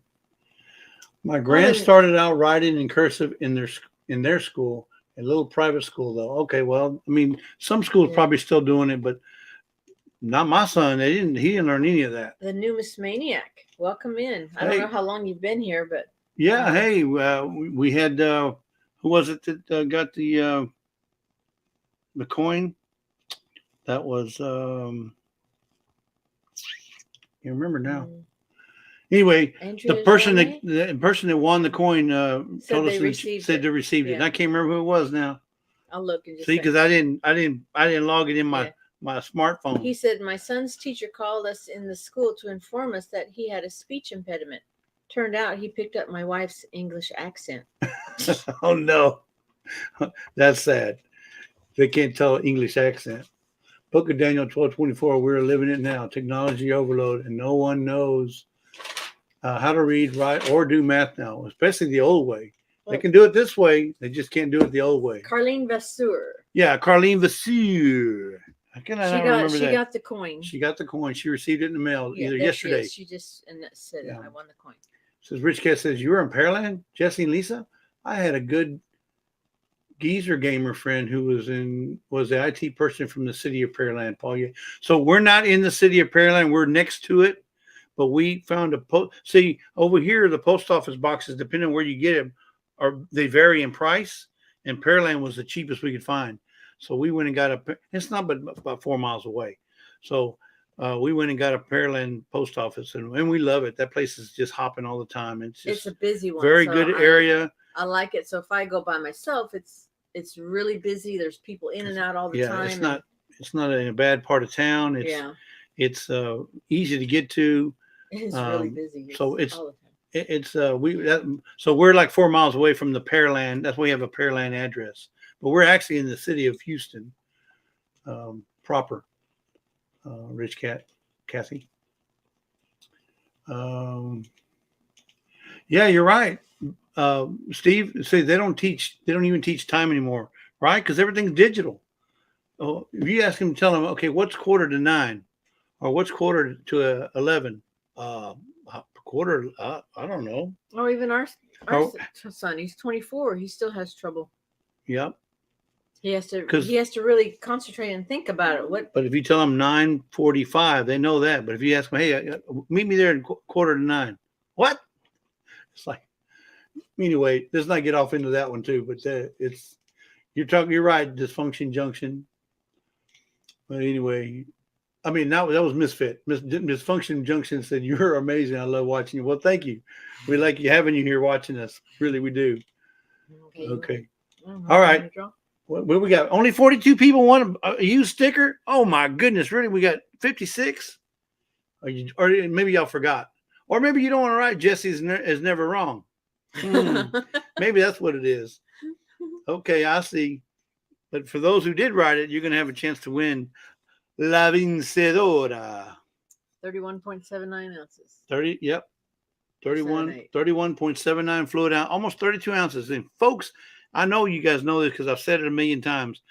My grand started out writing in cursive in their school, a little private school though. Okay, well, I mean, some schools probably still doing it, but not my son. He didn't learn any of that. The new Miss Maniac, welcome in. I don't know how long you've been here, but yeah. Hey, we had who was it that got the coin? That was you remember now. Anyway, Andrea the person Jolly that won the coin told us they that received said it. they received it. Yeah. And I can't remember who it was now. I'll look and just See, because I didn't log it in my smartphone. He said, my son's teacher called us in the school to inform us that he had a speech impediment. Turned out he picked up my wife's English accent. Oh no, that's sad. They can't tell English accent. Book of Daniel 12:24. We're living it now. Technology overload, and no one knows how to read, write, or do math now, especially the old way. They can do it this way. They just can't do it the old way. Carlene Vasseur. Yeah, Carlene Vasseur. She got the coin. She got the coin. She received it in the mail either yesterday. She just said it. I won the coin. Says Rich Cat says, you were in Pearland, Jesse and Lisa? I had a good geezer gamer friend who was the IT person from the city of Pearland, Paul. So we're not in the city of Pearland. We're next to it. But we found a post. See, over here, the post office boxes, depending on where you get them, they vary in price. And Pearland was the cheapest we could find. So we went and got it's not but about 4 miles away. So we went and got a Pearland post office, and we love it. That place is just hopping all the time. It's a busy one. Very good area. I like it. So if I go by myself, it's really busy. There's people in and out all the time. It's not in a bad part of town. It's easy to get to. It's really busy. So it's all the time. So we're like 4 miles away from the Pearland. That's why we have a Pearland address. But we're actually in the city of Houston proper. Rich Cat, Kathy. Yeah, you're right. Steve, say they don't even teach time anymore, right? Because everything's digital. Oh, if you ask them, tell them, okay, what's quarter to 9, or what's quarter to 11? Quarter, I don't know. Or even our son, he's 24. He still has trouble. Yep. He has to really concentrate and think about it. But if you tell them 9:45, they know that. But if you ask them, hey, meet me there at quarter to 9, what? It's like, anyway, let's not get off into that one too. But you're right, dysfunction junction. But anyway, I mean, that was Misfit. Dysfunction Junction said, you're amazing. I love watching you. Well, thank you. We like having you here watching us. Really, we do. Okay. All right. What we got? Only 42 people want a used sticker? Oh, my goodness. Really? We got 56? Or maybe y'all forgot. Or maybe you don't want to write Jesse is never wrong. Maybe that's what it is. Okay, I see. But for those who did write it, you're going to have a chance to win La Vencedora. 31.79 ounces. 31.79 fluid ounce, almost 32 ounces. And folks, I know you guys know this because I've said it a million times.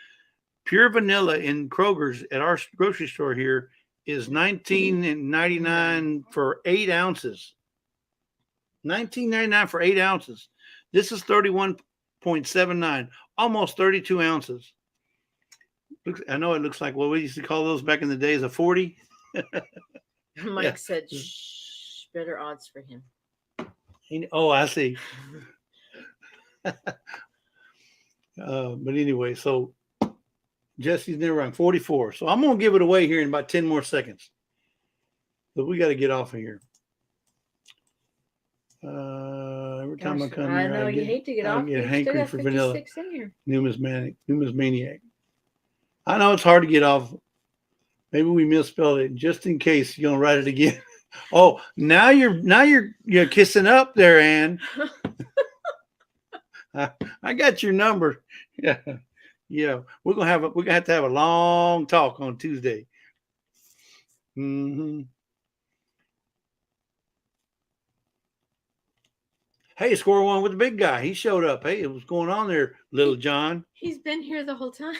Pure vanilla in Kroger's at our grocery store here is $19.99 for 8 ounces. $19.99 for 8 ounces. This is 31.79, almost 32 ounces. I know it looks like what we used to call those back in the days a 40. Mike said, shh, better odds for him. Oh, I see. But anyway, so Jesse's never wrong, 44. So I'm going to give it away here in about 10 more seconds. But we got to get off of here. Every time I come here, I hate to get off. I get hankering for vanilla. In here. Numismaniac. I know it's hard to get off. Maybe we misspelled it. Just in case you're gonna write it again. Oh, now you're kissing up there, Ann. I got your number. Yeah. We're gonna have to have a long talk on Tuesday. Mm-hmm. Hey, score one with the big guy. He showed up. Hey, what's going on there, little John? He's been here the whole time.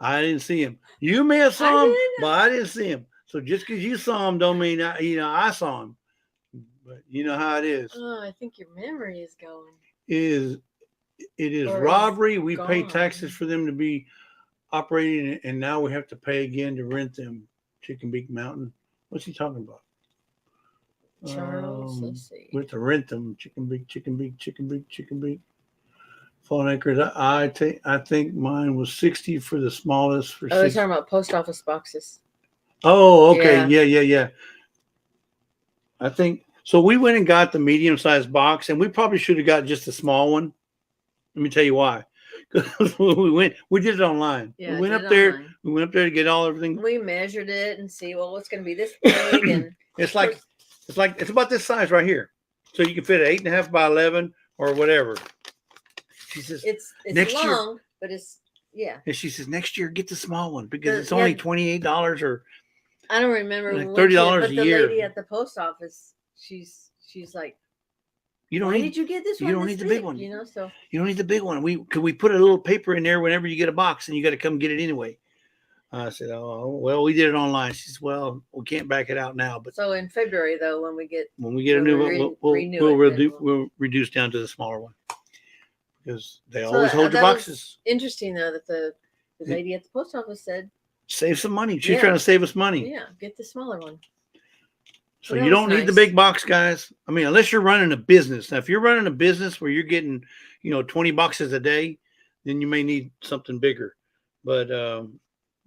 I didn't see him. You may have saw him, but I didn't see him. So just because you saw him don't mean I saw him. But you know how it is. Oh, I think your memory is going. It is robbery. We pay taxes for them to be operating, and now we have to pay again to rent them. Chicken Beak Mountain. What's he talking about? Charles, let's see. We have to rent them. Chicken Beak. Phone anchors. I think mine was 60 for the smallest. Oh, they're talking about post office boxes. Oh, okay. Yeah. I think So we went and got the medium-sized box, and we probably should have got just a small one. Let me tell you why. We did it online. Yeah, we went did up it there. online. We went up there to get everything. We measured it and see, well, what's going to be this big, and It's about this size right here. So you can fit an 8.5 by 11 or whatever. She says it's next year- long, but it's and she says next year get the small one because The- it's only yeah. $28 or I don't remember Like when $30 but a the year. lady at the post office, she's like, you don't why need did you get this you one? don't this need the big big? one. You know, so you don't need the big one. We put a little paper in there whenever you get a box and you got to come get it anyway. I said, oh well, we did it online. She says, well, we can't back it out now, but so in February though, when we get when we get a when new we one, renew it, then we'll reduce down to the smaller one because they So always hold your that was boxes. interesting though that the lady at the post office said, Save some money. She's Yeah. trying to save us money. yeah, get the smaller one. So Well, you that don't was need the nice. big box, guys. I mean, unless you're running a business. Now, if you're running a business where you're getting, 20 boxes a day, then you may need something bigger. But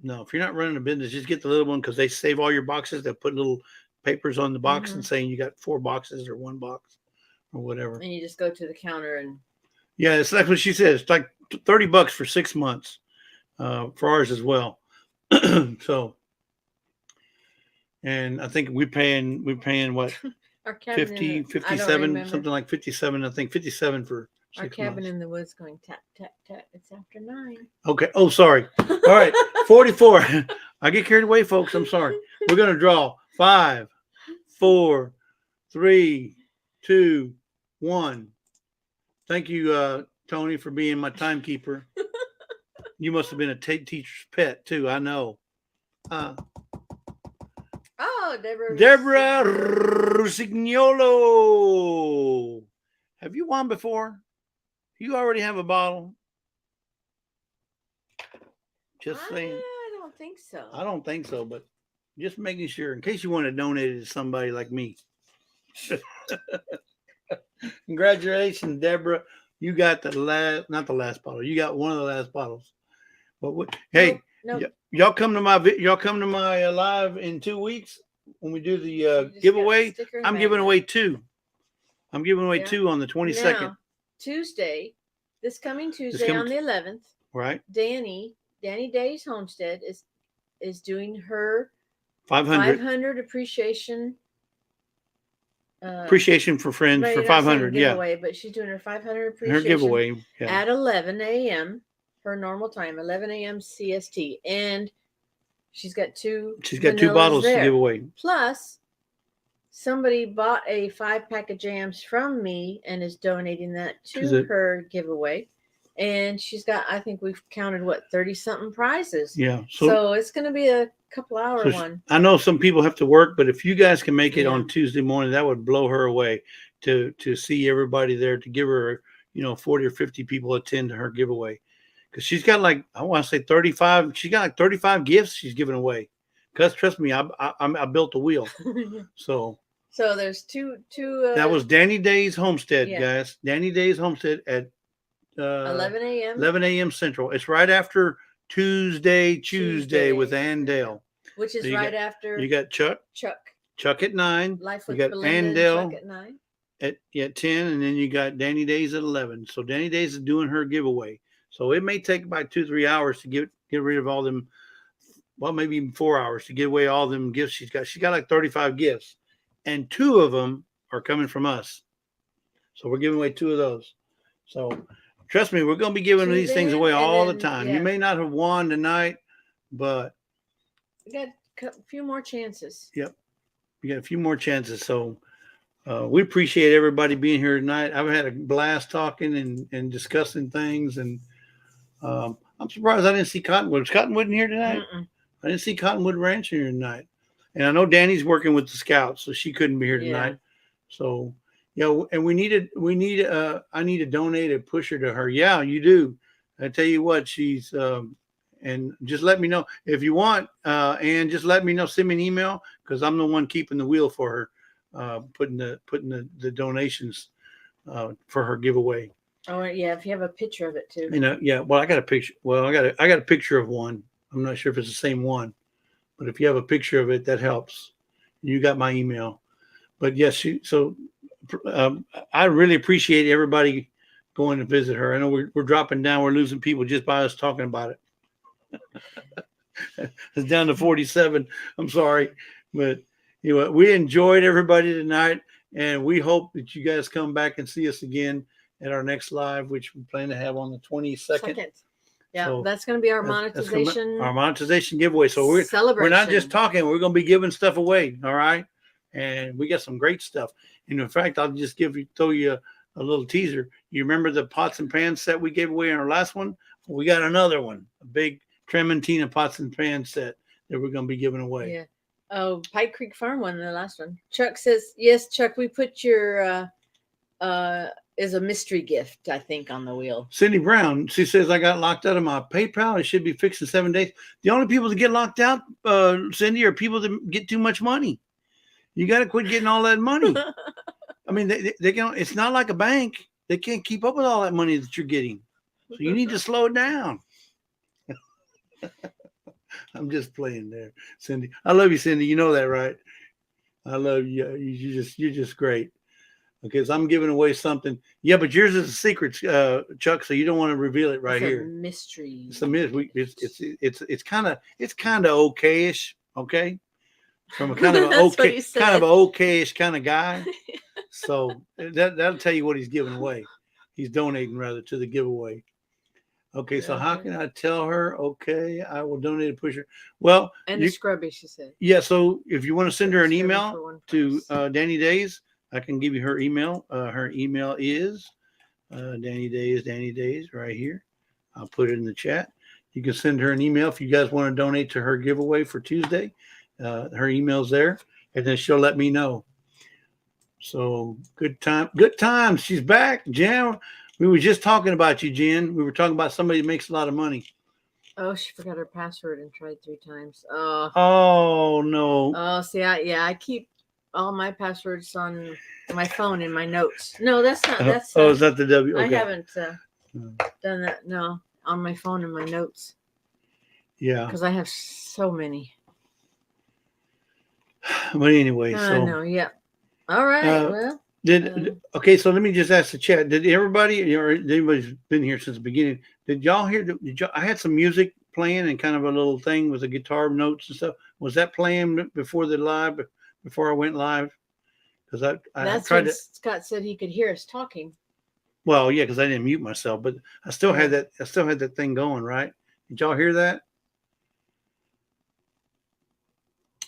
no, if you're not running a business, just get the little one because they save all your boxes. They put little papers on the box and saying you got 4 boxes or 1 box or whatever. And you just go to the counter and Yeah, it's like what she says. It's like $30 for 6 months for ours as well. So, and I think we're paying what our cabin 50, in the, I don't 57, remember. something like 57. I think 57 for 6 Our cabin months. in the woods going tap tap tap. It's after 9. Okay. Oh, sorry. All right. 44. I get carried away, folks. I'm sorry. We're gonna draw 5, 4, 3, 2, 1. Thank you, Tony, for being my timekeeper. You must have been a teacher's pet too. I know. Oh, Deborah Rusignolo. Have you won before? You already have a bottle. Just saying. I don't think so. I don't think so, but just making sure in case you want to donate it to somebody like me. Congratulations, Deborah. You got not the last bottle. You got one of the last bottles. But hey, Nope. y'all come to my live in 2 weeks when we do the Just giveaway. got a sticker and I'm giving magnet. away 2. I'm giving away Yeah. 2 on the 22nd. Now, Tuesday, this coming Tuesday coming on the 11th, Right? Danny DAYZ Homestead is doing her 500 500 appreciation. appreciation for friends Right, for you're not saying 500. Yeah, giveaway, but she's doing her 500 her appreciation giveaway. Yeah. at 11 a.m. her normal time, 11 a.m. CST, and she's got 2. She's got 2 vanillas bottles there. to give away. Plus, somebody bought a 5-pack of jams from me and is donating that to her giveaway. And she's got, I think we've counted 30-something prizes. Yeah. So it's going to be a couple hour one. I know some people have to work, but if you guys can make it Yeah. on Tuesday morning, that would blow her away to see everybody there, to give her, 40 or 50 people attend to her giveaway. Because she's got I want to say 35. She's got 35 gifts she's giving away. Because trust me, I built a wheel. So there's two. that was Danny DAYZ Homestead, Yeah. guys. Danny DAYZ Homestead at 11 a.m. 11 a.m. Central. It's right after Tuesday with Andale. Which is So right after You got Chuck at 9. Life You with got Belinda and Andale Chuck at 9. at 10, and then you got Danny DAYZ at 11. So Danny DAYZ is doing her giveaway. So it may take about 2-3 hours to get rid of all them. Well, maybe even 4 hours to give away all them gifts she's got. She's got like 35 gifts, and 2 of them are coming from us. So we're giving away 2 of those. So trust me, we're going to be giving these things away all the time. You may not have won tonight, but we got a few more chances. Yep, we got a few more chances. So we appreciate everybody being here tonight. I've had a blast talking and discussing things, and I'm surprised I didn't see Cottonwood. Was Cottonwood in here tonight? Mm-mm. I didn't see Cottonwood Ranch here tonight. And I know Danny's working with the Scouts, so she couldn't be here tonight. Yeah. So, and I need to donate a pusher to her. Yeah, you do. I tell you what, she's, and just let me know if you want, and just let me know, send me an email, because I'm the one keeping the wheel for her, putting the donations for her giveaway. Oh yeah, if you have a picture of it too. Yeah. Well, I got a picture. Well, I got a picture of one. I'm not sure if it's the same one, but if you have a picture of it, that helps. You got my email. but yes, I really appreciate everybody going to visit her. I know we're dropping down. We're losing people just by us talking about it. It's down to 47. I'm sorry, but we enjoyed everybody tonight, and we hope that you guys come back and see us again at our next live, which we plan to have on the 22nd. Yeah, So that's going to be our monetization. Our monetization giveaway. So we're not just talking. We're going to be giving stuff away. All right, and we got some great stuff. And in fact, I'll just throw you a little teaser. You remember the pots and pans set we gave away in our last one? Well, we got another one, a big Trementina pots and pans set that we're going to be giving away. Yeah. Oh, Pike Creek Farm one, the last one. Chuck says, yes, Chuck, we put your is a mystery gift, I think, on the wheel. Cindy Brown, she says, I got locked out of my PayPal. It should be fixed in 7 days. The only people that get locked out, Cindy, are people that get too much money. You got to quit getting all that money. I mean, they can. It's not like a bank. They can't keep up with all that money that you're getting. So you need to slow it down. I'm just playing there, Cindy. I love you, Cindy. You know that, right? I love you. You're just great. Okay, so I'm giving away something. Yeah, but yours is a secret, Chuck. So you don't want to reveal it right here. Mystery. It's a mystery. It's kind of okayish. Okay, from a kind of okayish kind of guy. So that'll tell you what he's giving away. He's donating rather to the giveaway. Okay, so how can I tell her? Okay, I will donate a pusher. Well, and a scrubby, she said. Yeah, so if you want to send her an email to Danny DAYZ, I can give you her email. Her email is Danny DAYZ right here. I'll put it in the chat. You can send her an email if you guys want to donate to her giveaway for Tuesday. Her email's there, and then she'll let me know. So good times. She's back, Jen. We were just talking about you, Jen. We were talking about somebody that makes a lot of money. Oh, she forgot her password and tried 3 times. Oh no. Oh, see, I keep all my passwords on my phone in my notes. No, that's not. That's is that the W? Okay. I haven't done that. No, on my phone in my notes. Yeah. Because I have so many. But anyway, I know. Yeah. All right. Well. Okay, so let me just ask the chat. Did everybody, or anybody's been here since the beginning? Did y'all hear? I had some music playing and kind of a little thing with the guitar notes and stuff. Was that playing before the live? Before I went live? Because I tried to. Scott said he could hear us talking. Well, yeah, because I didn't mute myself, but I still had that. I still had that thing going, right? Did y'all hear that?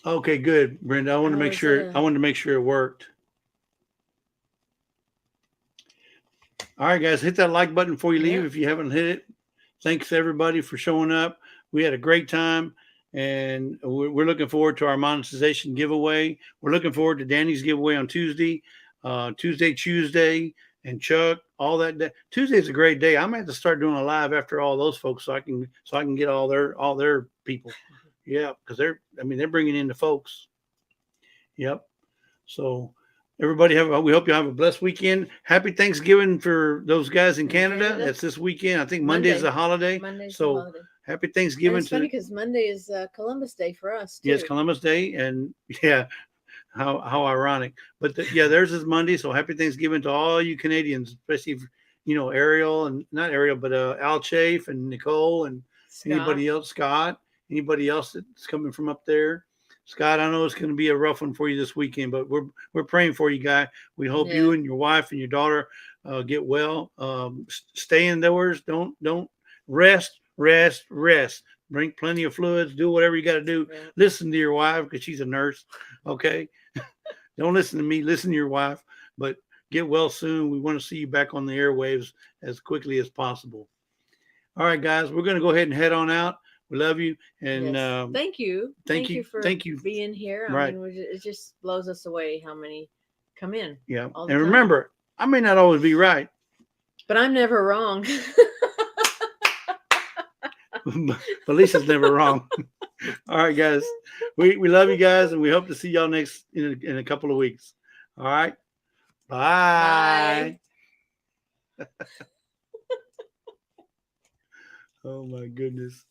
Okay, good, Brenda. I wanted to make sure. I wanted to make sure it worked. All right, guys, hit that like button before you leave if you haven't hit it. Thanks, everybody, for showing up. We had a great time, and we're looking forward to our monetization giveaway. We're looking forward to Danny's giveaway on Tuesday, Tuesday, and Chuck, all that day. Tuesday's a great day. I'm going to have to start doing a live after all those folks so I can get all their people. Yeah, because they're bringing in the folks. Yep. So everybody we hope you have a blessed weekend. Happy Thanksgiving for those guys in Canada. That's this weekend. I think Monday is a holiday. Monday's so a holiday. Happy Thanksgiving. And it's funny because Monday is Columbus Day for us too. Yes, Columbus Day, and how ironic. But theirs is Monday. So happy Thanksgiving to all you Canadians, especially Ariel and not Ariel, but Al Chafe and Nicole and Scott. Anybody else that's coming from up there. Scott, I know it's going to be a rough one for you this weekend, but we're praying for you, guy. We hope you and your wife and your daughter get well. Stay indoors. Don't rest. Drink plenty of fluids. Do whatever you got to do. Yeah. Listen to your wife because she's a nurse. Okay. Don't listen to me. Listen to your wife. But get well soon. We want to see you back on the airwaves as quickly as possible. All right, guys. We're going to go ahead and head on out. We love you, and thank you. Thank you for being here. I mean, it just blows us away how many come in. Yeah, and remember, I may not always be right, but I'm never wrong. But Lisa's never wrong. All right, guys, we love you guys, and we hope to see y'all next in a couple of weeks. All right, bye. Oh my goodness.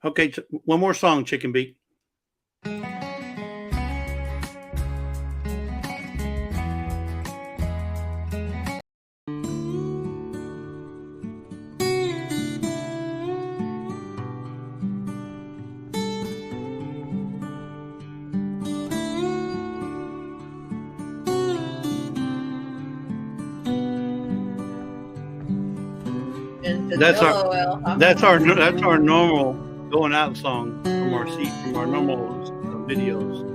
Okay, one more song, Chicken Beak. That's our normal going out song from our seat from our normal videos.